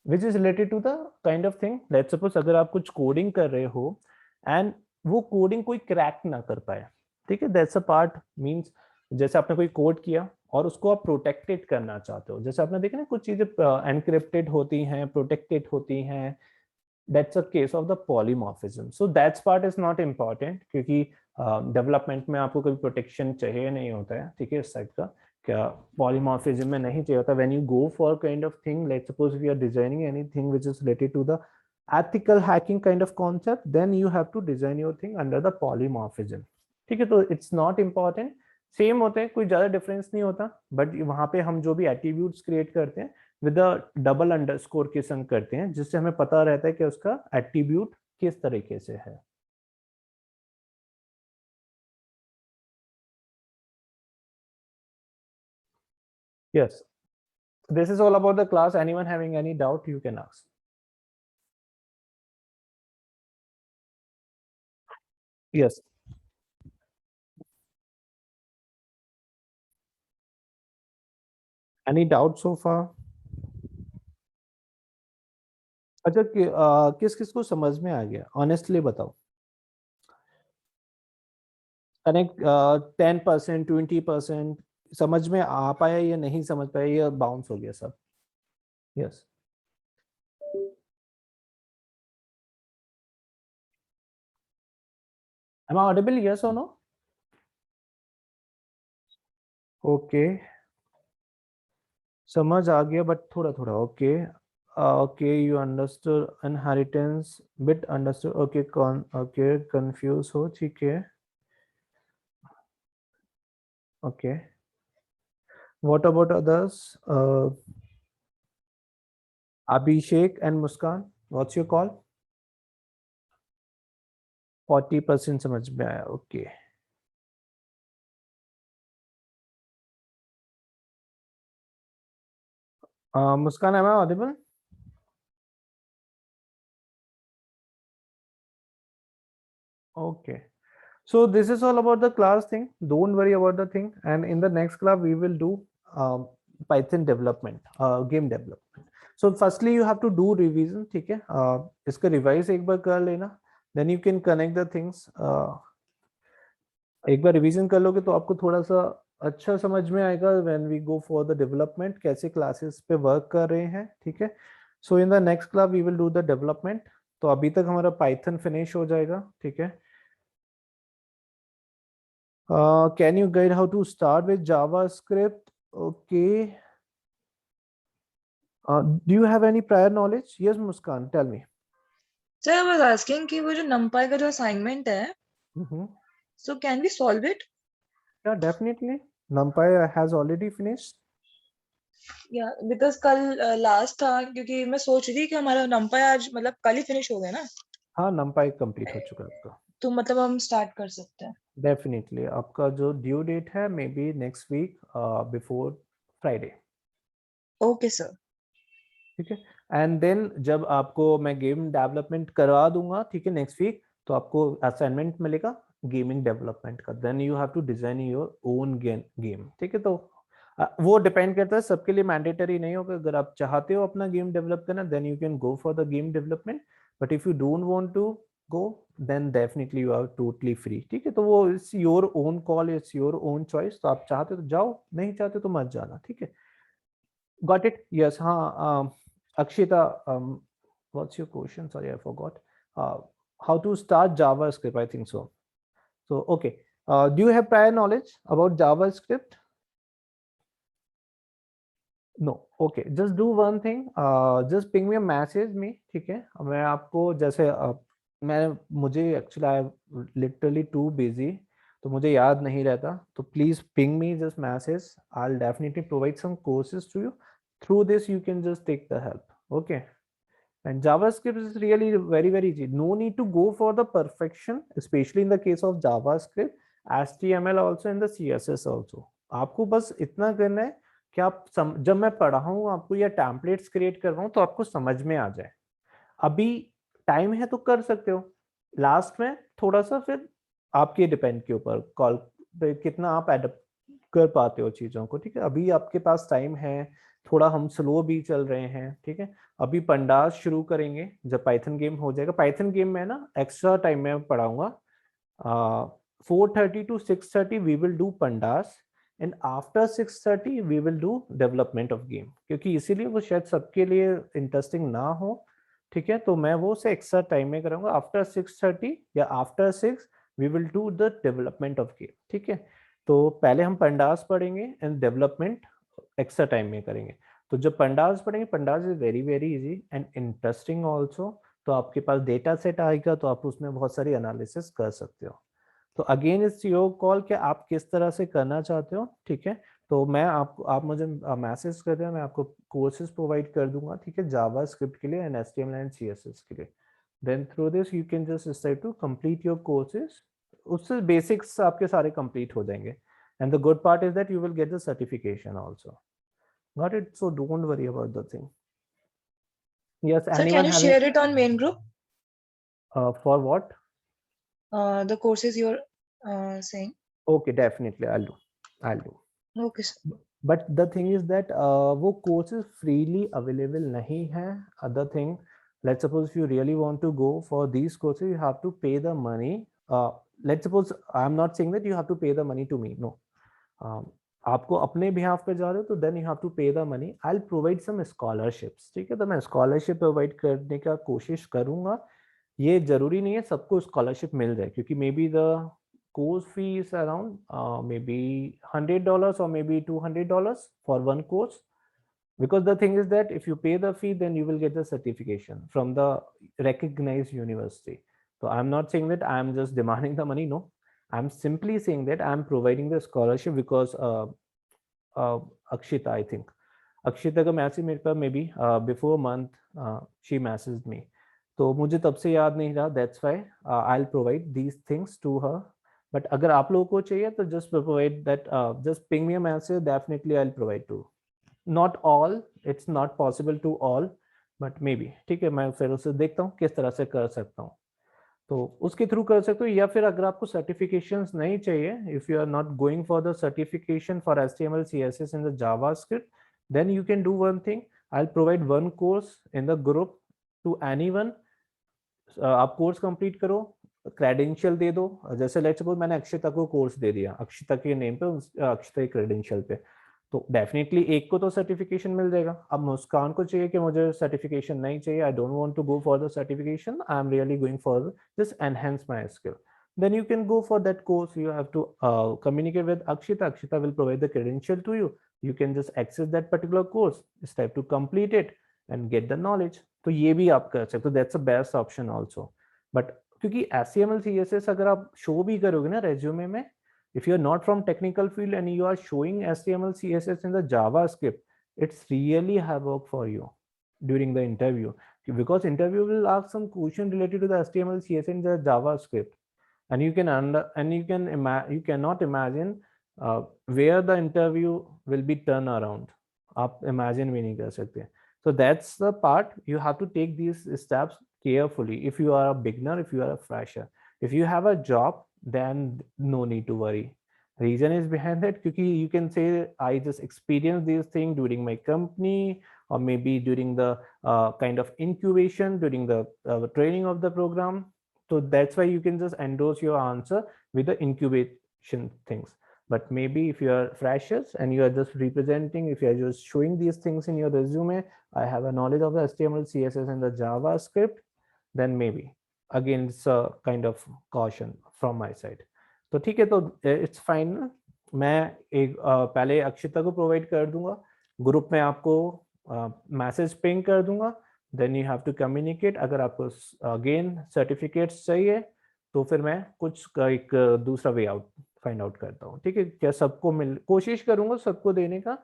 which is related to the kind of thing। let's suppose अगर आप कुछ कोडिंग कर रहे हो एंड वो कोडिंग कोई क्रैक ना कर पाए, ठीक है, दैट्स अ पार्ट, मींस जैसे आपने कोई कोड किया और उसको आप प्रोटेक्टेड करना चाहते हो, जैसे आपने देखा ना कुछ चीजें एनक्रिप्टेड होती हैं, प्रोटेक्टेड होती हैं, that's a case of the polymorphism. So that's part is not important, क्योंकि डेवलपमेंट में आपको कोई प्रोटेक्शन चाहिए नहीं होता है, ठीक है, इस टाइप का क्या पॉलीमॉर्फिज्म में नहीं चाहिए होता। When you go for kind of thing, let's suppose we are designing anything which is related to the ethical hacking kind of concept, then you have to design your thing under the polymorphism, ठीक है। तो it's not important, same होते हैं, कोई ज्यादा difference नहीं होता, but वहां पे हम जो भी एट्रीब्यूट्स क्रिएट करते हैं विद डबल अंडरस्कोर के संग करते हैं, जिससे हमें पता रहता है कि उसका एट्रीब्यूट किस तरीके से है। Yes, this is all about the class. Anyone having any doubt, you can ask. Yes. Any doubt so far? अच्छा, किस किस को समझ में आ गया, ऑनेस्टली बताओ। कनेक्ट 10%, 20% समझ में आ पाया या नहीं समझ पाया, या बाउंस हो गया सब? Yes. Am I audible? Yes or no? Okay, समझ आ गया बट थोड़ा थोड़ा। Okay okay, you understood inheritance, bit understood. Okay, okay confuse हो, ठीक है। Okay, what about others? Abhishek and Muskan, what's your call? 40% समझ में आया। Okay, Muskan, am I audible? Okay, so this is all about the class thing. Don't worry about the thing, and in the next class we will do Python development, game development. So firstly you have to do revision, ठीक है? इसका revise एक बार कर लेना, then you can connect the things. एक बार revision कर लोगे तो आपको थोड़ा सा अच्छा समझ में आएगा when we go for the development, कैसे क्लासेस पे वर्क कर रहे हैं, ठीक है? So in the next class we will do the development. तो अभी तक हमारा पाइथन फिनिश हो जाएगा, ठीक है? Can you guide how to start with JavaScript? Okay. Do you have any prior knowledge? Yes, Muskan, tell me. Sir, I was asking कि वो जो NumPy का जो assignment है, so can we solve it? Yeah, definitely. NumPy has already finished. Yeah, because कल last था, क्योंकि मैं सोच रही थी कि हमारा NumPy आज मतलब कल ही finish हो गया ना, हाँ, NumPy complete हो चुका है आपका। तो मतलब हम start कर सकते हैं। Definitely. आपका जो due date है, maybe next week before Friday. Okay, sir. ठीक है? And then जब आपको मैं गेम डेवलपमेंट करवा दूंगा, ठीक है, नेक्स्ट वीक, तो आपको असाइनमेंट मिलेगा गेमिंग डेवलपमेंट का। Then you have to design your own game, ठीक है? तो वो डिपेंड करता है, सबके लिए मैंडेटरी नहीं होगा। अगर आप चाहते हो अपना गेम डेवलप करना, then you can go for the game development, but if you don't want to go, then definitely you are totally free, ठीक है? तो वो it's your own call, it's your own choice. तो आप चाहते हो तो जाओ, नहीं चाहते तो मत जाना, ठीक है? Got it? यस। हाँ, Akshita, what's your question? Sorry, I forgot. How to start JavaScript? I think so. So, okay. Do you have prior knowledge about JavaScript? No. Okay. Just do one thing. Just ping me a message me. ठीक है? मैं आपको जैसे मुझे actually I am literally too busy, तो मुझे याद नहीं रहता, तो please ping me just message. I'll definitely provide some courses to you. Through this you can just take the help. Okay. And JavaScript is really very, very easy. No need to go for the perfection, especially in the case of JavaScript, HTML also and the CSS also. आपको बस इतना करना है कि आप जब मैं पढ़ाऊँ आपको या टेम्पलेट्स क्रिएट कर रहा हूँ तो आपको समझ में आ जाए। अभी टाइम है तो कर सकते हो, लास्ट में थोड़ा सा फिर आपके डिपेंड के ऊपर कॉल पे कितना आप एडप्ट कर पाते हो चीजों को, ठीक है? अभी आपके पास टाइम है, थोड़ा हम स्लो भी चल रहे हैं, ठीक है? अभी पंडास शुरू करेंगे जब पाइथन गेम हो जाएगा। पाइथन गेम में ना एक्स्ट्रा टाइम में पढ़ाऊंगा, 4:30 to 6:30 we will do pandas, and after 6:30 we will do development of game, क्योंकि इसीलिए वो शायद सबके लिए इंटरेस्टिंग ना हो, ठीक है? तो मैं वो से एक्स्ट्रा टाइम में करूंगा। आफ्टर 6:30 या after 6 we will do the development of game, ठीक है? तो पहले हम पंडास पढ़ेंगे एंड डेवलपमेंट एक्स्ट्रा टाइम में करेंगे। तो जब पंडास पढ़ेंगे, pandas is very very easy and interesting also. तो आपके पास डेटा सेट आएगा तो आप उसमें बहुत सारी एनालिसिस कर सकते हो। तो अगेन इट्स योर कॉल कि आप किस तरह से करना चाहते हो, ठीक है? तो मैं आप मुझे मैसेज कर दें, मैं आपको कोर्सेज प्रोवाइड कर दूंगा, ठीक है? जावा स्क्रिप्ट के लिए एंड HTML एंड CSS के लिए। then through this you can just decide to complete your courses. उससे basics आपके सारे complete हो जाएंगे, and the good part is that you will get the certification also. Got it? So don't worry about the thing. Yes, Sir, anyone can you having share it on main group? For what? The courses you're saying. Okay, definitely I'll do. Okay, sir. But the thing is that वो courses freely available नहीं है. Other thing, let's suppose if you really want to go for these courses, you have to pay the money. Let's suppose I'm not saying that you have to pay the money to me. No. आपको अपने behalf पे जा रहे हो तो then you have to pay the money. I'll provide some scholarships. ठीक है, तो मैं scholarship provide करने का कोशिश करूँगा. ये जरूरी नहीं है सबको scholarship मिल जाए, क्योंकि maybe the course fee is around maybe $100 or maybe $200 for one course, because the thing is that if you pay the fee then you will get the certification from the recognized university. So I'm not saying that I'm just demanding the money. No, I'm simply saying that I'm providing the scholarship because Akshita, I think Akshita का message मेरे पास maybe before a month she messaged me, तो मुझे तब से याद नहीं रहा. That's why I'll provide these things to her. But अगर आप लोगों को चाहिए तो just provide that, just ping me a message, definitely I'll provide too. Not all, it's not possible to all, but maybe. ठीक है, मैं फिर उसे देखता हूँ किस तरह से कर सकता हूँ, तो उसके थ्रू कर सकते हो. या फिर अगर आपको सर्टिफिकेशंस नहीं चाहिए, if you are not going for the certification for HTML CSS in the JavaScript, then you can do one thing. I'll provide one course in the group to anyone. आप कोर्स कंप्लीट करो, credential दे दो. जैसे let's suppose मैंने अक्षिता को course दे दिया, अक्षिता के name पे, अक्षिता के क्रेडेंशियल पे, तो डेफिनेटली एक को तो सर्टिफिकेशन मिल जाएगा. अब मुस्कान को चाहिए कि मुझे सर्टिफिकेशन नहीं चाहिए, I don't want to go for the certification, I am really going for just enhance my skill, then you can go for that course. You have to communicate with Akshita. Akshita will provide the credential to you. You can just access that particular course, step to complete it and get the knowledge. तो ये भी आप कर सकते हो. That's the best option also. But क्योंकि HTML CSS अगर आप शो भी करोगे ना रेज्यूमे में, if you are not from technical field and you are showing HTML CSS in the JavaScript, it's really hard work for you during the interview, because interview will ask some question related to the HTML CSS in the JavaScript, and you cannot imagine where the interview will be turned around. आप imagine भी नहीं कर सकते. So that's the part. You have to take these steps carefully. If you are a beginner, if you are a fresher, if you have a job, then no need to worry. Reason is behind that because you can say I just experienced these things during my company, or maybe during the kind of incubation, during the training of the program. So that's why you can just endorse your answer with the incubation things. But maybe if you are freshers and you are just representing, if you are just showing these things in your resume, I have a knowledge of the HTML, CSS and the JavaScript, then maybe again it's a kind of caution from my side. तो ठीक है, तो it's fine ना. मैं एक पहले अक्षिता को provide कर दूंगा, ग्रुप में आपको मैसेज पिंग कर दूंगा, then you have to communicate. अगर आपको अगेन सर्टिफिकेट्स चाहिए तो फिर मैं कुछ एक दूसरा वे आउट फाइंड आउट करता हूँ. ठीक है, क्या सबको कोशिश करूंगा सबको देने का,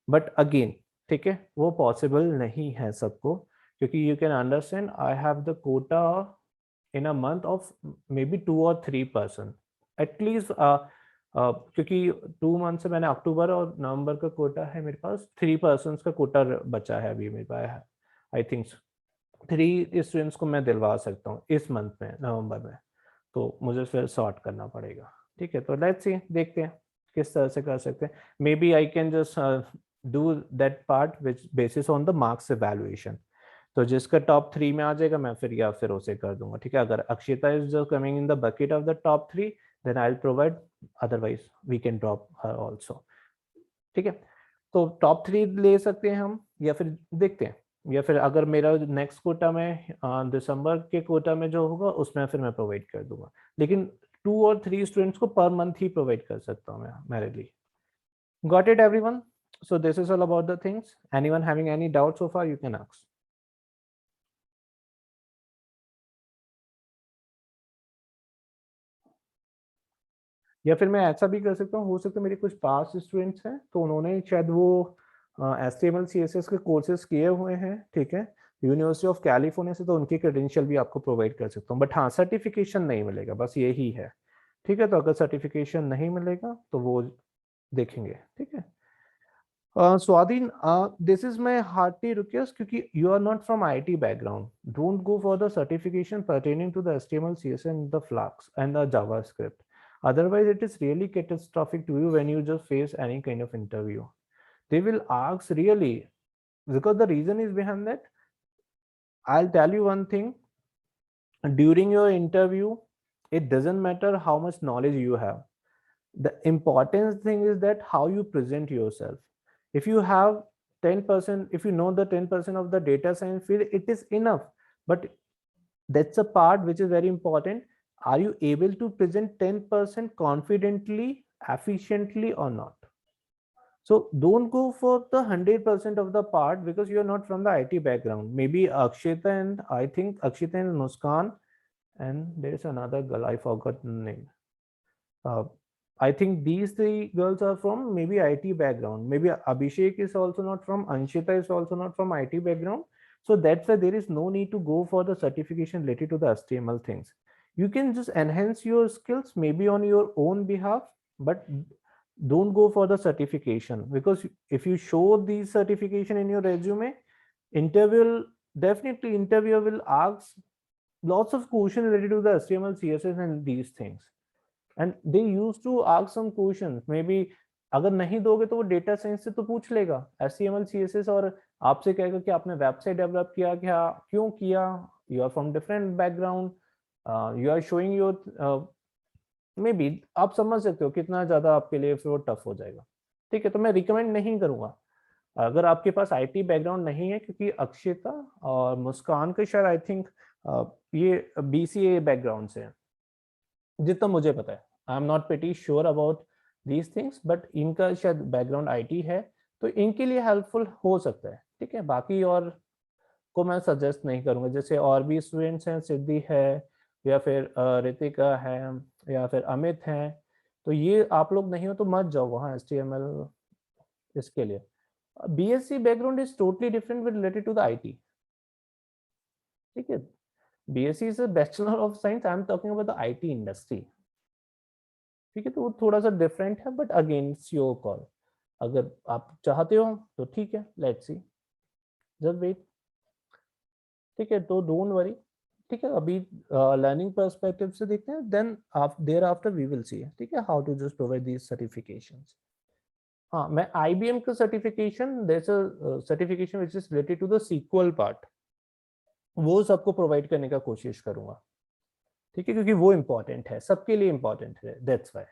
बट अगेन ठीक है वो पॉसिबल नहीं है सबको, क्योंकि you can understand I have the quota in a month of maybe 2 or 3 person at least. क्योंकि 2 months से मैंने अक्टूबर और नवंबर का कोटा है मेरे पास, 3 persons का कोटा बचा है अभी मेरे पास. आई थिंक 3 स्टूडेंट्स को मैं दिलवा सकता हूँ इस मंथ में, नवंबर में, तो मुझे फिर सॉर्ट करना पड़ेगा. ठीक है, तो लेट्स सी, देखते हैं किस तरह से कर सकते हैं. Maybe I can just do that part which basis on the marks evaluation. तो जिसका टॉप 3 में आ जाएगा मैं फिर या फिर उसे कर दूंगा. ठीक है, अगर Akshita is just coming in the bucket of the top 3, then I'll provide, otherwise we can drop her also. ठीक है, तो टॉप 3 ले सकते हैं हम, या फिर देखते हैं, या फिर अगर मेरा नेक्स्ट कोटा में दिसंबर के कोटा में जो होगा उसमें फिर मैं प्रोवाइड कर दूंगा. लेकिन 2 or 3 स्टूडेंट्स को पर मंथ ही प्रोवाइड कर सकता हूँ मैं मेरे लिए. Got it everyone? So this is all about the things. Anyone having any doubt so far, you can ask. या फिर मैं ऐसा भी कर सकता हूँ, हो सकता है मेरे कुछ पास स्टूडेंट्स हैं तो उन्होंने शायद वो HTML CSS के कोर्सेज किए हुए हैं. ठीक है, यूनिवर्सिटी ऑफ कैलिफोर्निया से तो उनकी क्रेडेंशियल भी आपको प्रोवाइड कर सकता हूँ, बट हाँ सर्टिफिकेशन नहीं मिलेगा, बस यही है। ठीक है, तो अगर सर्टिफिकेशन नहीं मिलेगा तो वो देखेंगे। ठीक है, Swadhin, this is my hearty request क्योंकि you are not from IT background. Don't go for the certification pertaining to the HTML, CSS, and the Flux and the JavaScript. Otherwise, it is really catastrophic to you when you just face any kind of interview. They will ask really, because the reason is behind that. I'll tell you one thing. During your interview, it doesn't matter how much knowledge you have. The important thing is that how you present yourself. If you have 10%, if you know the 10% of the data science field, it is enough. But that's a part which is very important. Are you able to present 10% confidently, efficiently or not? So don't go for the 100% of the part because you're not from the IT background. Maybe Akshita and I think Akshita and Muskan, and there's another girl, I forgot the name. I think these three girls are from maybe IT background. Maybe Abhishek is also not from, Anshita is also not from IT background. So that's why there is no need to go for the certification related to the HTML things. You can just enhance your skills maybe on your own behalf, but don't go for the certification, because if you show these certification in your resume, interviewer will ask lots of questions related to the HTML, CSS and these things. And they used to ask some questions. Maybe अगर नहीं दोगे तो वो data science से तो पूछ लेगा HTML, CSS, और आपसे कहेगा कि आपने वेबसाइट डेवलप किया क्या, क्यों किया, you are from different background, you are showing your, maybe आप समझ सकते हो कितना ज्यादा आपके लिए फिर वो टफ हो जाएगा। ठीक है, तो मैं रिकमेंड नहीं करूंगा अगर आपके पास IT बैकग्राउंड नहीं है, क्योंकि अक्षिता और मुस्कान के शायद आई थिंक ये BCA बैकग्राउंड से है जितना मुझे पता है। I am not pretty sure about these things, but इनका शायद बैकग्राउंड IT है, तो इनके लिए हेल्पफुल हो सकता है। ठीक है, बाकी और को मैं सजेस्ट नहीं करूंगा। जैसे और भी स्टूडेंट्स हैं, सिद्धि है या फिर रितिका है या फिर अमित है, तो ये आप लोग नहीं हो तो मत जाओ वहाँ HTML इसके लिए। BSc background is totally different with related to the IT। ठीक है, BSc is a bachelor of science, I am talking about the IT industry. ठीक है, तो वो थोड़ा सा डिफरेंट है, but again it's your call. अगर आप चाहते हो तो ठीक है, लेट्स सी, जस्ट वेट। ठीक है, तो डोंट वरी। ठीक है, अभी लर्निंग पर्सपेक्टिव से देखते हैं, then there after we will see. ठीक है, how to just provide these certifications. हाँ, मैं IBM का certification, there is a certification which is related to the SQL part, वो सबको प्रोवाइड करने का कोशिश करूंगा। ठीक है, क्योंकि वो इम्पोर्टेंट है, सबके लिए इम्पोर्टेंट है, दैट्स व्हाई।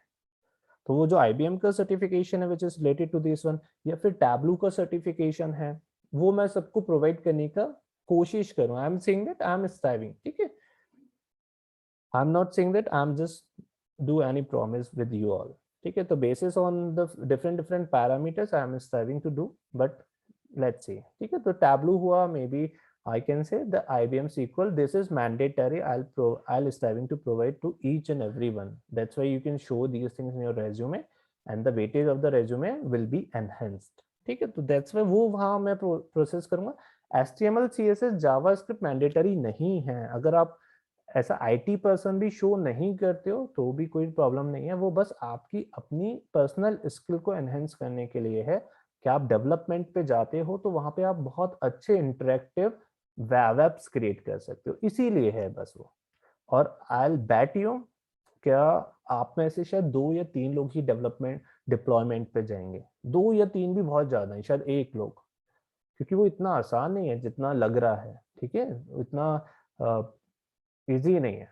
तो वो जो IBM का सर्टिफिकेशन है which is related to this one, या फिर टैबलू का सर्टिफिकेशन है, वो मैं सबको प्रोवाइड करने का कोशिश करूँ। I am saying that I am striving. ठीक है, I am not saying that I am just do any promise with you all. ठीक है, तो basis on the different parameters I am striving to do, but let's see. ठीक है, तो Tableau हुआ, maybe I can say the IBM SQL, this is mandatory. I'll striving to provide to each and everyone. That's why you can show these things in your resume and the weightage of the resume will be enhanced. ठीक है, तो that's why वो वहाँ मैं process करूँगा। HTML, CSS, JavaScript mandatory नहीं है। अगर आप ऐसा IT पर्सन भी शो नहीं करते हो तो भी कोई प्रॉब्लम नहीं है, वो बस आपकी अपनी पर्सनल स्किल को एनहेंस करने के लिए है कि आप डेवलपमेंट पे जाते हो तो वहाँ पे आप बहुत अच्छे इंटरेक्टिव वेब एप्स क्रिएट कर सकते हो, इसीलिए है बस वो। और आई विल बैट यू, क्या आप में से शायद 2 या 3 लोग ही डेवलपमेंट डिप्लॉयमेंट पे जाएंगे। 2 या 3 भी बहुत ज्यादा है, शायद 1 लोग, क्योंकि वो इतना आसान नहीं है जितना लग रहा है। ठीक है, इतना इजी नहीं है।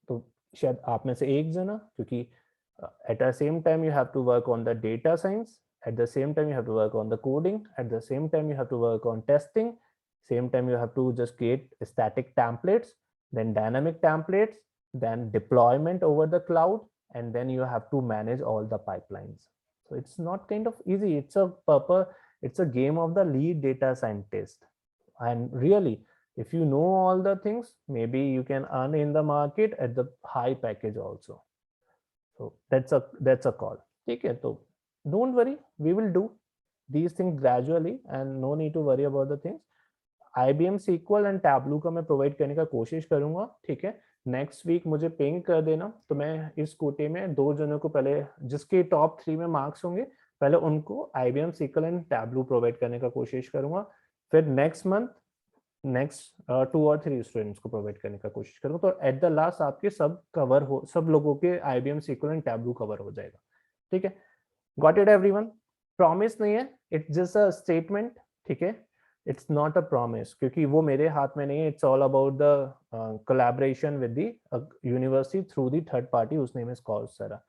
तो शायद आप में से एक जना, क्योंकि at the same time you have to work on the data science, at the same time you have to work on the coding, at the same time you have to work on testing, same time you have to just create static templates, then dynamic templates, then deployment over the cloud, and then you have to manage all the pipelines. So it's not kind of easy. It's a game of the lead data scientist. And really, if you know all the things, maybe you can earn in the market at the high package also. So that's a call. Okay, so don't worry, we will do these things gradually and no need to worry about the things. IBM SQL and Tableau का मैं provide करने का कोशिश करूंगा, ठीक है। Next week मुझे ping कर देना, तो मैं इस कोटे में 2 जनों को पहले, जिसके टॉप 3 में मार्क्स होंगे, पहले उनको IBM SQL and Tableau provide करने का कोशिश करूंगा। फिर नेक्स्ट मंथ नेक्स्ट 2 और 3 स्टूडेंट्स को प्रोवाइड करने का कोशिश करूंगा। तो एट द लास्ट आपके सब कवर हो, सब लोगों के IBM SQL and Tableau cover हो जाएगा, ठीक है। Got it everyone? प्रॉमिस नहीं है, इट्स जस्ट अ स्टेटमेंट, ठीक है। इट्स नॉट अ प्रॉमिस, क्योंकि वो मेरे हाथ में नहीं है। It's all about the collaboration with the university through the third party, whose name is Coursera.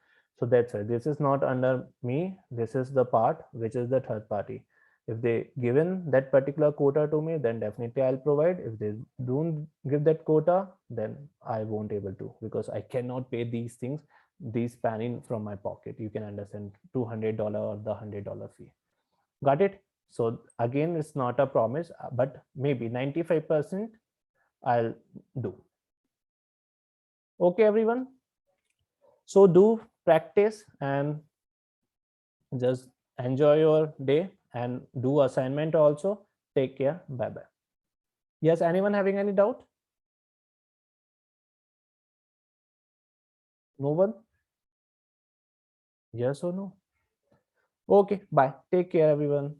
So that's it. This is not under me. This is the part which is the third party. If they given that particular quota to me, then definitely I'll provide. If they don't give that quota, then I won't able to, because I cannot pay these things, these spanning from my pocket. You can understand $200 or the $100 fee. Got it? So again, it's not a promise, but maybe 95% I'll do. Okay, everyone. So do practice and just enjoy your day and do assignment also. Take care. Bye bye. Yes, anyone having any doubt? No one? Yes or no? Okay, bye. Take care, everyone.